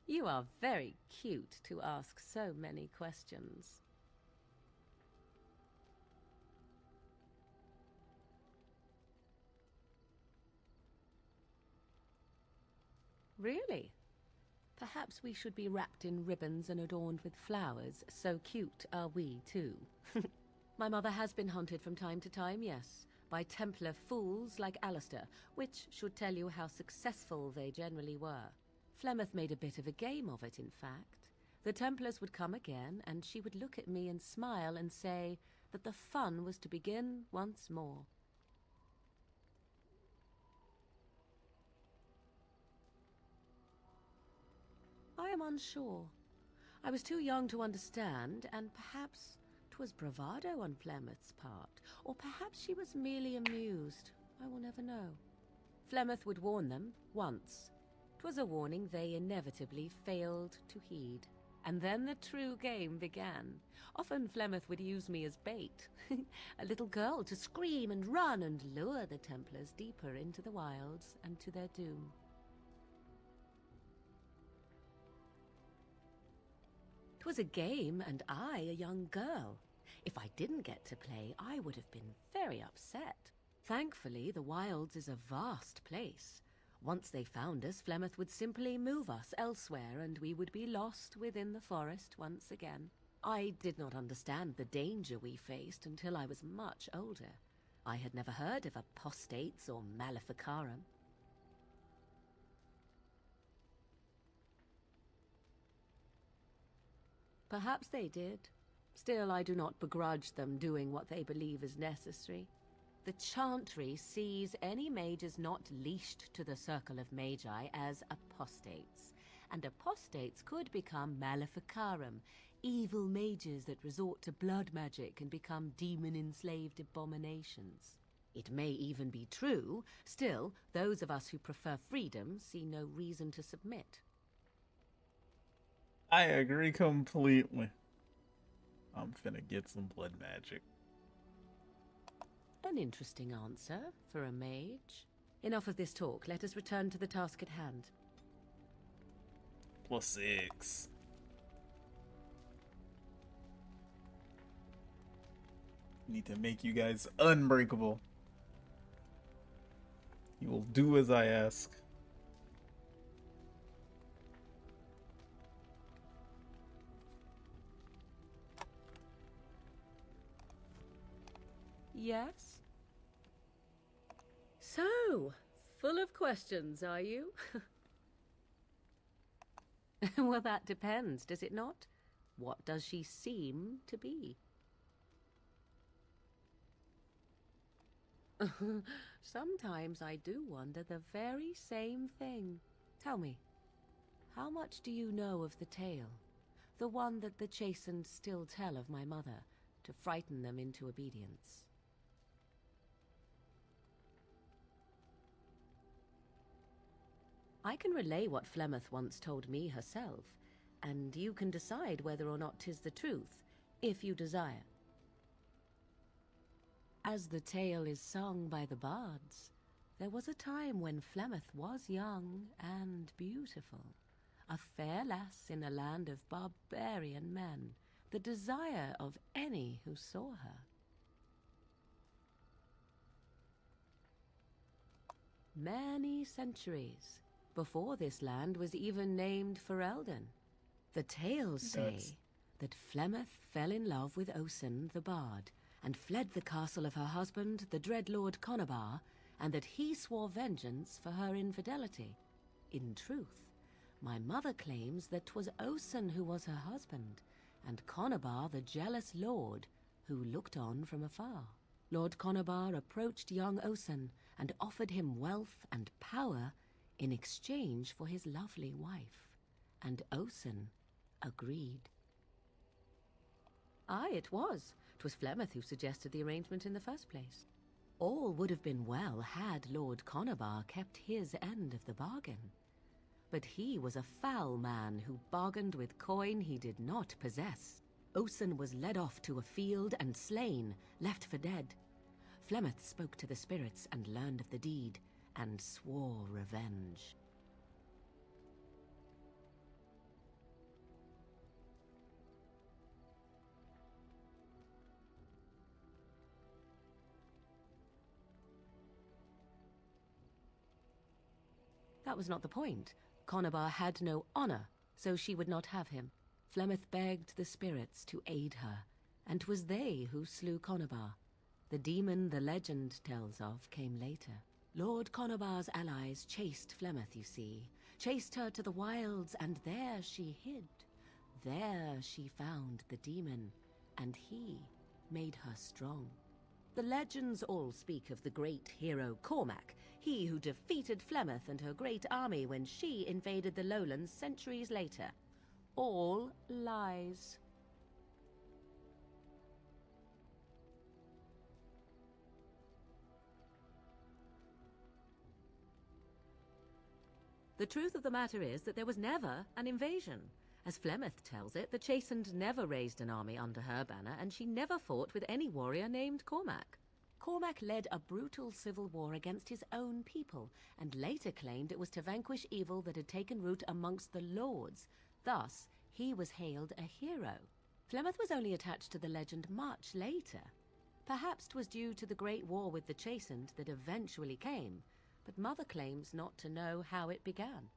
You are very cute to ask so many questions. Really? Perhaps we should be wrapped in ribbons and adorned with flowers. So cute are we, too. My mother has been hunted from time to time, yes, by Templar fools like Alistair, which should tell you how successful they generally were. Flemeth made a bit of a game of it, in fact. The Templars would come again, and she would look at me and smile and say that the fun was to begin once more. I am unsure. I was too young to understand, and perhaps 'twas bravado on Flemeth's part, or perhaps she was merely amused. I will never know. Flemeth would warn them, once. 'Twas a warning they inevitably failed to heed. And then the true game began. Often Flemeth would use me as bait, a little girl to scream and run and lure the Templars deeper into the wilds and to their doom. It was a game, and I a young girl. If I didn't get to play, I would have been very upset. Thankfully, the wilds is a vast place. Once they found us, Flemeth would simply move us elsewhere, and we would be lost within the forest once again. I did not understand the danger we faced until I was much older. I had never heard of apostates or maleficarum. Perhaps they did. Still, I do not begrudge them doing what they believe is necessary. The Chantry sees any mages not leashed to the Circle of Magi as apostates, and apostates could become maleficarum, evil mages that resort to blood magic and become demon-enslaved abominations. It may even be true. Still, those of us who prefer freedom see no reason to submit. I agree completely. I'm finna get some blood magic. An interesting answer for a mage. Enough of this talk. Let us return to the task at hand. +6. Need to make you guys unbreakable. You will do as I ask. Yes? So, full of questions, are you? Well, that depends, does it not? What does she seem to be? Sometimes I do wonder the very same thing. Tell me, how much do you know of the tale? The one that the chastened still tell of my mother, to frighten them into obedience. I can relay what Flemeth once told me herself, and you can decide whether or not 'tis the truth, if you desire. As the tale is sung by the bards, there was a time when Flemeth was young and beautiful, a fair lass in a land of barbarian men, the desire of any who saw her. Many centuries before this land was even named Ferelden. The tales say that Flemeth fell in love with Osen the Bard, and fled the castle of her husband, the dread Lord Conabar, and that he swore vengeance for her infidelity. In truth, my mother claims that 'twas Osen who was her husband, and Conabar the jealous lord who looked on from afar. Lord Conabar approached young Osen and offered him wealth and power in exchange for his lovely wife, and Osen agreed. Aye, it was. 'Twas Flemeth who suggested the arrangement in the first place. All would have been well had Lord Conabar kept his end of the bargain. But he was a foul man who bargained with coin he did not possess. Osen was led off to a field and slain, left for dead. Flemeth spoke to the spirits and learned of the deed, and swore revenge. That was not the point. Conobar had no honor, so she would not have him. Flemeth begged the spirits to aid her, and 'twas they who slew Conobar. The demon the legend tells of came later. Lord Conobar's allies chased Flemeth, you see, chased her to the wilds, and there she hid. There she found the demon, and he made her strong. The legends all speak of the great hero Cormac, he who defeated Flemeth and her great army when she invaded the lowlands centuries later. All lies. The truth of the matter is that there was never an invasion. As Flemeth tells it, the Chastened never raised an army under her banner, and she never fought with any warrior named Cormac. Cormac led a brutal civil war against his own people, and later claimed it was to vanquish evil that had taken root amongst the lords. Thus, he was hailed a hero. Flemeth was only attached to the legend much later. Perhaps 'twas due to the great war with the Chastened that eventually came, but Mother claims not to know how it began.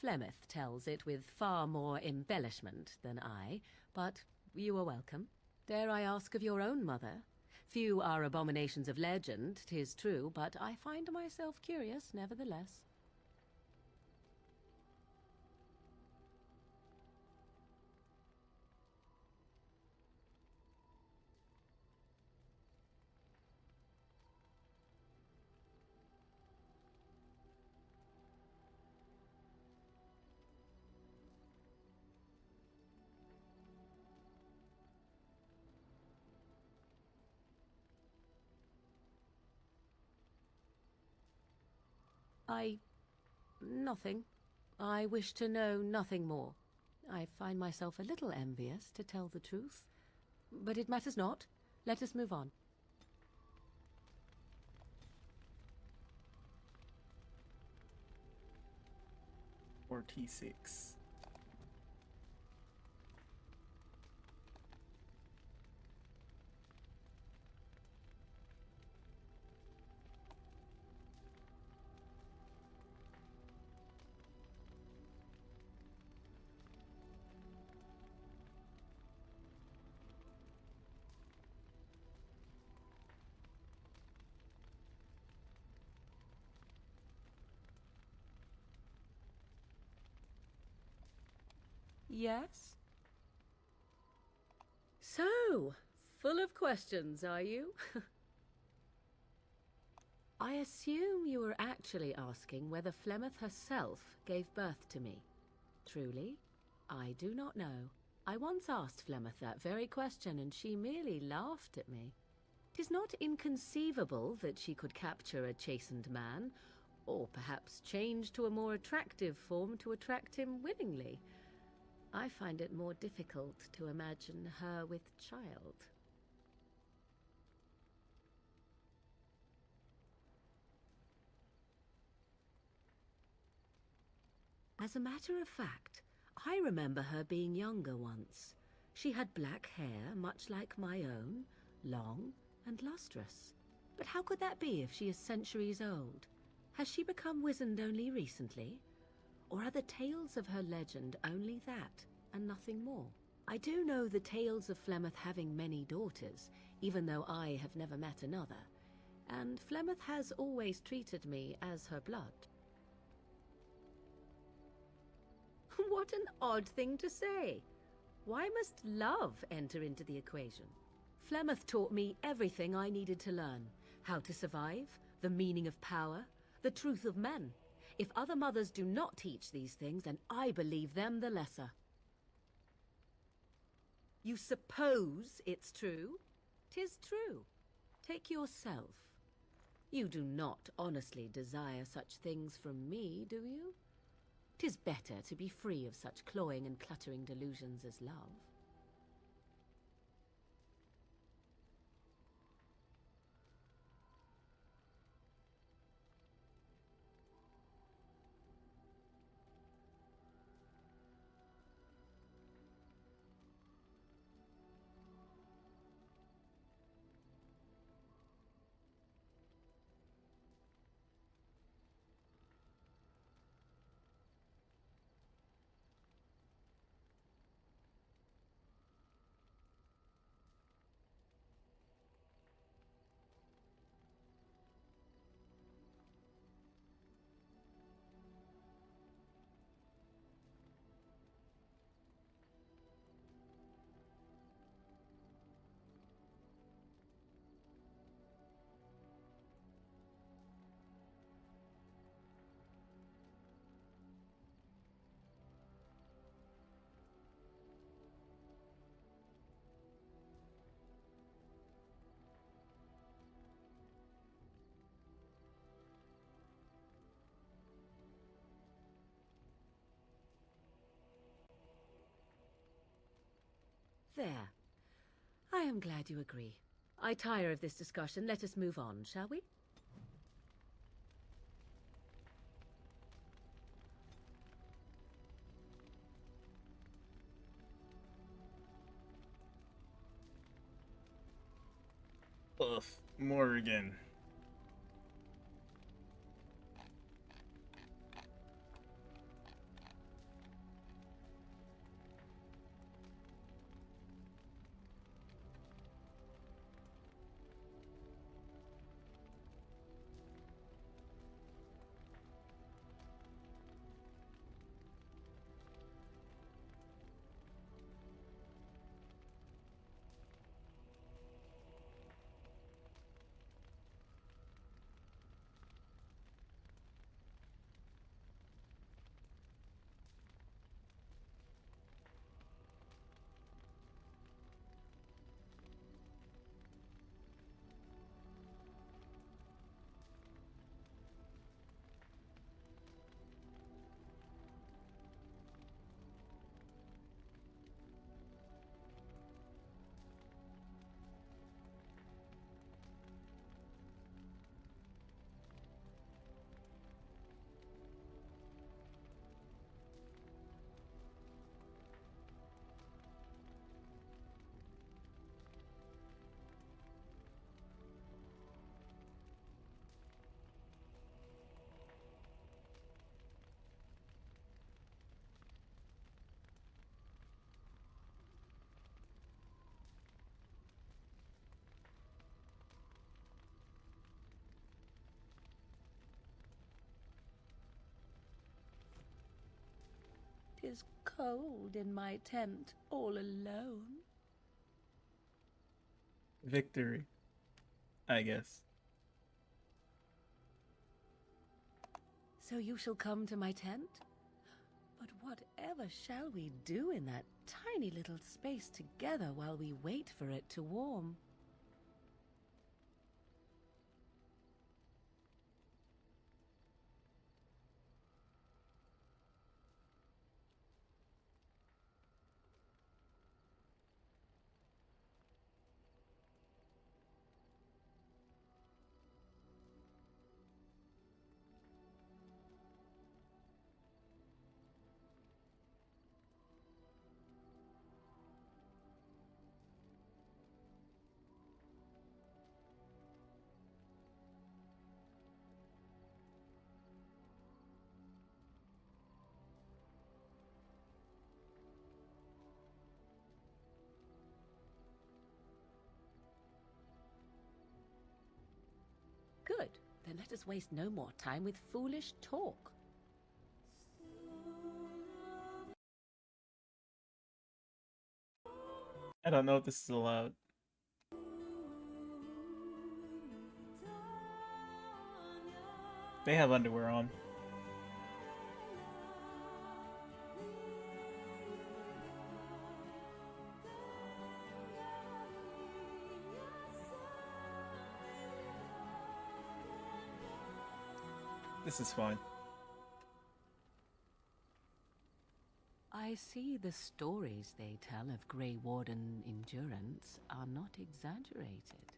Flemeth tells it with far more embellishment than I, but you are welcome. Dare I ask of your own mother? Few are abominations of legend, 'tis true, but I find myself curious nevertheless. Nothing. I wish to know nothing more. I find myself a little envious, to tell the truth. But it matters not. Let us move on. Or T6. Yes? So, full of questions, are you? I assume you were actually asking whether Flemeth herself gave birth to me. Truly, I do not know. I once asked Flemeth that very question, and she merely laughed at me. 'Tis not inconceivable that she could capture a chastened man, or perhaps change to a more attractive form to attract him willingly. I find it more difficult to imagine her with child. As a matter of fact, I remember her being younger once. She had black hair, much like my own, long and lustrous. But how could that be if she is centuries old? Has she become wizened only recently? Or are the tales of her legend only that, and nothing more? I do know the tales of Flemeth having many daughters, even though I have never met another, and Flemeth has always treated me as her blood. What an odd thing to say! Why must love enter into the equation? Flemeth taught me everything I needed to learn. How to survive, the meaning of power, the truth of men. If other mothers do not teach these things, then I believe them the lesser. You suppose it's true? 'Tis true. Take yourself. You do not honestly desire such things from me, do you? 'Tis better to be free of such cloying and cluttering delusions as love. There. I am glad you agree. I tire of this discussion. Let us move on, shall we? Ugh, Morgan. Tis cold in my tent, all alone. Victory, I guess. So you shall come to my tent? But whatever shall we do in that tiny little space together while we wait for it to warm? Good. Then let us waste no more time with foolish talk. I don't know if this is allowed. They have underwear on. This is fine. I see the stories they tell of Grey Warden endurance are not exaggerated.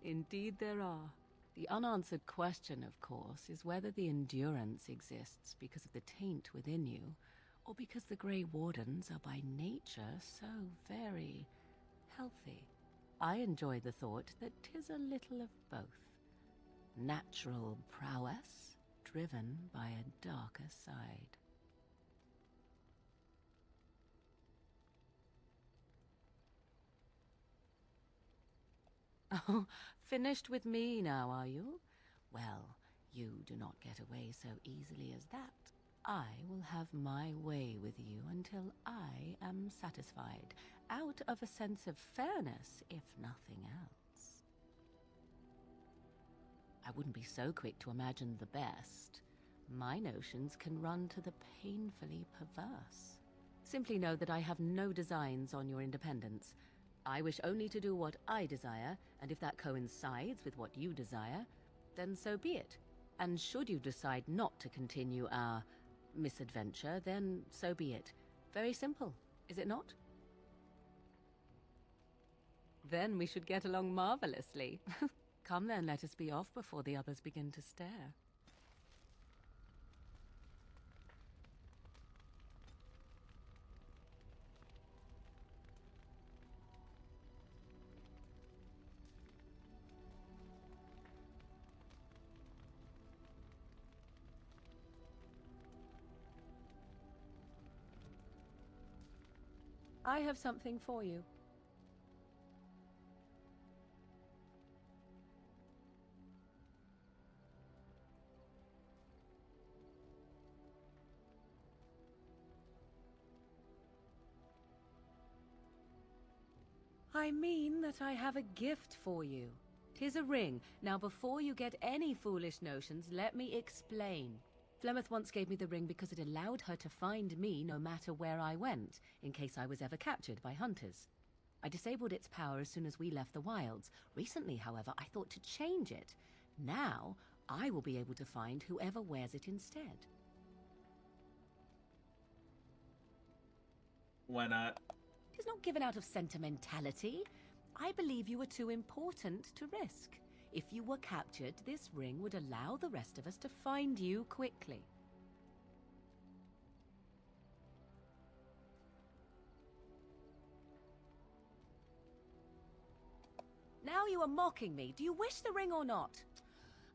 Indeed there are. The unanswered question, of course, is whether the endurance exists because of the taint within you, or because the Grey Wardens are by nature so very healthy. I enjoy the thought that 'tis a little of both. Natural prowess, driven by a darker side. Oh, finished with me now, are you? Well, you do not get away so easily as that. I will have my way with you until I am satisfied, out of a sense of fairness, if nothing else. I wouldn't be so quick to imagine the best. My notions can run to the painfully perverse. Simply know that I have no designs on your independence. I wish only to do what I desire, and if that coincides with what you desire, then so be it. And should you decide not to continue our misadventure, then so be it. Very simple, is it not? Then we should get along marvelously. Come then, let us be off before the others begin to stare. I have something for you. I mean that I have a gift for you. 'Tis a ring. Now before you get any foolish notions, let me explain. Flemeth once gave me the ring because it allowed her to find me no matter where I went, in case I was ever captured by hunters. I disabled its power as soon as we left the wilds. Recently, however, I thought to change it. Now, I will be able to find whoever wears it instead. Why not? It is not given out of sentimentality. I believe you were too important to risk. If you were captured, this ring would allow the rest of us to find you quickly. Now you are mocking me. Do you wish the ring or not?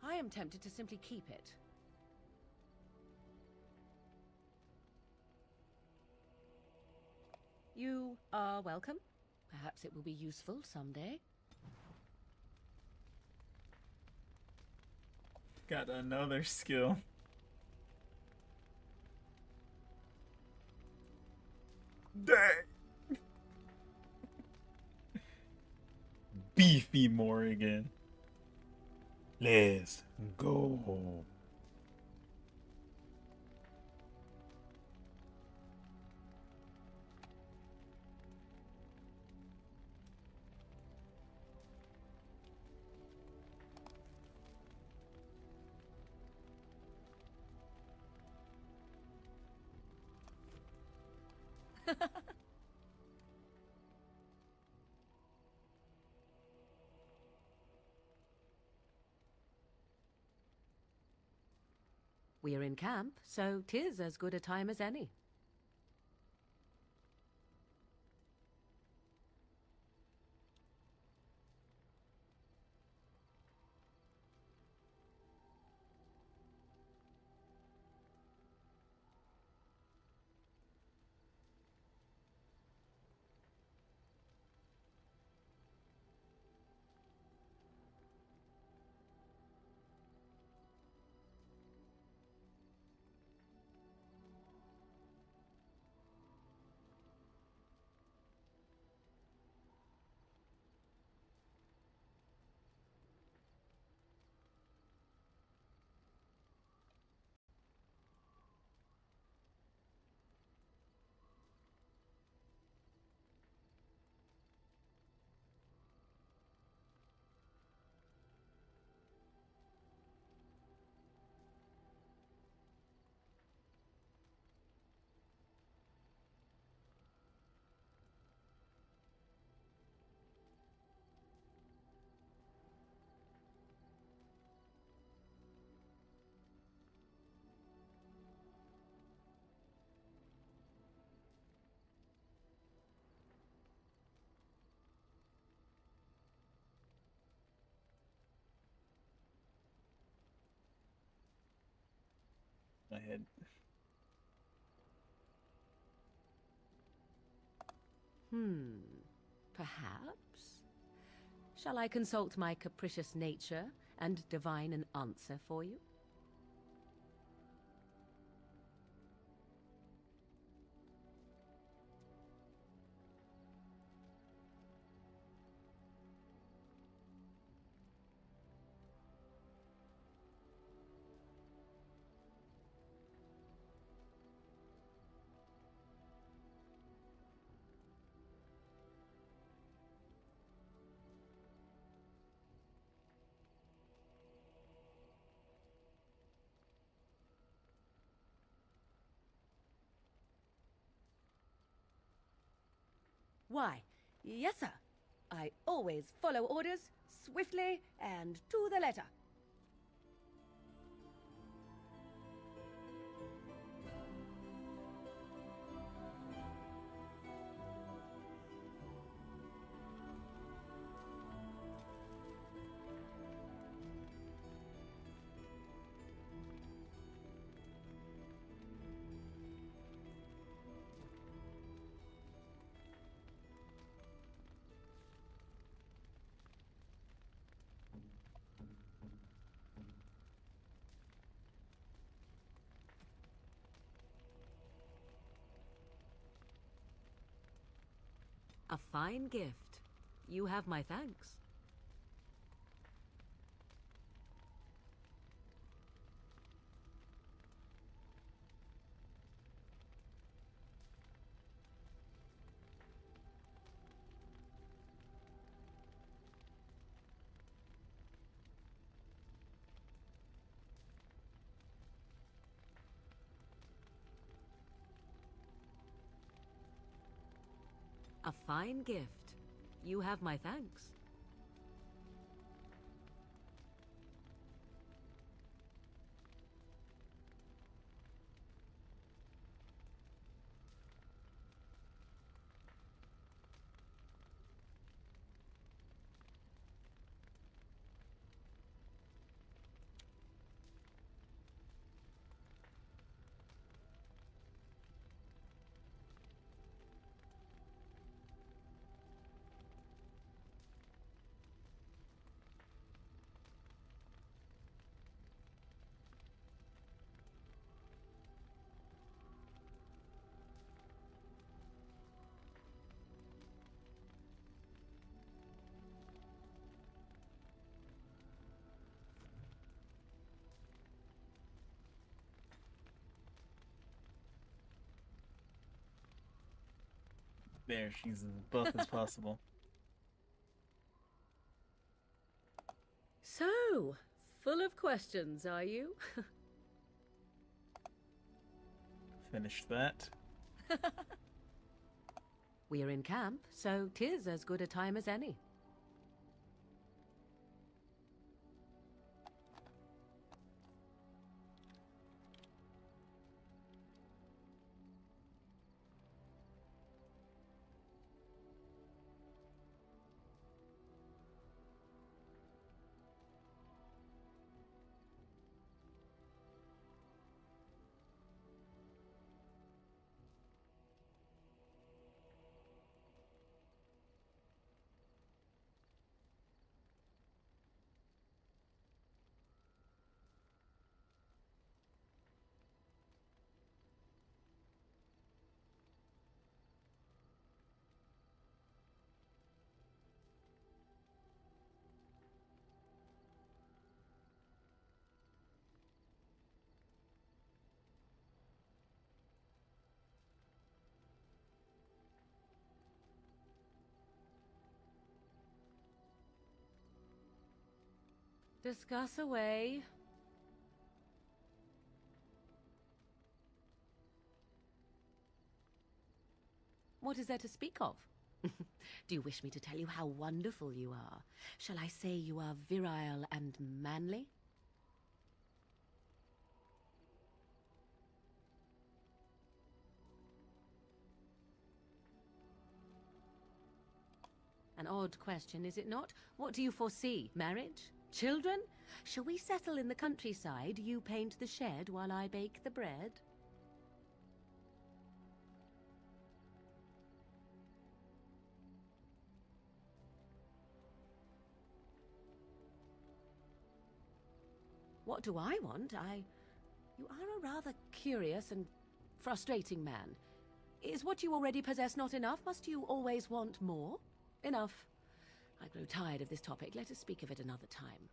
I am tempted to simply keep it. You are welcome. Perhaps it will be useful someday. Got another skill. Dang. Beefy Morrigan. Let's go. We're in camp, so 'tis as good a time as any. My head. Perhaps? Shall I consult my capricious nature and divine an answer for you? Why, yes, sir. I always follow orders swiftly and to the letter. A fine gift. You have my thanks. A fine gift. You have my thanks. There, she's as buff as possible. So, full of questions, are you? Finish that. We're in camp, so 'tis as good a time as any. Discuss away. What is there to speak of? Do you wish me to tell you how wonderful you are? Shall I say you are virile and manly? An odd question, is it not? What do you foresee? Marriage? Children? Shall we settle in the countryside? You paint the shed while I bake the bread? What do I want? You are a rather curious and frustrating man. Is what you already possess not enough? Must you always want more? Enough. I grow tired of this topic. Let us speak of it another time.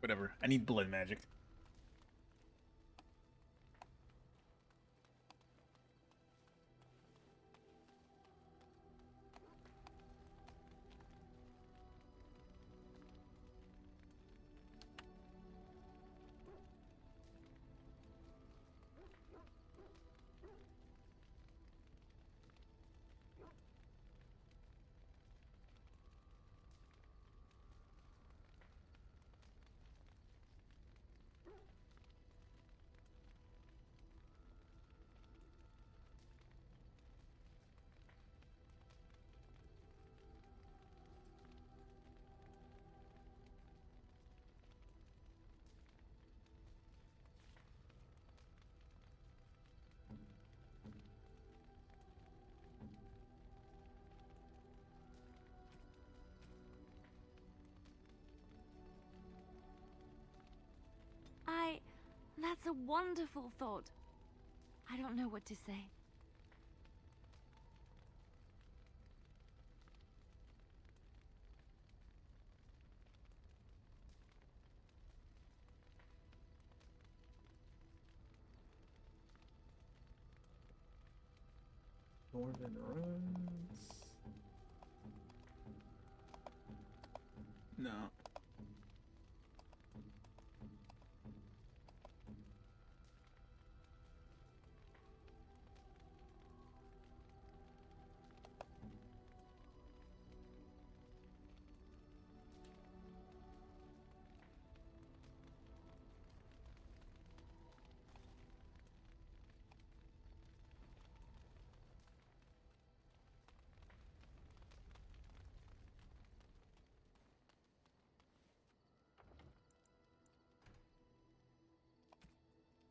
Whatever. I need blood magic. That's a wonderful thought. I don't know what to say. Northern Ruins. No.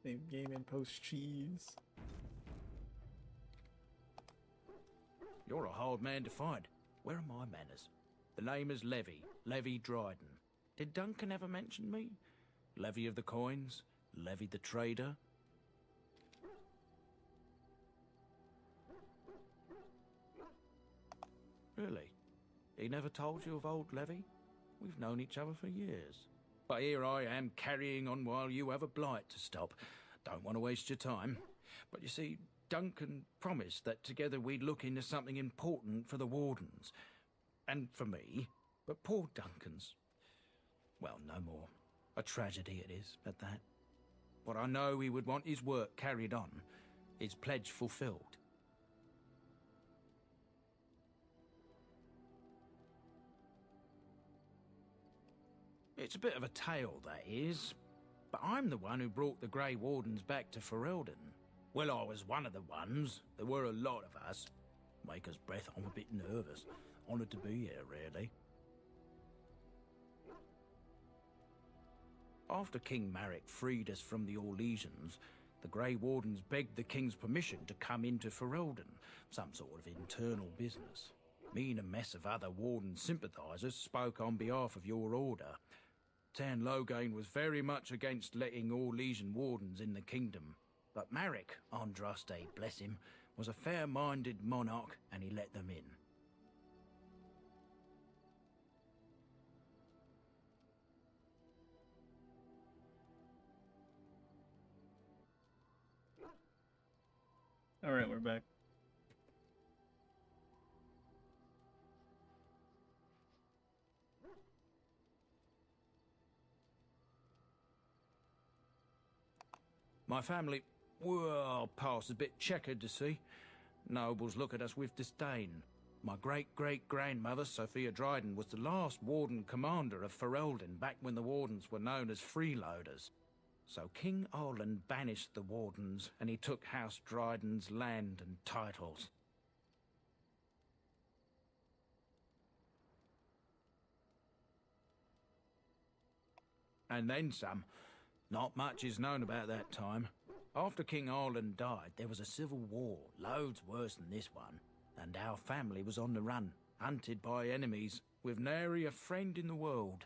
Same game and post cheese. You're a hard man to find. Where are my manners? The name is Levy. Levy Dryden. Did Duncan ever mention me? Levy of the coins? Levy the trader? Really? He never told you of old Levy? We've known each other for years. But here I am carrying on while you have a blight to stop. Don't want to waste your time. But you see, Duncan promised that together we'd look into something important for the Wardens. And for me. But poor Duncan's... well, no more. A tragedy it is, at that. But I know he would want his work carried on. His pledge fulfilled. It's a bit of a tale, that is. But I'm the one who brought the Grey Wardens back to Ferelden. Well, I was one of the ones. There were a lot of us. Maker's breath, I'm a bit nervous. Honoured to be here, really. After King Marek freed us from the Orlesians, the Grey Wardens begged the King's permission to come into Ferelden, some sort of internal business. Me and a mess of other Warden sympathisers spoke on behalf of your order. Tan Loghain was very much against letting Orlesian Wardens in the kingdom, but Marek, Andraste, bless him, was a fair-minded monarch and he let them in. Alright, we're back. My family, well, past a bit checkered to see. Nobles look at us with disdain. My great-great-grandmother, Sophia Dryden, was the last Warden commander of Ferelden back when the Wardens were known as freeloaders. So King Arlen banished the Wardens, and he took House Dryden's land and titles. And then some. Not much is known about that time. After King Arlen died, there was a civil war, loads worse than this one, and our family was on the run, hunted by enemies, with nary a friend in the world.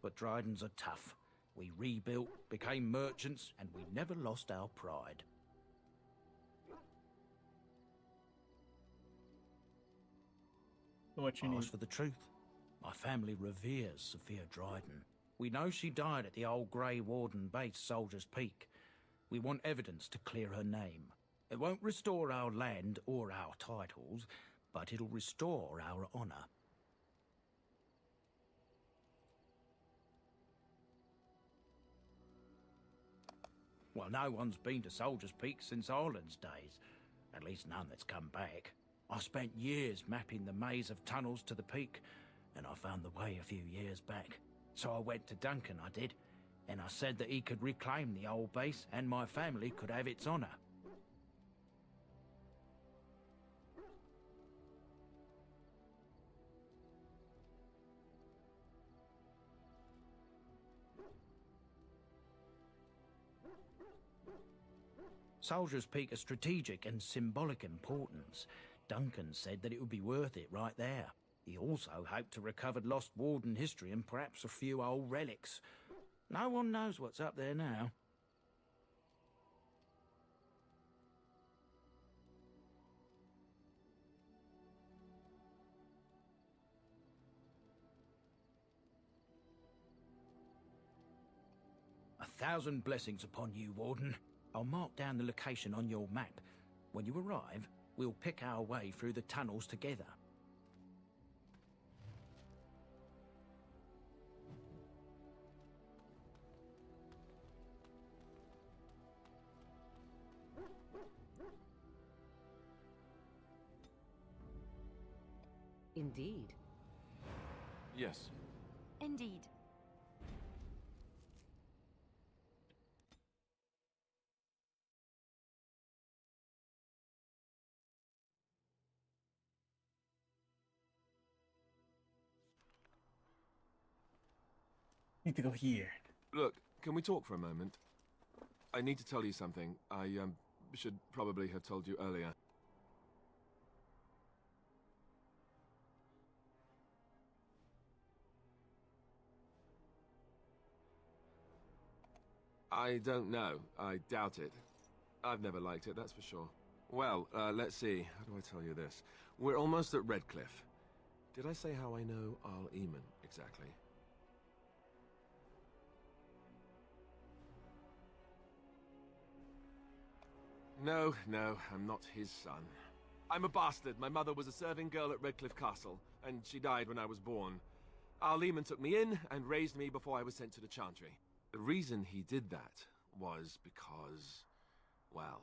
But Drydens are tough. We rebuilt, became merchants, and we never lost our pride. What you need? Ask for the truth. My family reveres Sophia Dryden. We know she died at the old Grey Warden base, Soldier's Peak. We want evidence to clear her name. It won't restore our land or our titles, but it'll restore our honour. Well, no one's been to Soldier's Peak since Arlen's days. At least none that's come back. I spent years mapping the maze of tunnels to the peak, and I found the way a few years back. So I went to Duncan, I did, and I said that he could reclaim the old base and my family could have its honour. Soldier's Peak is strategic and symbolic importance. Duncan said that it would be worth it right there. He also hoped to recover lost Warden history and perhaps a few old relics. No one knows what's up there now. A thousand blessings upon you, Warden. I'll mark down the location on your map. When you arrive, we'll pick our way through the tunnels together. Indeed. Yes. Indeed. Need to go here. Look, can we talk for a moment? I need to tell you something. I should probably have told you earlier. I don't know. I doubt it. I've never liked it, that's for sure. Well, let's see. How do I tell you this? We're almost at Redcliffe. Did I say how I know Al Eamon exactly? No, no, I'm not his son. I'm a bastard. My mother was a serving girl at Redcliffe Castle, and she died when I was born. Our Lehman took me in and raised me before I was sent to the Chantry. The reason he did that was because, well,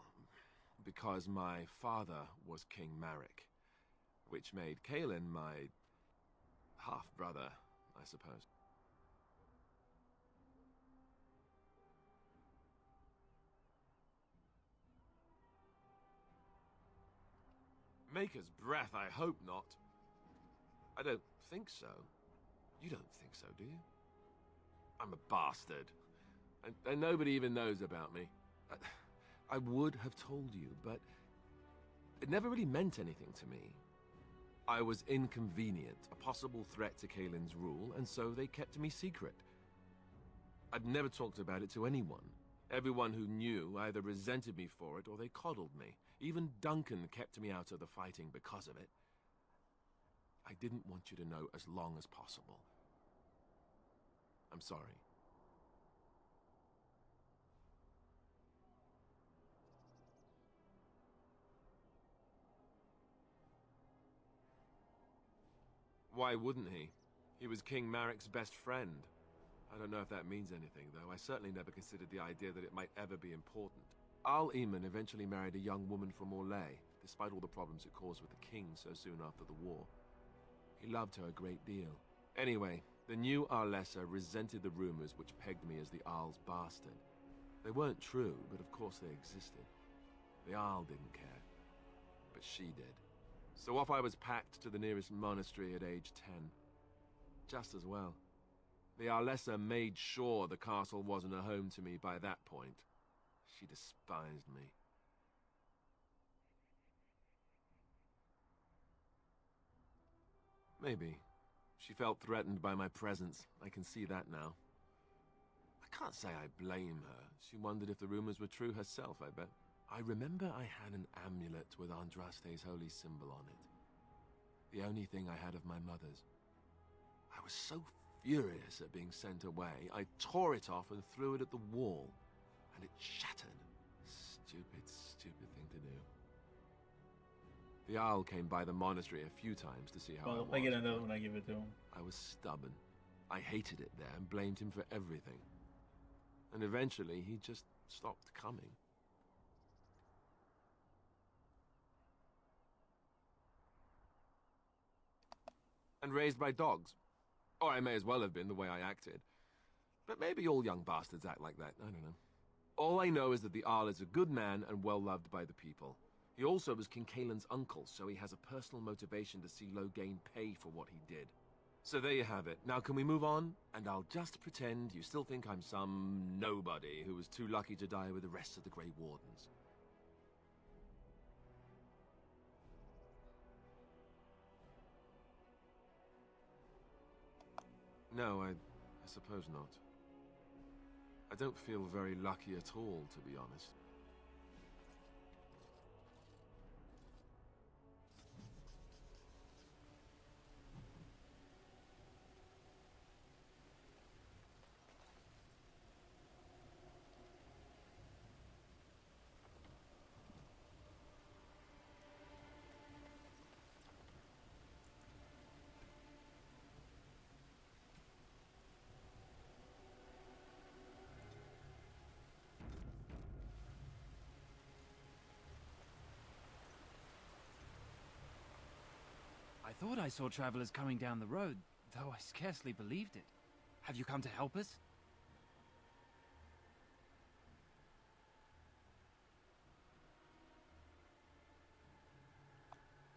because my father was King Marek, which made Kaelin my half-brother, I suppose. Maker's breath, I hope not. I don't think so. You don't think so, do you? I'm a bastard. And nobody even knows about me. I would have told you, but it never really meant anything to me. I was inconvenient, a possible threat to Kaelin's rule, and so they kept me secret. I'd never talked about it to anyone. Everyone who knew either resented me for it or they coddled me. Even Duncan kept me out of the fighting because of it. I didn't want you to know as long as possible. I'm sorry. Why wouldn't he? He was King Marek's best friend. I don't know if that means anything, though. I certainly never considered the idea that it might ever be important. Al Eamon eventually married a young woman from Orlais, despite all the problems it caused with the king so soon after the war. He loved her a great deal. Anyway, the new Arlessa resented the rumors which pegged me as the Arl's bastard. They weren't true, but of course they existed. The Arl didn't care, but she did. So off I was packed to the nearest monastery at age 10. Just as well. The Arlessa made sure the castle wasn't a home to me by that point. She despised me. Maybe. She felt threatened by my presence. I can see that now. I can't say I blame her. She wondered if the rumors were true herself, I bet. I remember I had an amulet with Andraste's holy symbol on it. The only thing I had of my mother's. I was so furious at being sent away, I tore it off and threw it at the wall. And it shattered. Stupid, stupid thing to do. The Owl came by the monastery a few times to see how I was. Well, if I get another one, I give it to him. I was stubborn. I hated it there and blamed him for everything. And eventually, he just stopped coming. And raised by dogs. Or I may as well have been, the way I acted. But maybe all young bastards act like that, I don't know. All I know is that the Arl is a good man and well-loved by the people. He also was King Kaelin's uncle, so he has a personal motivation to see Loghain pay for what he did. So there you have it. Now can we move on? And I'll just pretend you still think I'm some nobody who was too lucky to die with the rest of the Grey Wardens. No, I suppose not. I don't feel very lucky at all, to be honest. I thought I saw travelers coming down the road, though I scarcely believed it. Have you come to help us?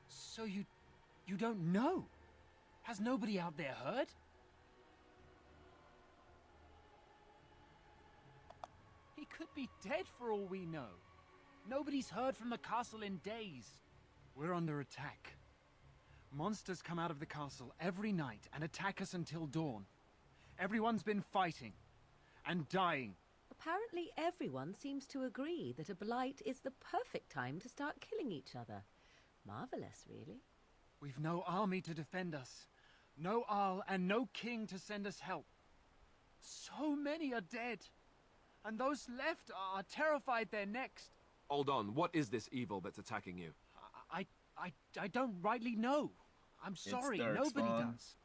So you don't know? Has nobody out there heard? He could be dead for all we know. Nobody's heard from the castle in days. We're under attack. Monsters come out of the castle every night and attack us until dawn. Everyone's been fighting and dying. Apparently everyone seems to agree that a blight is the perfect time to start killing each other. Marvelous, really. We've no army to defend us, no Arl and no king to send us help. So many are dead, and those left are terrified they're next. Hold on, what is this evil that's attacking you? I don't rightly know. I'm sorry, nobody does.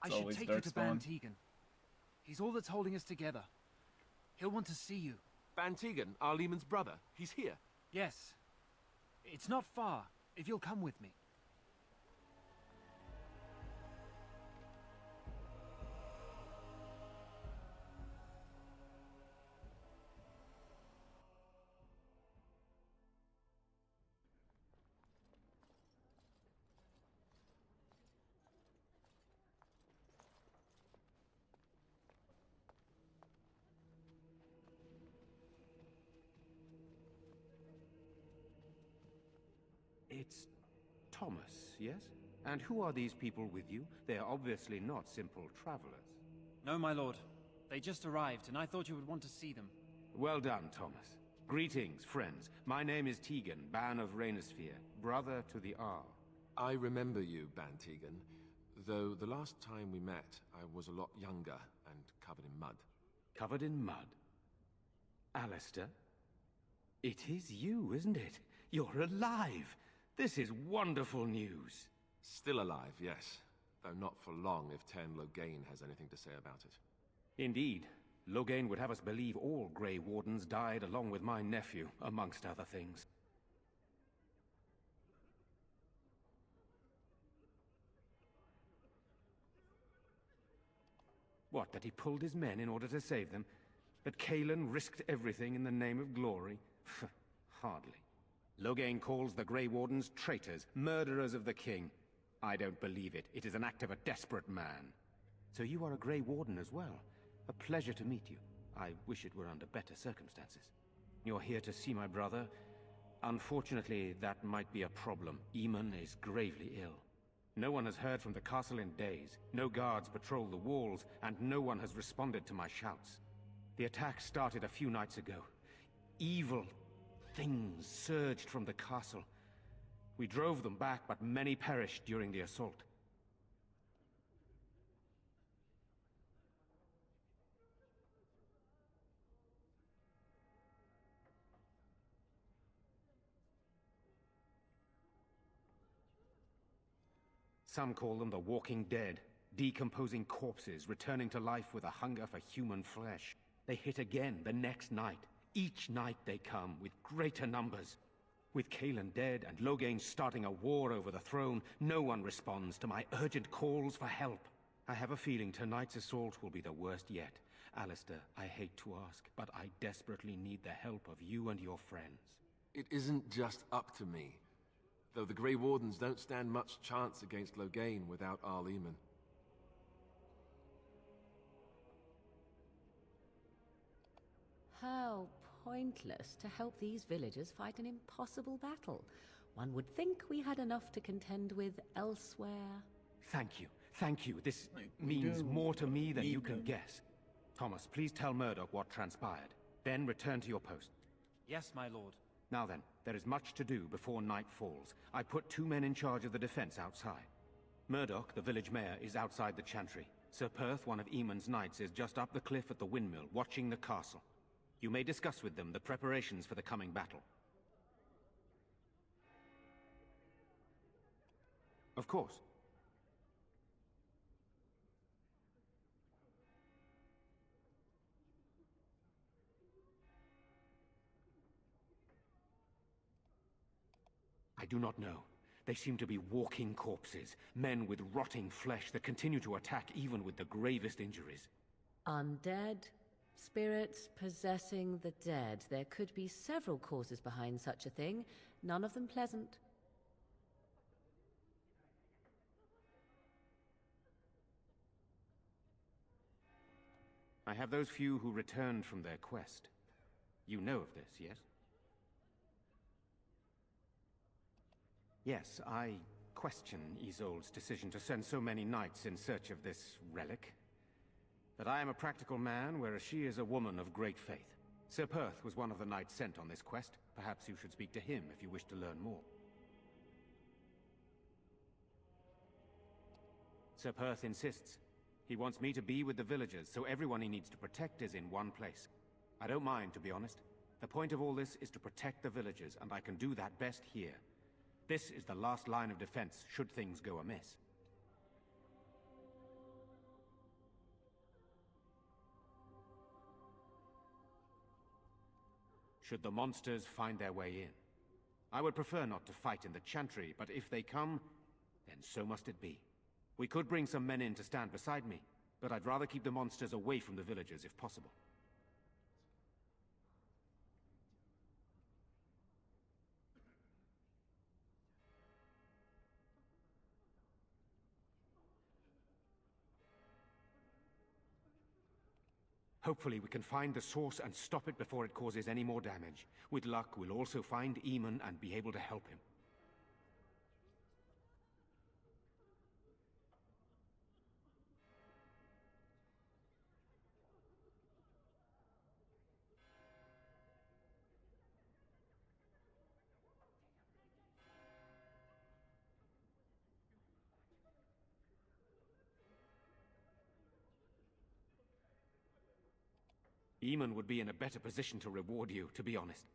I should take you to Bantegan. He's all that's holding us together. He'll want to see you. Bantegan, Arlemon's brother. He's here. Yes. It's not far, if you'll come with me. It's Thomas, yes? And who are these people with you? They are obviously not simple travelers. No, my lord. They just arrived, and I thought you would want to see them. Well done, Thomas. Greetings, friends. My name is Tegan, Ban of Rainersphere, brother to the Arl. I remember you, Bantegan. Though the last time we met, I was a lot younger and covered in mud. Covered in mud? Alistair? It is you, isn't it? You're alive! This is wonderful news. Still alive, yes. Though not for long if Tern Loghain has anything to say about it. Indeed. Loghain would have us believe all Grey Wardens died along with my nephew, amongst other things. What, that he pulled his men in order to save them? That Cailan risked everything in the name of glory? Hardly. Loghain calls the Grey Wardens traitors, murderers of the king. I don't believe it. It is an act of a desperate man. So you are a Grey Warden as well. A pleasure to meet you. I wish it were under better circumstances. You're here to see my brother. Unfortunately, that might be a problem. Eamon is gravely ill. No one has heard from the castle in days. No guards patrol the walls, and no one has responded to my shouts. The attack started a few nights ago. Evil things surged from the castle. We drove them back, but many perished during the assault. Some call them the Walking Dead, decomposing corpses returning to life with a hunger for human flesh. They hit again the next night. Each night they come, with greater numbers. With Cailan dead and Loghain starting a war over the throne, no one responds to my urgent calls for help. I have a feeling tonight's assault will be the worst yet. Alistair, I hate to ask, but I desperately need the help of you and your friends. It isn't just up to me. Though the Grey Wardens don't stand much chance against Loghain without Arleman. How pointless to help these villagers fight an impossible battle. One would think we had enough to contend with elsewhere. Thank you. Thank you. This means more to me than you can guess. Thomas, please tell Murdoch what transpired. Then return to your post. Yes, my lord. Now then, there is much to do before night falls. I put 2 men in charge of the defense outside. Murdoch, the village mayor, is outside the chantry. Sir Perth, one of Eamon's knights, is just up the cliff at the windmill, watching the castle. You may discuss with them the preparations for the coming battle. Of course. I do not know. They seem to be walking corpses, men with rotting flesh that continue to attack even with the gravest injuries. Undead? Spirits possessing the dead. There could be several causes behind such a thing, none of them pleasant. I have those few who returned from their quest. You know of this, yes? Yes, I question Isolde's decision to send so many knights in search of this relic. But I am a practical man, whereas she is a woman of great faith. Sir Perth was one of the knights sent on this quest. Perhaps you should speak to him if you wish to learn more. Sir Perth insists. He wants me to be with the villagers, so everyone he needs to protect is in one place. I don't mind, to be honest. The point of all this is to protect the villagers, and I can do that best here. This is the last line of defense, should things go amiss. Should the monsters find their way in. I would prefer not to fight in the Chantry, but if they come, then so must it be. We could bring some men in to stand beside me, but I'd rather keep the monsters away from the villagers if possible. Hopefully we can find the source and stop it before it causes any more damage. With luck, we'll also find Eamon and be able to help him. Eamon would be in a better position to reward you, to be honest.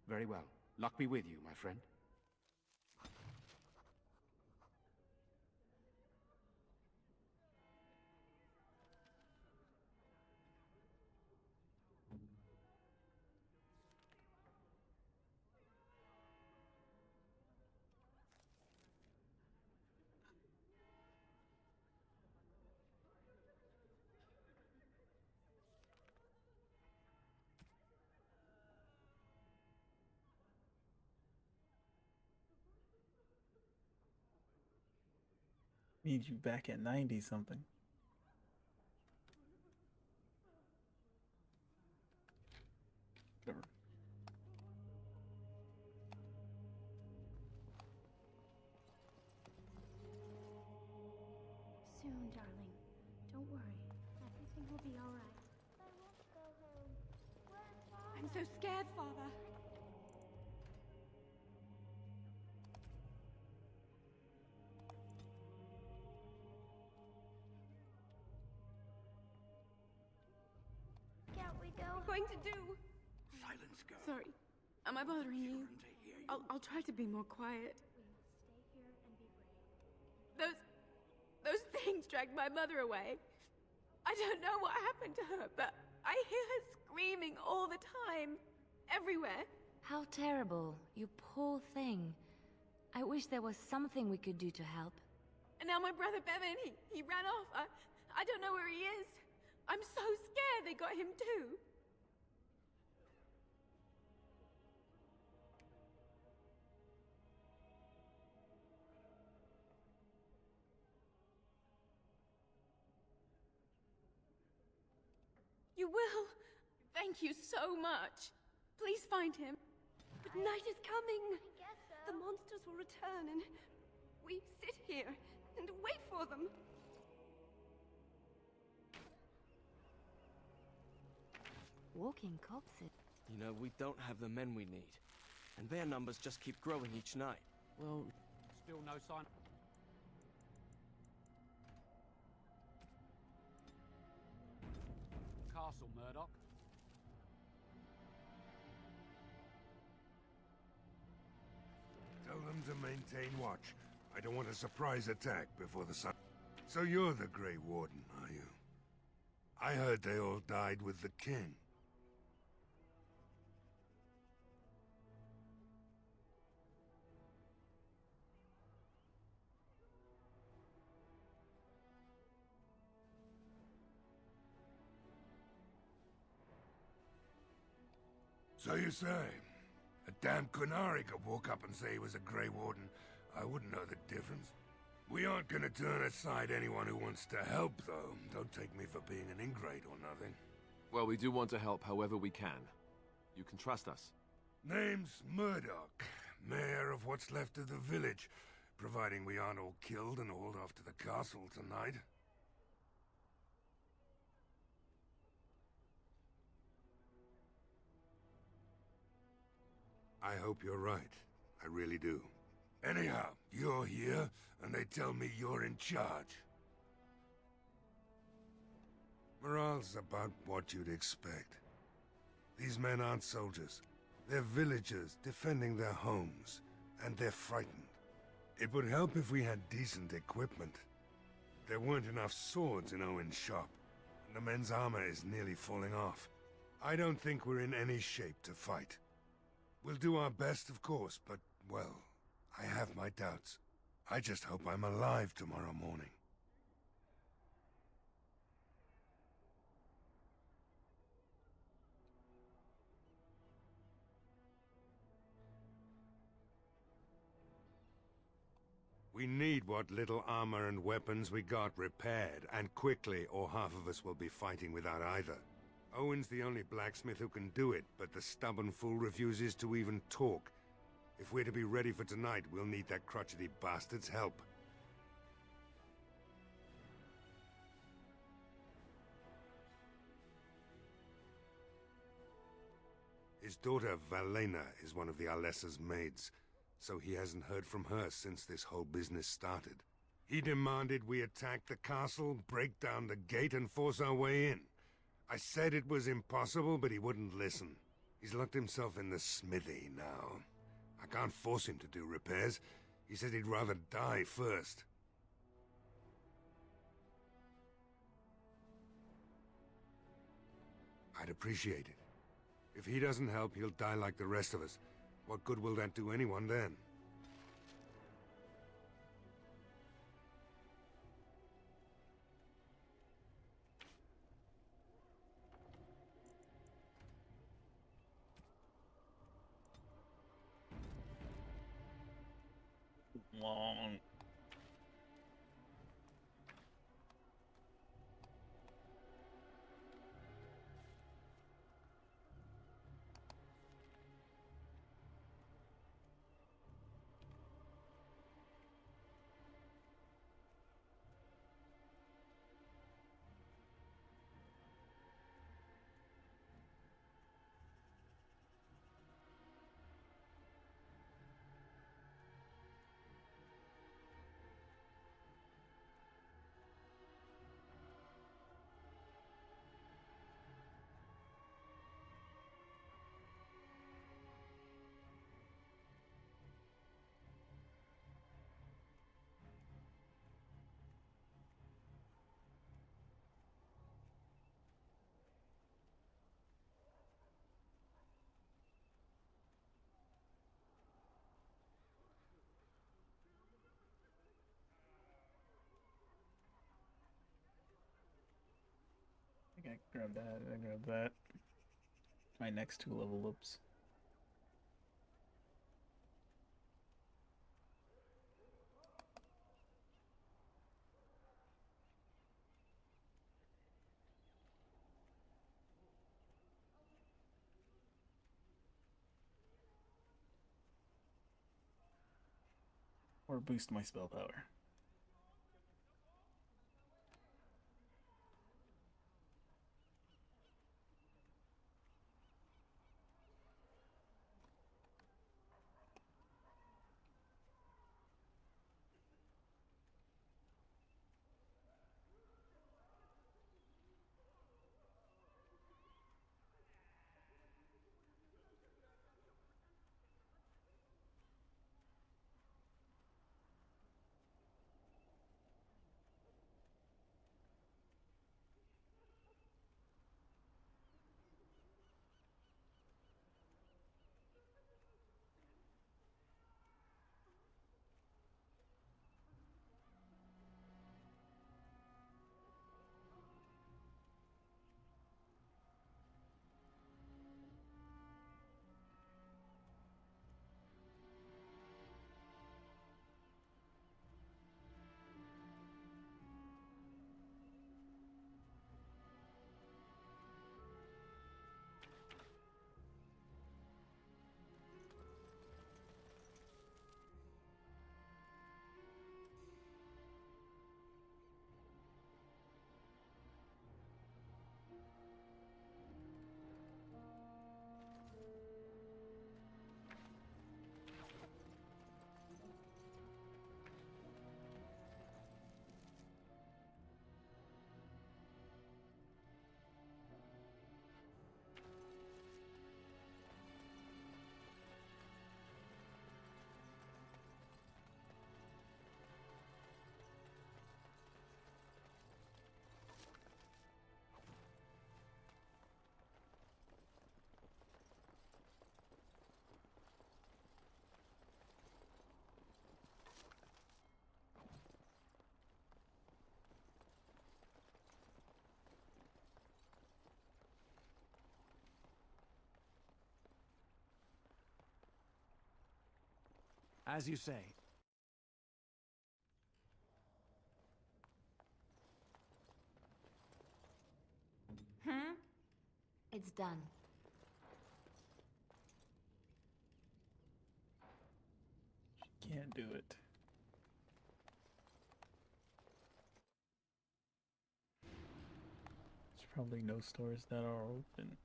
Very well. Luck be with you, my friend. Need you back at 90 something. Never. Soon, darling. Don't worry. Everything will be all right. I want to go home. Where's Mama? I'm so scared, Father. Can't we go? What are you going to do? Silence, girl. Sorry. Am I bothering you? I'll try to be more quiet. We must stay here and be brave. Those things dragged my mother away. I don't know what happened to her, but I hear her screaming all the time. Everywhere. How terrible. You poor thing. I wish there was something we could do to help. And now my brother Bevan, he ran off. I don't know where he is. I'm so scared they got him too. You will. Thank you so much. Please find him. But night is coming. I guess so. The monsters will return and we sit here and wait for them. Walking corpses. You know, we don't have the men we need. And their numbers just keep growing each night. Well, Still no sign. Castle, Murdoch. Tell them to maintain watch. I don't want a surprise attack before the sun. So you're the Grey Warden, are you? I heard they all died with the king. So you say? A damn Qunari could walk up and say he was a Grey Warden. I wouldn't know the difference. We aren't gonna turn aside anyone who wants to help, though. Don't take me for being an ingrate or nothing. Well, we do want to help however we can. You can trust us. Name's Murdoch, mayor of what's left of the village, providing we aren't all killed and hauled off to the castle tonight. I hope you're right. I really do. Anyhow, you're here, and they tell me you're in charge. Morale's about what you'd expect. These men aren't soldiers. They're villagers defending their homes, and they're frightened. It would help if we had decent equipment. There weren't enough swords in Owen's shop, and the men's armor is nearly falling off. I don't think we're in any shape to fight. We'll do our best, of course, but, well, I have my doubts. I just hope I'm alive tomorrow morning. We need what little armor and weapons we got repaired, and quickly, or half of us will be fighting without either. Owen's the only blacksmith who can do it, but the stubborn fool refuses to even talk. If we're to be ready for tonight, we'll need that crotchety bastard's help. His daughter, Valena, is one of the Alessa's maids, so he hasn't heard from her since this whole business started. He demanded we attack the castle, break down the gate, and force our way in. I said it was impossible, but he wouldn't listen. He's locked himself in the smithy now. I can't force him to do repairs. He said he'd rather die first. I'd appreciate it. If he doesn't help, he'll die like the rest of us. What good will that do anyone then? Long. I think I grab that, I grab that. My next 2 level ups. Or boost my spell power. As you say. It's done. She can't do it. There's probably no stores that are open.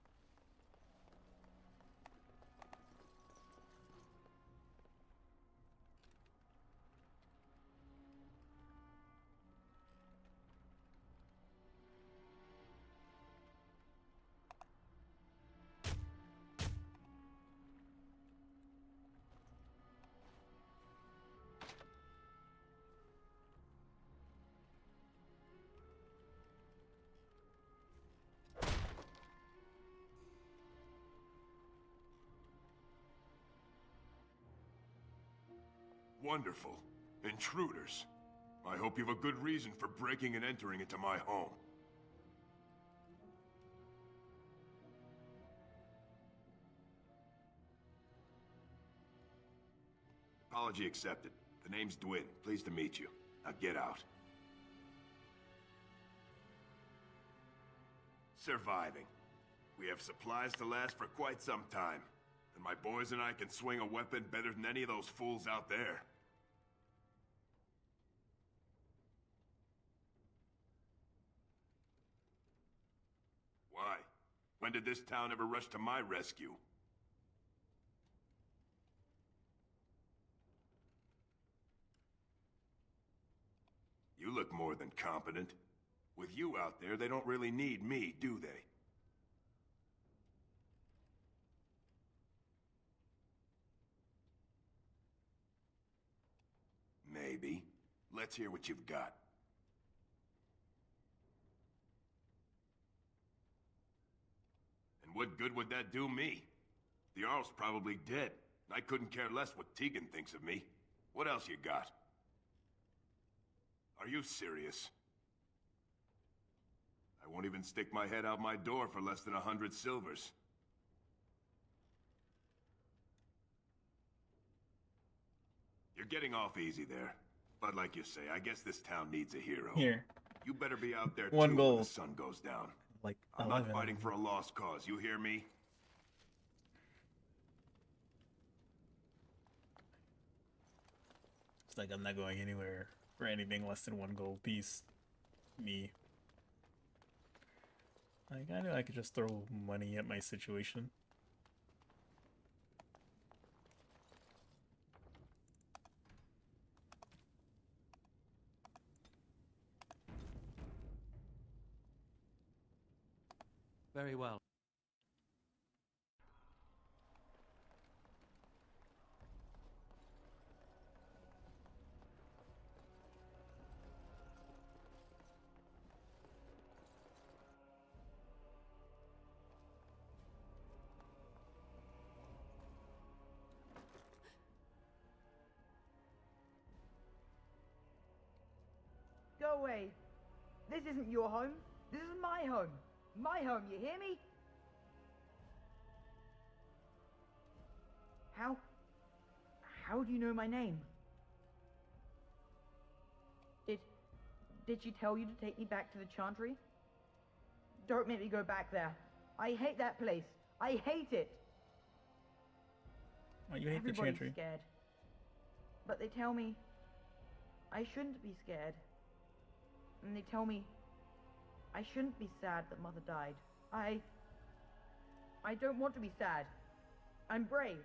Wonderful. Intruders. I hope you have a good reason for breaking and entering into my home. Apology accepted. The name's Dwin. Pleased to meet you. Now get out. Surviving. We have supplies to last for quite some time. And my boys and I can swing a weapon better than any of those fools out there. Why? When did this town ever rush to my rescue? You look more than competent. With you out there, they don't really need me, do they? Maybe. Let's hear what you've got. And what good would that do me? The Jarl's probably dead. I couldn't care less what Tegan thinks of me. What else you got? Are you serious? I won't even stick my head out my door for less than 100 silvers. You're getting off easy there. But like you say, I guess this town needs a hero. Here. You better be out there One too goal. when the sun goes down. Like I'm 11. not fighting for a lost cause, you hear me? It's like I'm not going anywhere for anything less than 1 gold piece. Me. Like, I knew I could just throw money at my situation. Very well. Go away. This isn't your home. This is my home. My home, you hear me? How do you know my name? Did she tell you to take me back to the Chantry? Don't make me go back there. I hate that place. I hate it. Oh, you hate the Everybody's Chantry. scared. But they tell me I shouldn't be scared. And they tell me I shouldn't be sad that Mother died. I don't want to be sad. I'm brave.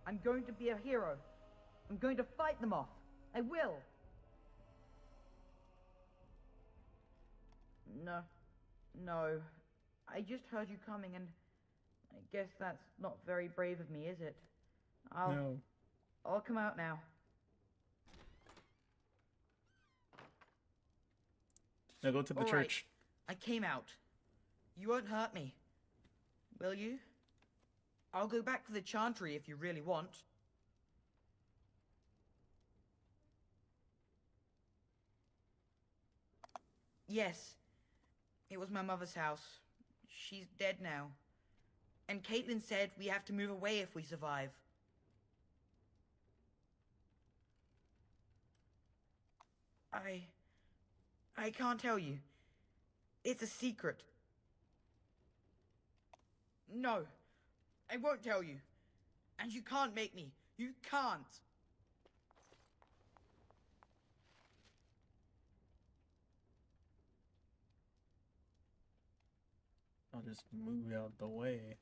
I'm going to be a hero. I'm going to fight them off. I will. No. I just heard you coming and I guess that's not very brave of me, is it? I'll come out now. Now go to the All right. church. I came out. You won't hurt me. Will you? I'll go back to the Chantry if you really want. Yes. It was my mother's house. She's dead now. And Caitlin said we have to move away if we survive. I can't tell you. It's a secret. No, I won't tell you. And you can't make me. You can't. I'll just move out the way.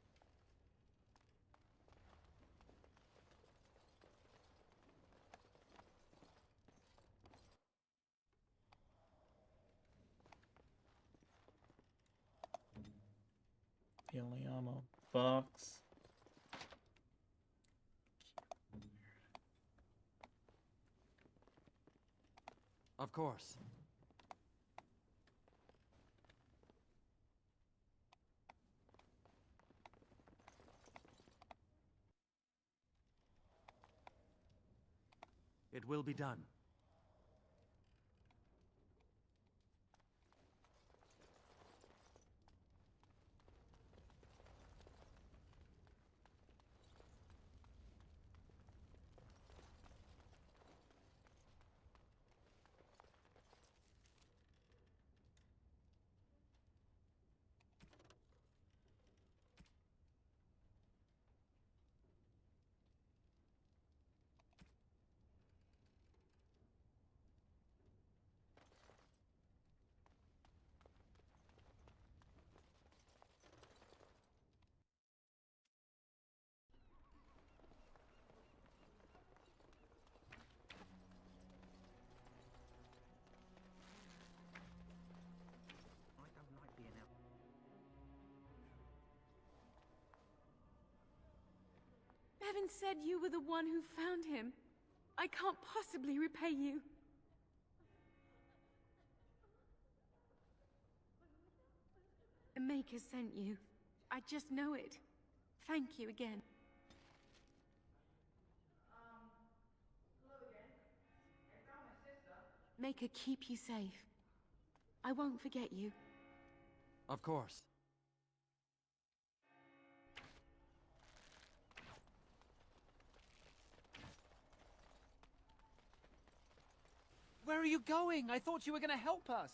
Piliano box. Of course. It will be done. Bevan said you were the one who found him. I can't possibly repay you. The Maker sent you. I just know it. Thank you again. Hello again. I found my sister. Maker keep you safe. I won't forget you. Of course. Where are you going? I thought you were going to help us.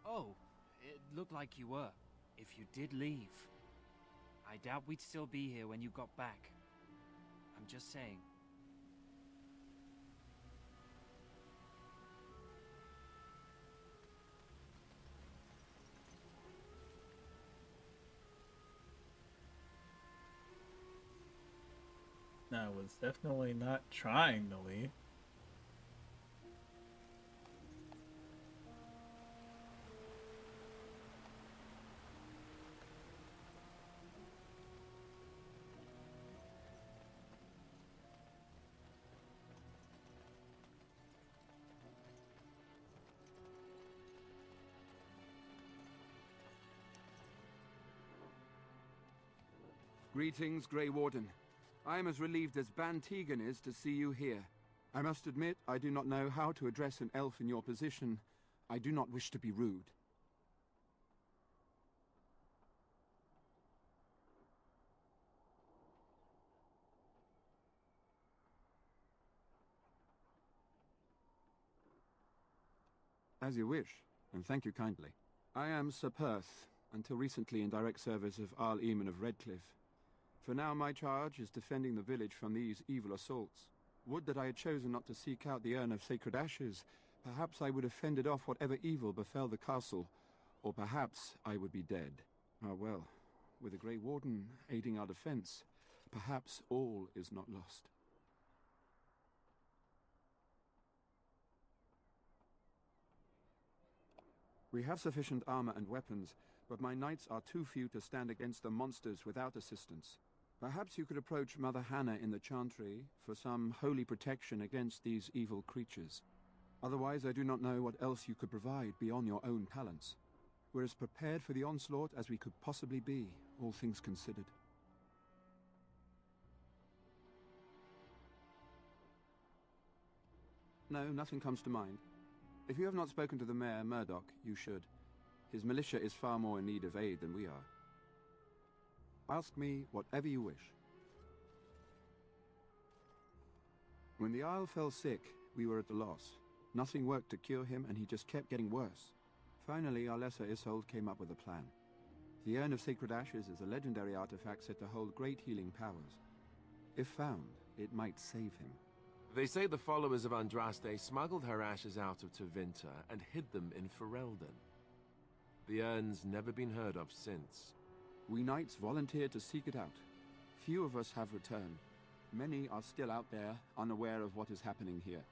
Oh, it looked like you were. If you did leave, I doubt we'd still be here when you got back. I'm just saying. I was definitely not trying to leave. Greetings, Grey Warden. I am as relieved as Ban Tegan is to see you here. I must admit, I do not know how to address an elf in your position. I do not wish to be rude. As you wish, and thank you kindly. I am Sir Perth, until recently in direct service of Arl Eamon of Redcliffe. For now, my charge is defending the village from these evil assaults. Would that I had chosen not to seek out the urn of sacred ashes. Perhaps I would have fended off whatever evil befell the castle, or perhaps I would be dead. Ah well, with the Grey Warden aiding our defense, perhaps all is not lost. We have sufficient armor and weapons, but my knights are too few to stand against the monsters without assistance. Perhaps you could approach Mother Hannah in the Chantry for some holy protection against these evil creatures. Otherwise, I do not know what else you could provide beyond your own talents. We're as prepared for the onslaught as we could possibly be, all things considered. No, nothing comes to mind. If you have not spoken to the Mayor, Murdoch, you should. His militia is far more in need of aid than we are. Ask me whatever you wish. When the Isle fell sick, we were at a loss. Nothing worked to cure him, and he just kept getting worse. Finally, our lesser Isolde came up with a plan. The Urn of Sacred Ashes is a legendary artifact said to hold great healing powers. If found, it might save him. They say the followers of Andraste smuggled her ashes out of Tevinter and hid them in Ferelden. The urn's never been heard of since. We knights volunteered to seek it out. Few of us have returned. Many are still out there, unaware of what is happening here.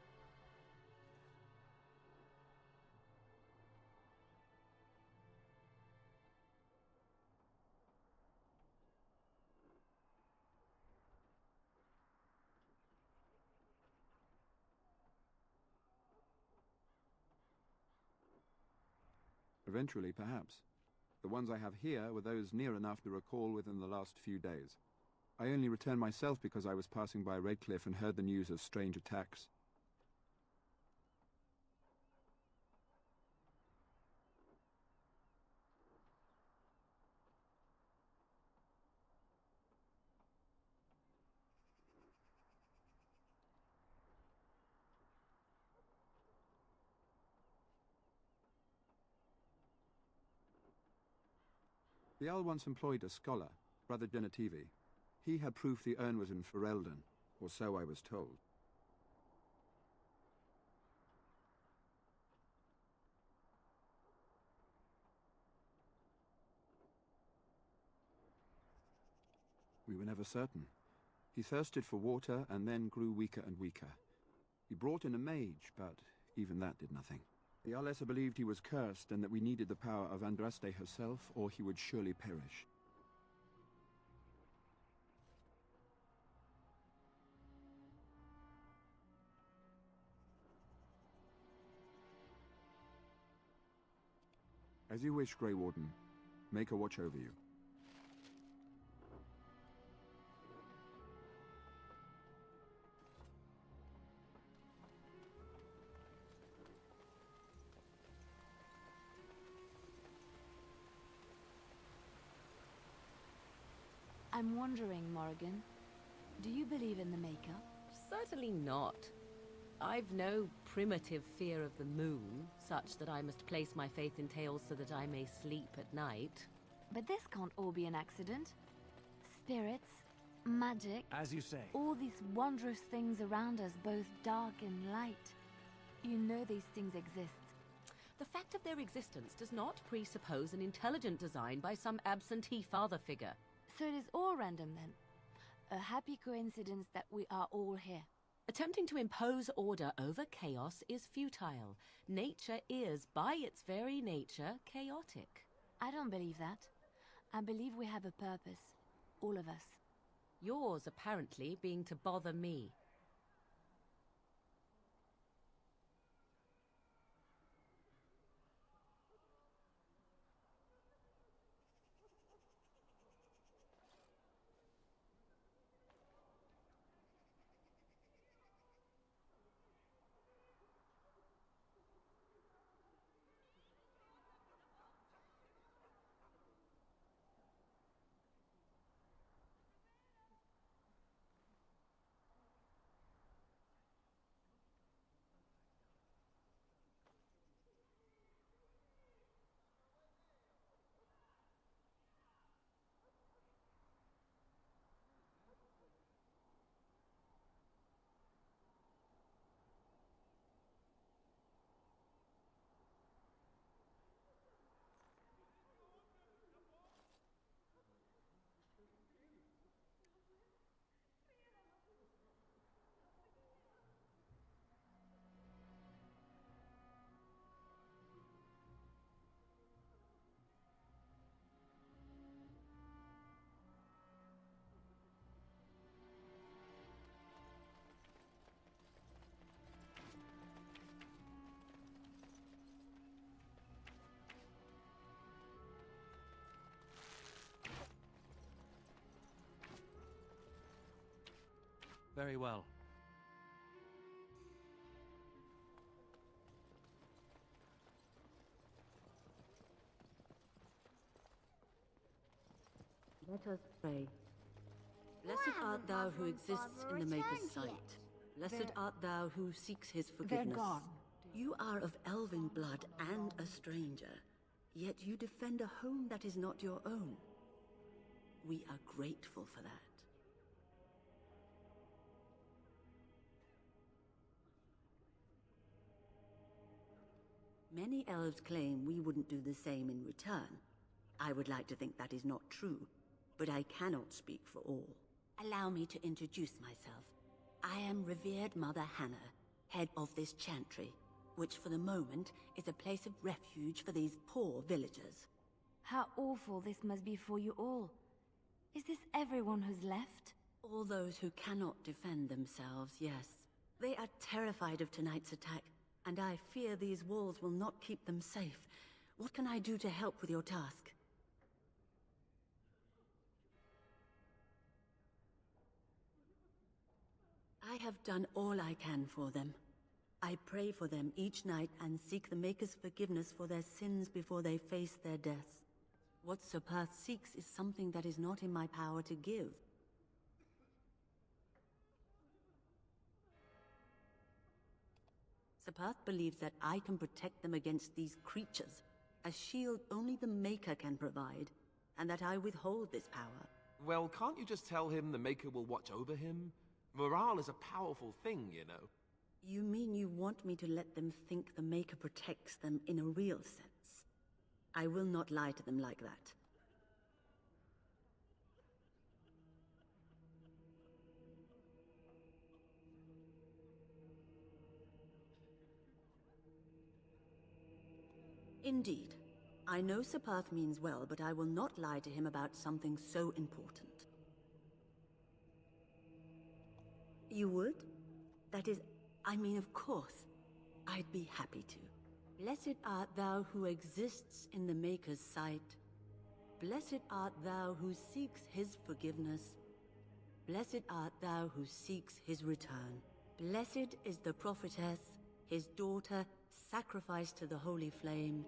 Eventually, perhaps. The ones I have here were those near enough to recall within the last few days. I only returned myself because I was passing by Redcliffe and heard the news of strange attacks. The Jarl once employed a scholar, Brother Genetivi. He had proof the urn was in Ferelden, or so I was told. We were never certain. He thirsted for water and then grew weaker and weaker. We brought in a mage, but even that did nothing. The Jarlessa believed he was cursed and that we needed the power of Andraste herself, or he would surely perish. As you wish, Grey Warden. Make a watch over you. I'm wondering, Morrigan, do you believe in the Maker? Certainly not. I've no primitive fear of the moon, such that I must place my faith in tales so that I may sleep at night. But this can't all be an accident. Spirits, magic... As you say. All these wondrous things around us, both dark and light. You know these things exist. The fact of their existence does not presuppose an intelligent design by some absentee father figure. So it is all random then. A happy coincidence that we are all here. Attempting to impose order over chaos is futile. Nature is, by its very nature, chaotic. I don't believe that. I believe we have a purpose. All of us. Yours, apparently, being to bother me. Very well. Let us pray. Blessed art thou who exists in the Maker's sight. Blessed art thou who seeks his forgiveness. They're gone. You are of elven blood and a stranger, yet you defend a home that is not your own. We are grateful for that. Many elves claim we wouldn't do the same in return. I would like to think that is not true, but I cannot speak for all. Allow me to introduce myself. I am revered Mother Hannah, head of this chantry, which for the moment is a place of refuge for these poor villagers. How awful this must be for you all. Is this everyone who's left? All those who cannot defend themselves, yes. They are terrified of tonight's attack, and I fear these walls will not keep them safe. What can I do to help with your task? I have done all I can for them. I pray for them each night and seek the Maker's forgiveness for their sins before they face their deaths. What Sir Perth seeks is something that is not in my power to give. Sir Perth believes that I can protect them against these creatures, a shield only the Maker can provide, and that I withhold this power. Well, can't you just tell him the Maker will watch over him? Morale is a powerful thing, you know. You mean you want me to let them think the Maker protects them in a real sense? I will not lie to them like that. Indeed. I know Sir Perth means well, but I will not lie to him about something so important. You would? That is, I mean, of course. I'd be happy to. Blessed art thou who exists in the Maker's sight. Blessed art thou who seeks his forgiveness. Blessed art thou who seeks his return. Blessed is the prophetess, his daughter, sacrificed to the holy flame.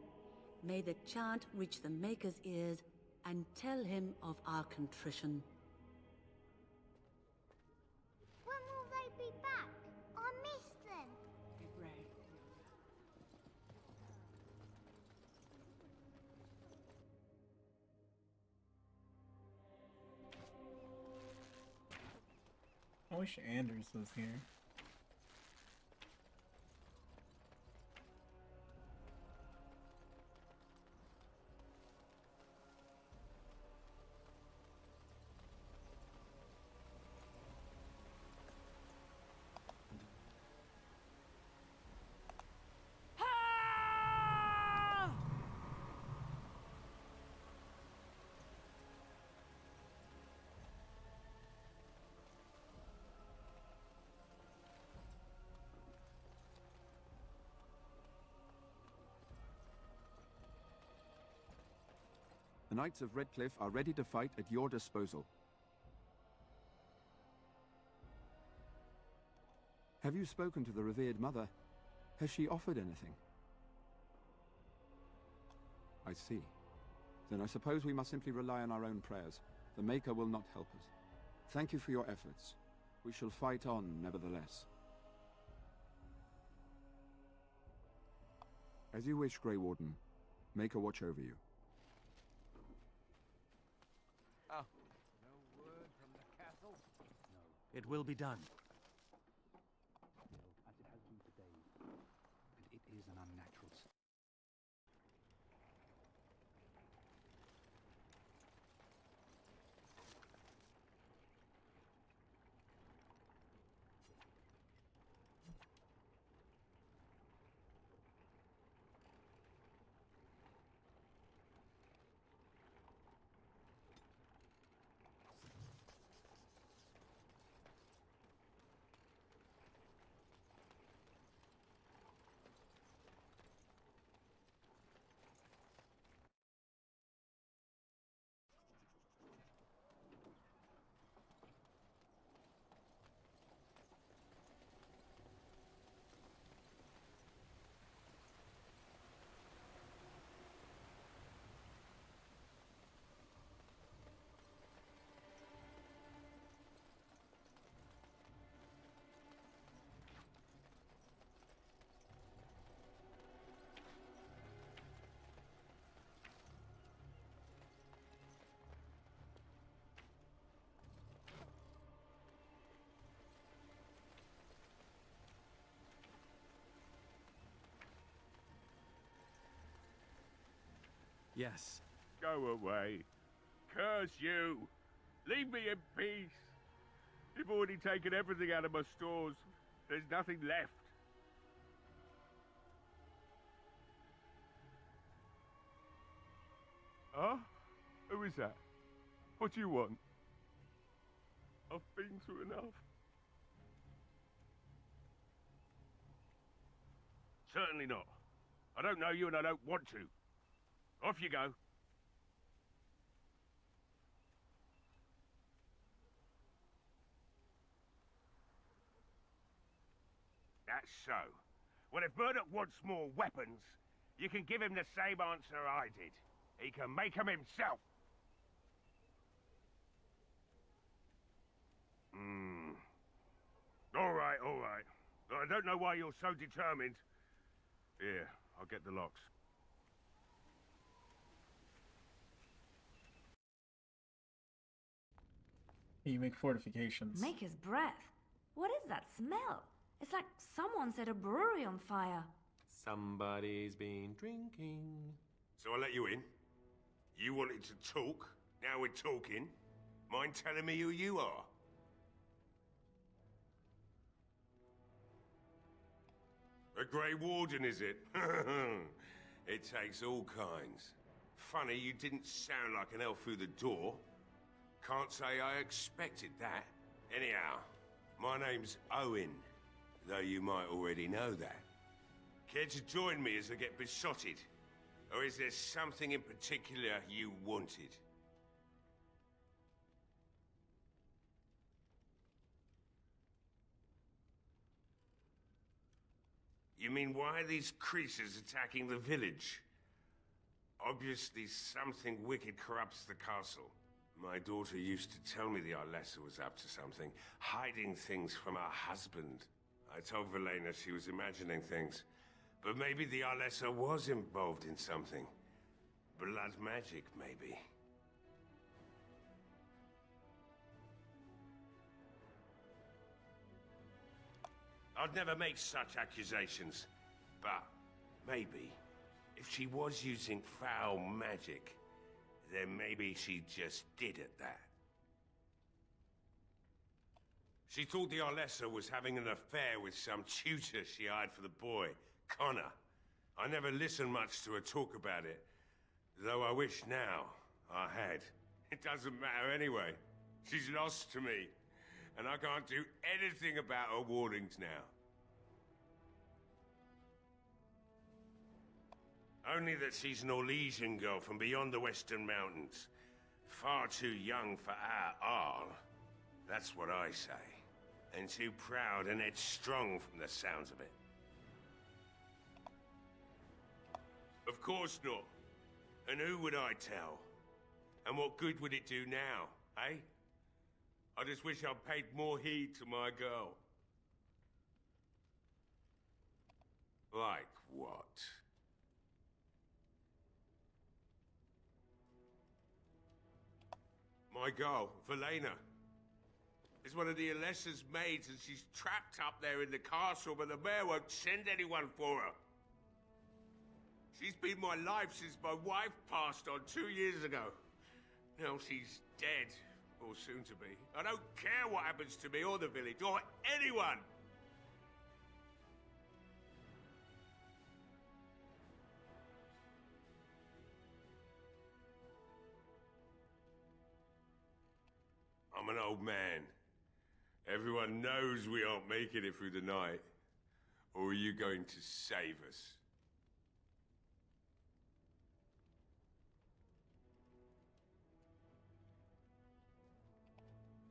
May the chant reach the Maker's ears and tell him of our contrition. When will they be back? I miss them. I wish Anders was here. The Knights of Redcliffe are ready to fight at your disposal. Have you spoken to the revered mother? Has she offered anything? I see. Then I suppose we must simply rely on our own prayers. The Maker will not help us. Thank you for your efforts. We shall fight on, nevertheless. As you wish, Grey Warden. Maker watch over you. Oh. No word from the castle? No. It will be done. As it has been for days. And it is an unnatural... Yes. Go away. Curse you. Leave me in peace. You've already taken everything out of my stores. There's nothing left. Huh? Who is that? What do you want? I've been through enough. Certainly not. I don't know you and I don't want to. Off you go. That's so. Well, if Murdoch wants more weapons, you can give him the same answer I did. He can make them himself. All right, all right. I don't know why you're so determined. Here, I'll get the locks. You make fortifications. Maker's breath. What is that smell? It's like someone set a brewery on fire. Somebody's been drinking. So I let you in. You wanted to talk. Now we're talking. Mind telling me who you are? A Grey Warden, is it? It takes all kinds. Funny, you didn't sound like an elf through the door. Can't say I expected that. Anyhow, my name's Owen, though you might already know that. Care to join me as I get besotted? Or is there something in particular you wanted? You mean, why are these creatures attacking the village? Obviously something wicked corrupts the castle. My daughter used to tell me the Arlessa was up to something, hiding things from her husband. I told Velena she was imagining things, but maybe the Arlessa was involved in something. Blood magic, maybe. I'd never make such accusations, but maybe, if she was using foul magic, then maybe she just did at that. She thought the Arlessa was having an affair with some tutor she hired for the boy, Connor. I never listened much to her talk about it, though I wish now I had. It doesn't matter anyway. She's lost to me, and I can't do anything about her warnings now. Only that she's an Orlesian girl from beyond the Western Mountains. Far too young for our Arl. That's what I say. And too proud and headstrong from the sounds of it. Of course not. And who would I tell? And what good would it do now, eh? I just wish I'd paid more heed to my girl. Like what? My girl, Velena, is one of the Alessa's maids, and she's trapped up there in the castle, but the mayor won't send anyone for her. She's been my life since my wife passed on 2 years ago. Now she's dead, or soon to be. I don't care what happens to me or the village, or anyone! I'm an old man. Everyone knows we aren't making it through the night. Or are you going to save us?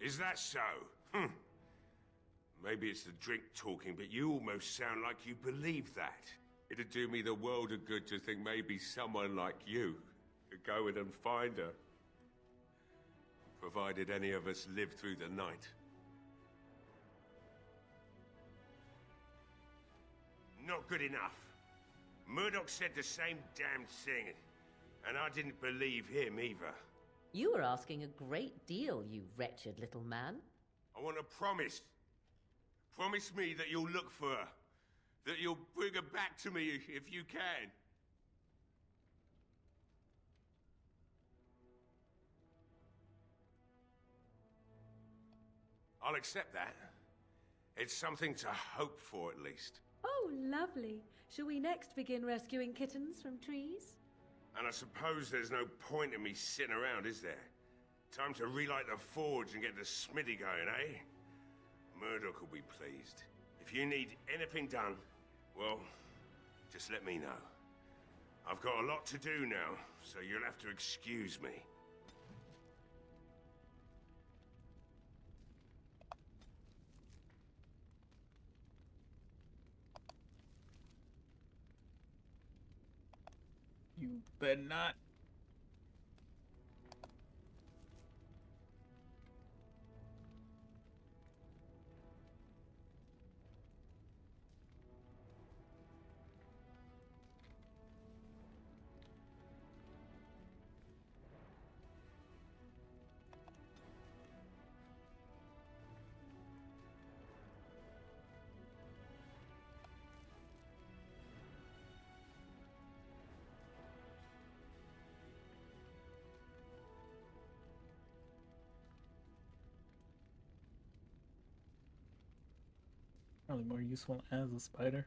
Is that so? Maybe it's the drink talking, but you almost sound like you believe that. It'd do me the world of good to think maybe someone like you could go in and find her. Provided any of us live through the night. Not good enough. Murdoch said the same damn thing, and I didn't believe him either. You were asking a great deal, you wretched little man. I want a promise. Promise me that you'll look for her. That you'll bring her back to me if you can. I'll accept that. It's something to hope for, at least. Oh, lovely. Shall we next begin rescuing kittens from trees? And I suppose there's no point in me sitting around, is there? Time to relight the forge and get the smithy going, eh? Murdoch will be pleased. If you need anything done, well, just let me know. I've got a lot to do now, so you'll have to excuse me. You better not. Probably more useful as a spider.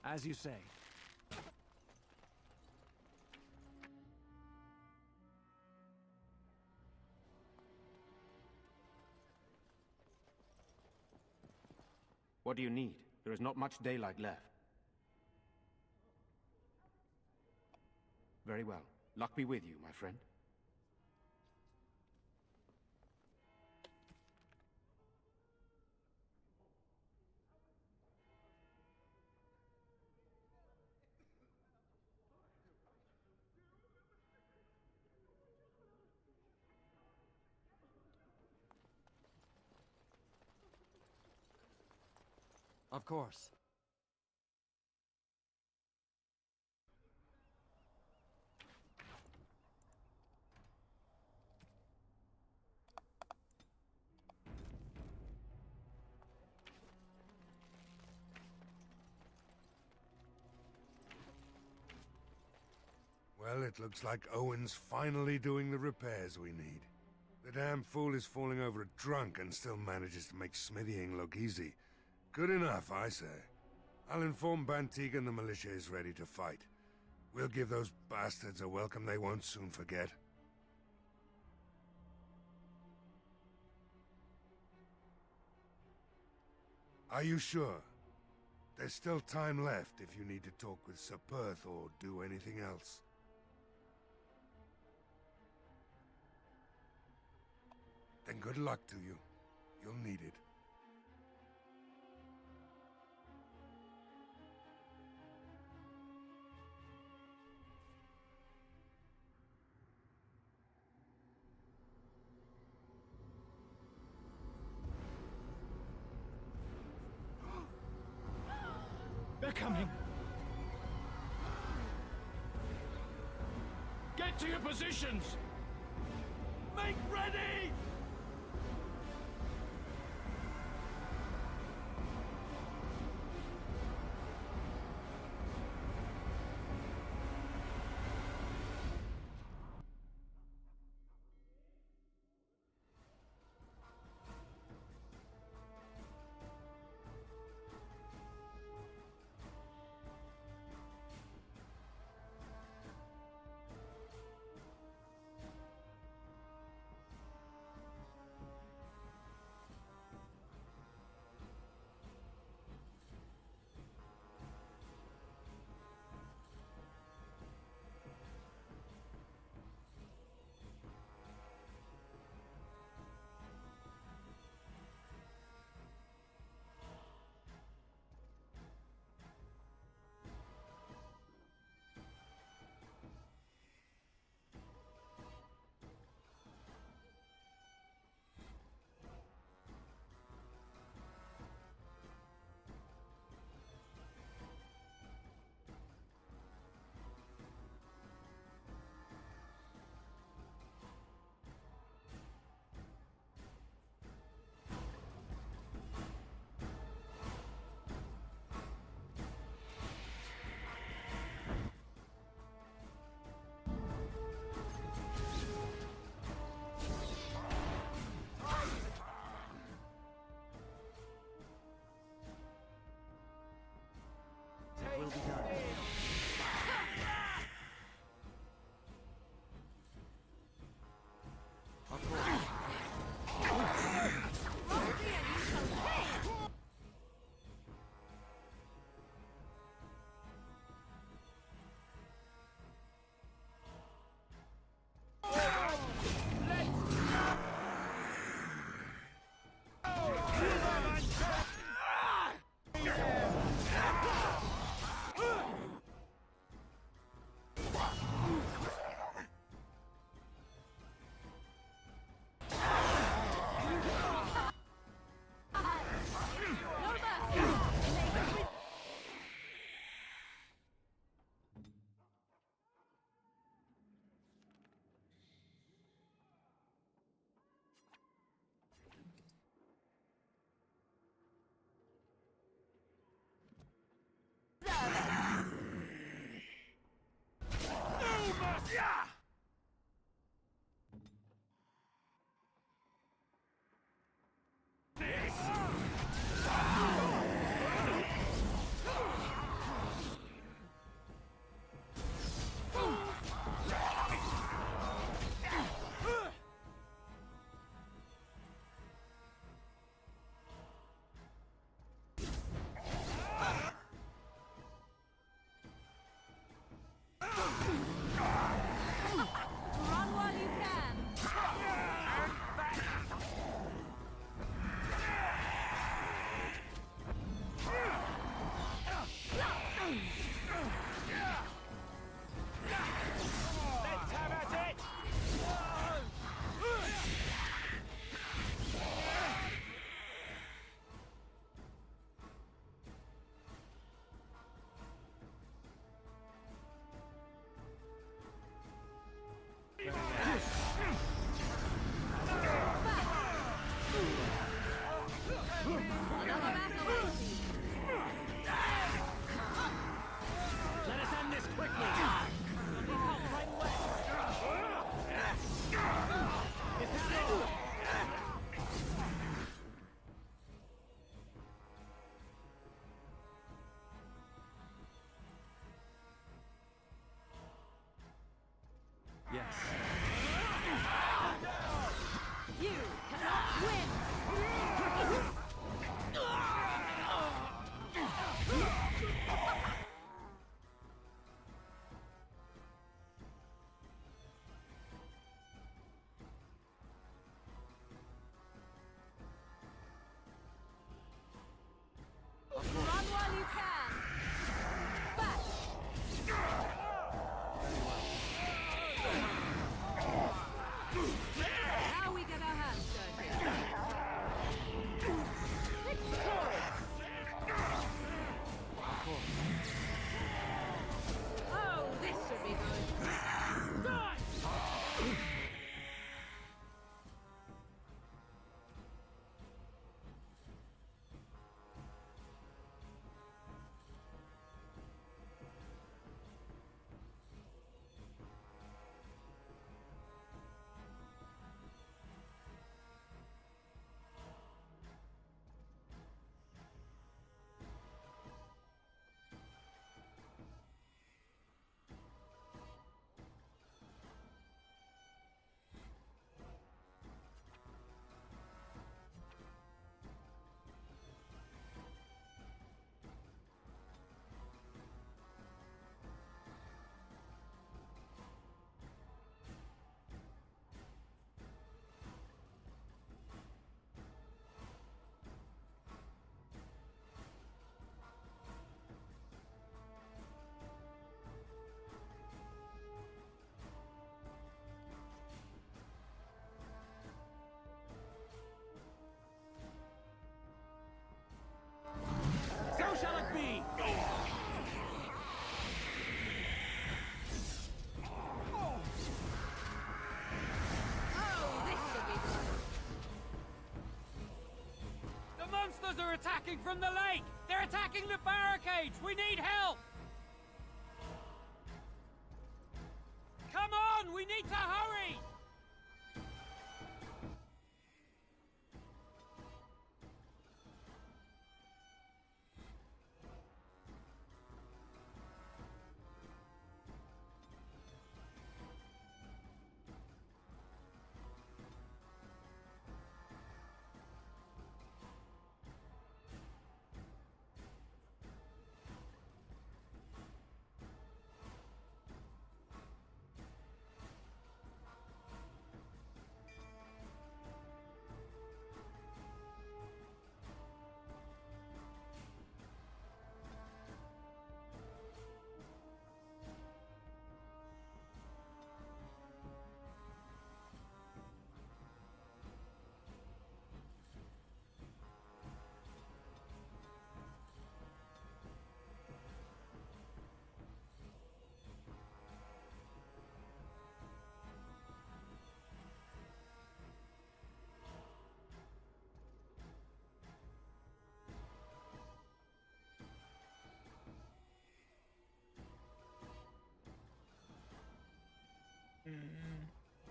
As you say. What do you need? There is not much daylight left. Very well. Luck be with you, my friend. Of course. Well, it looks like Owen's finally doing the repairs we need. The damn fool is falling over drunk and still manages to make smithying look easy. Good enough, I say. I'll inform Bantig and the militia is ready to fight. We'll give those bastards a welcome they won't soon forget. Are you sure? There's still time left if you need to talk with Sir Perth or do anything else. Then good luck to you. You'll need it. They're coming! Get to your positions! Make ready! Run while you can. Let's have at it! Let us end this quickly! Yes. You cannot win! Run while you can! Back! Now we get our hands dirty. Oh, this should be good. So shall it be! Oh, this should be good. The monsters are attacking from the lake! They're attacking the barricades! We need help! Come on! We need to hurry!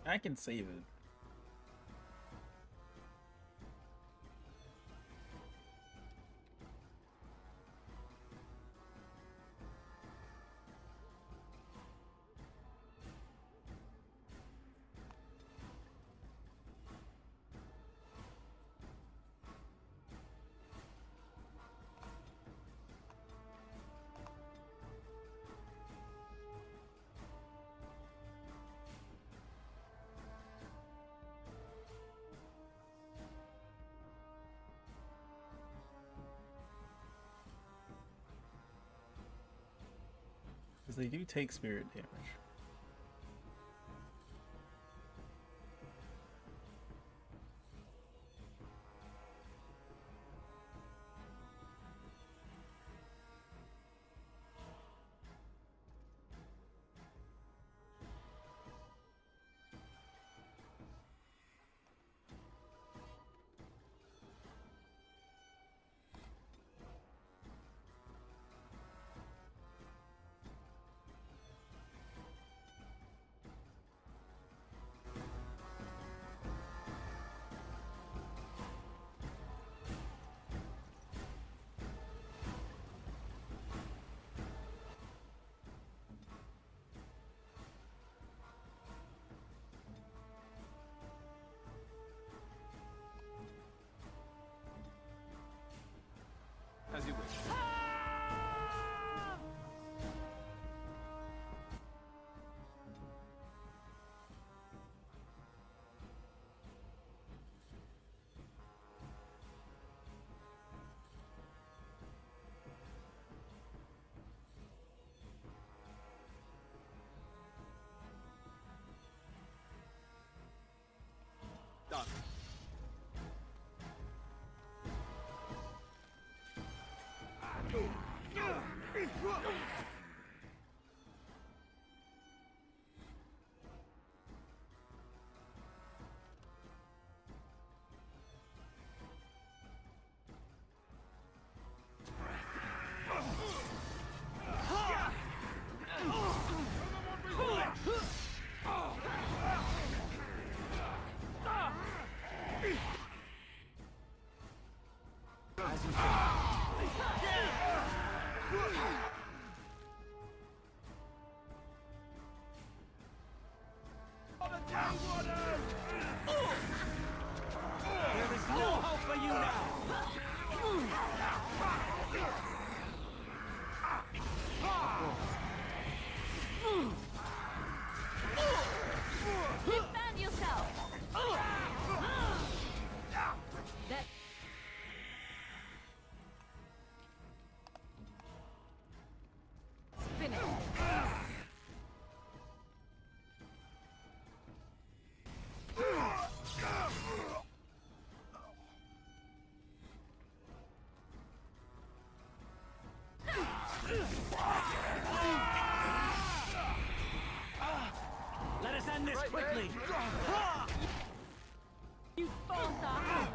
I can save it. Because they do take spirit damage. As you wish. Done. There is no hope for you now! Defend yourself! That... It's finished. Let us end this quickly! You forced our hand!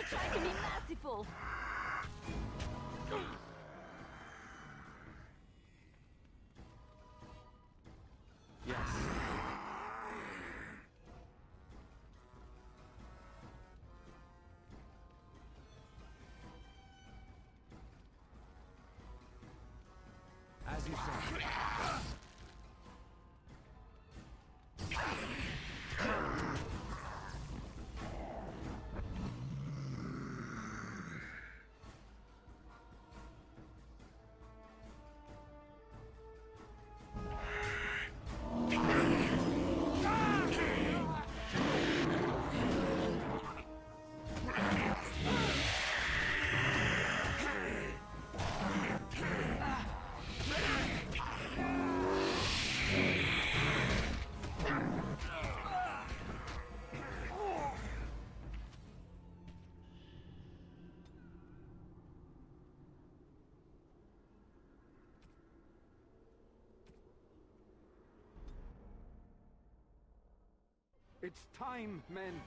Try to be merciful. Yes. As you say. It's time, men.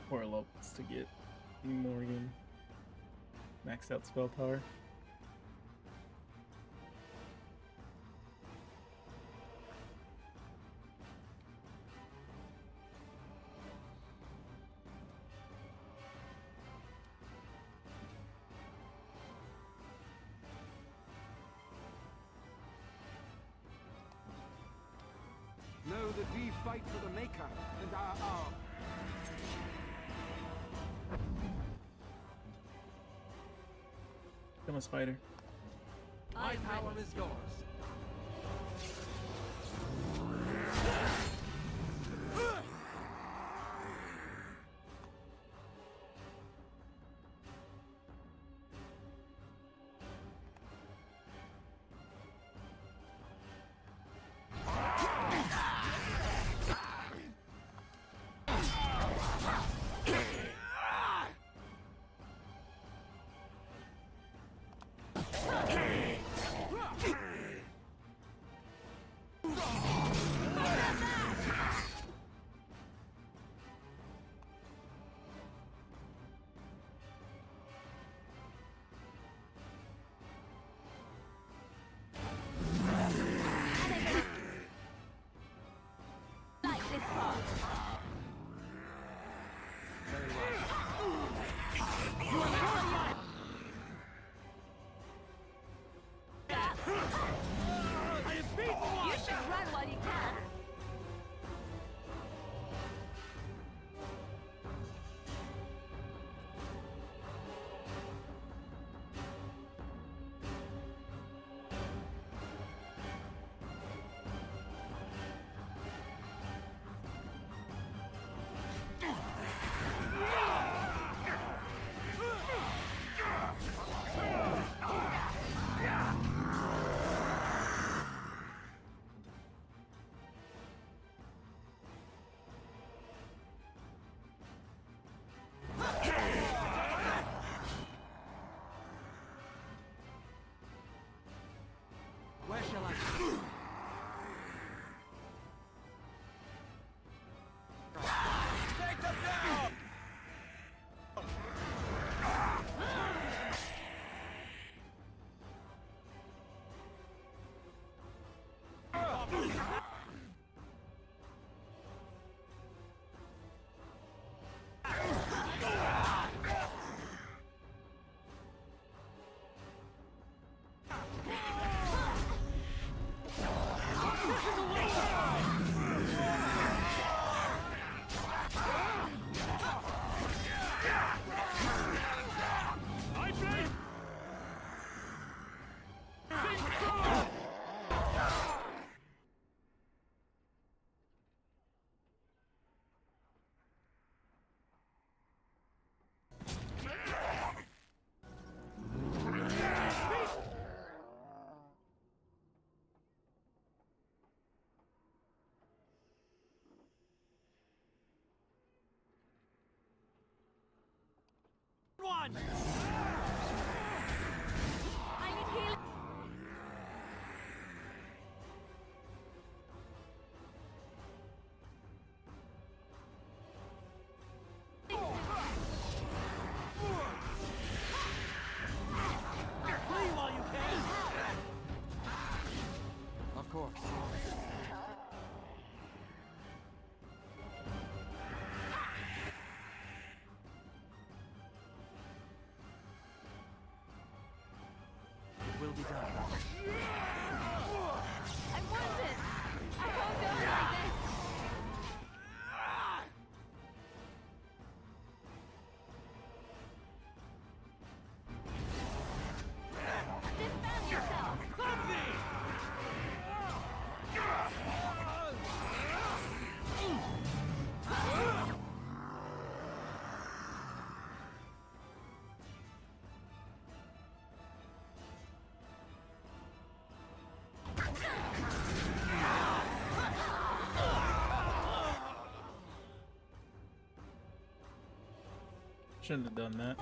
Poor Lopez to get Morgan maxed out spell power. Know that we fight for the Maker and our arm. Come on, Spider. My power is yours. Where shall I Take them down! One! I need healing. will be done. I want it! I won't go like this! Defend yourself! Shouldn't have done that.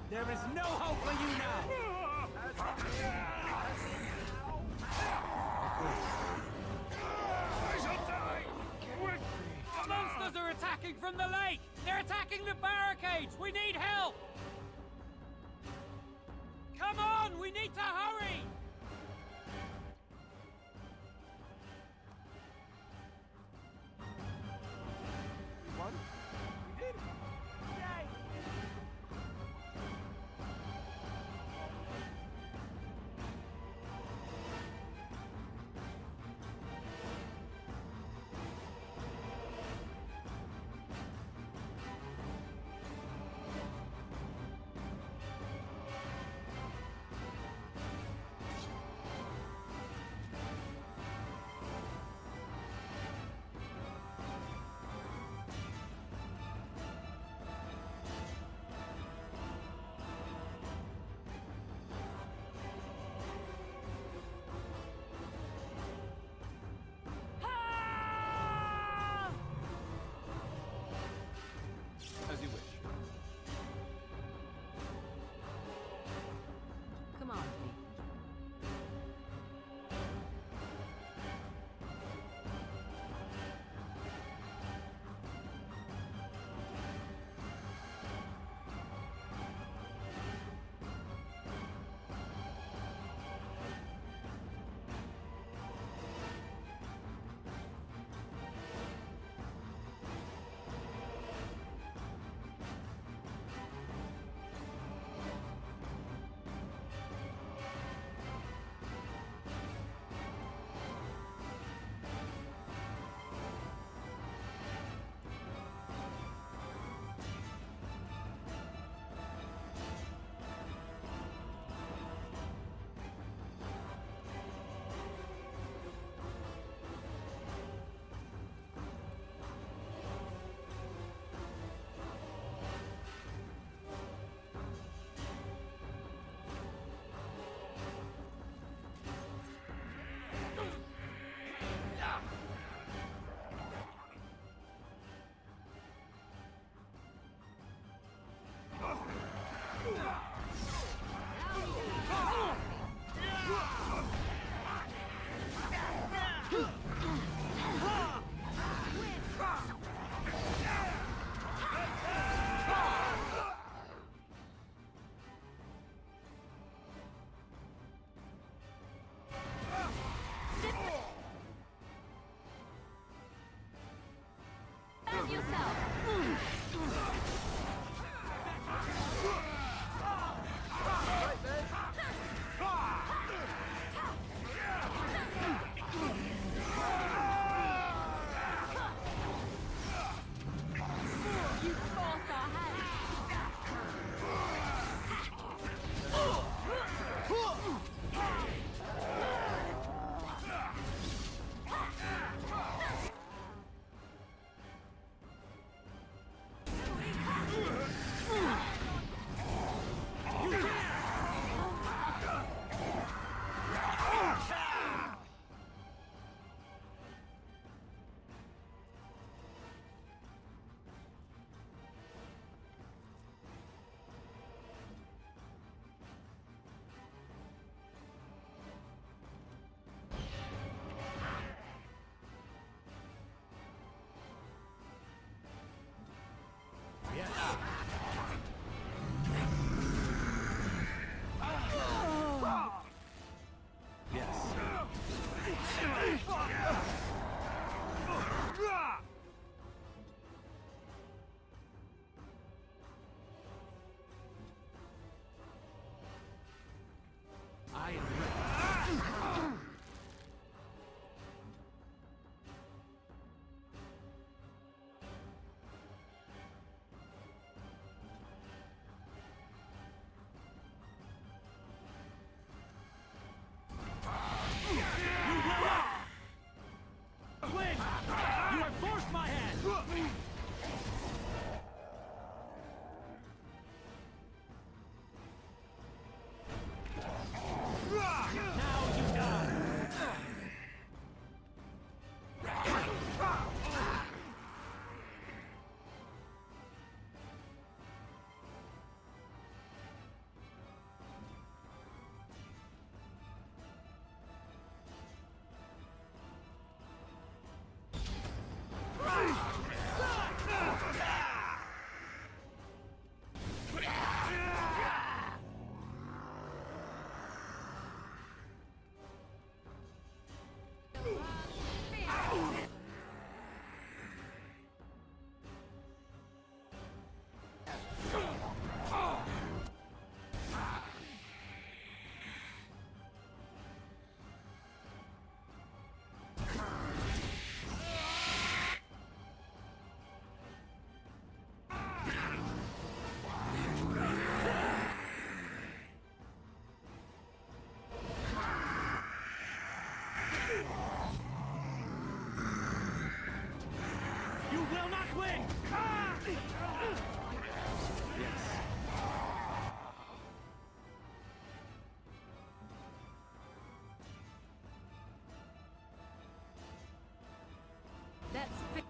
There is no hope for you now! I shall die! The monsters are attacking from the lake! They're attacking the barricades! We need help! Come on! We need to hurry! We won? We did! Yay! You will not win! Yes. Let's fi-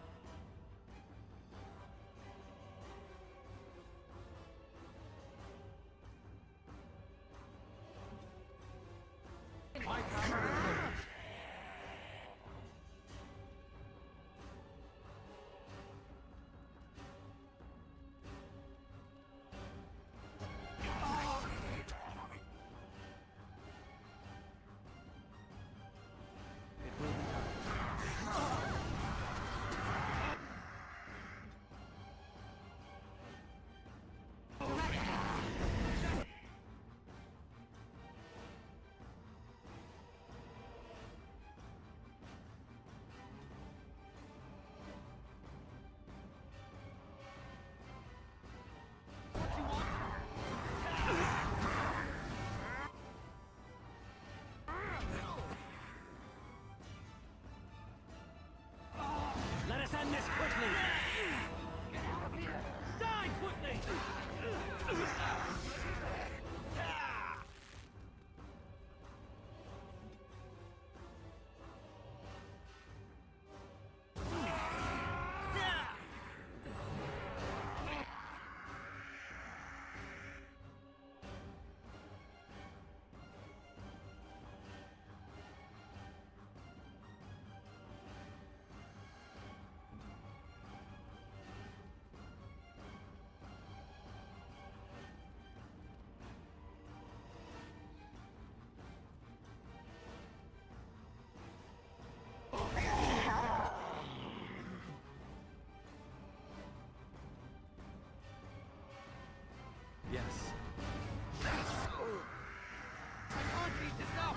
My power is yours. Let us end this quickly! Get out of here! Die quickly! Yes. I can't keep this up!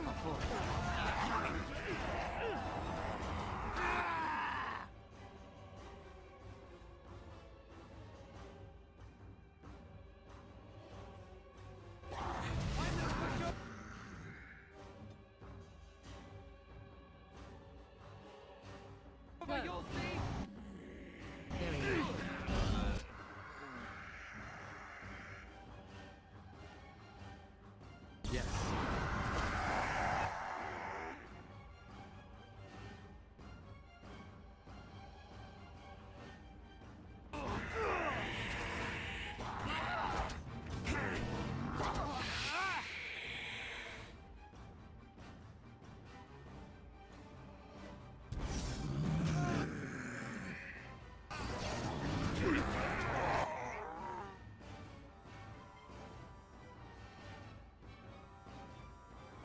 Of course. Over, you'll see! Yes.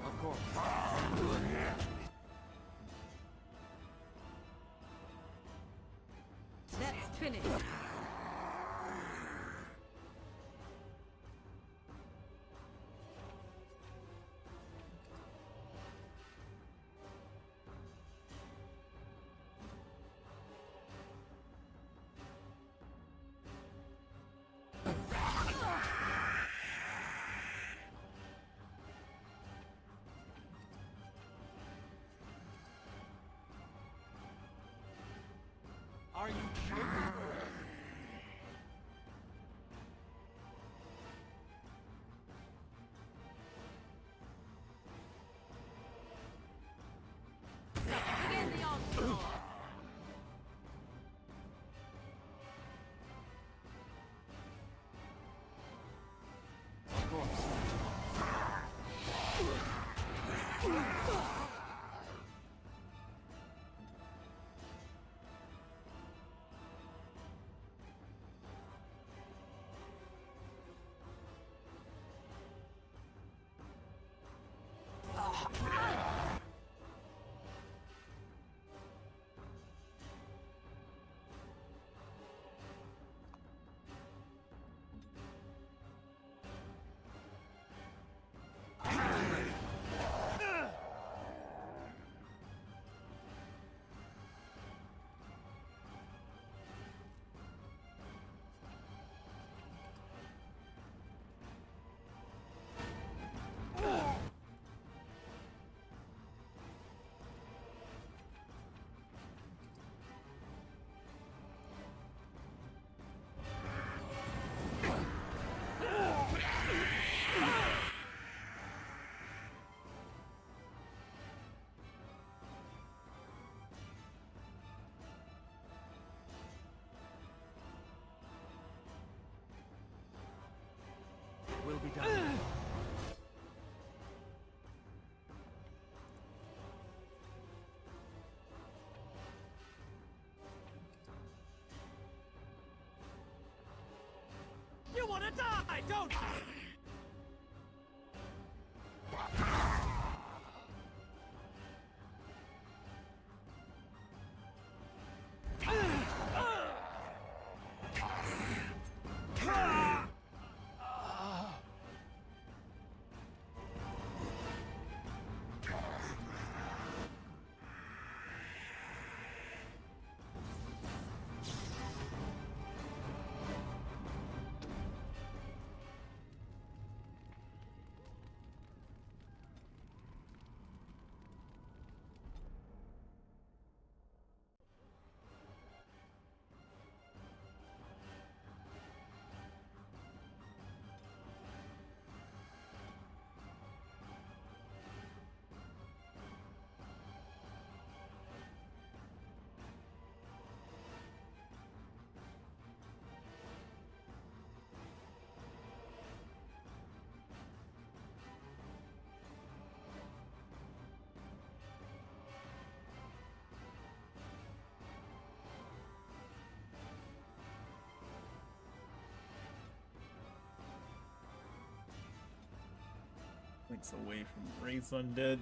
Of course. Let's finish. Are you kidding? be done. You want to die, don't you? Points away from Race Undead.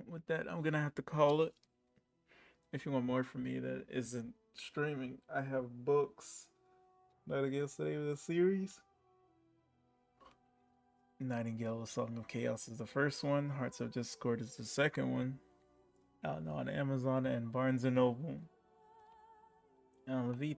With that, I'm gonna have to call it. If you want more from me that isn't streaming, I have books. Nightingale's the name of the series. Nightingale, A Song of Chaos is the first one. Hearts of Discord is the second one. Out on Amazon and Barnes & Noble. The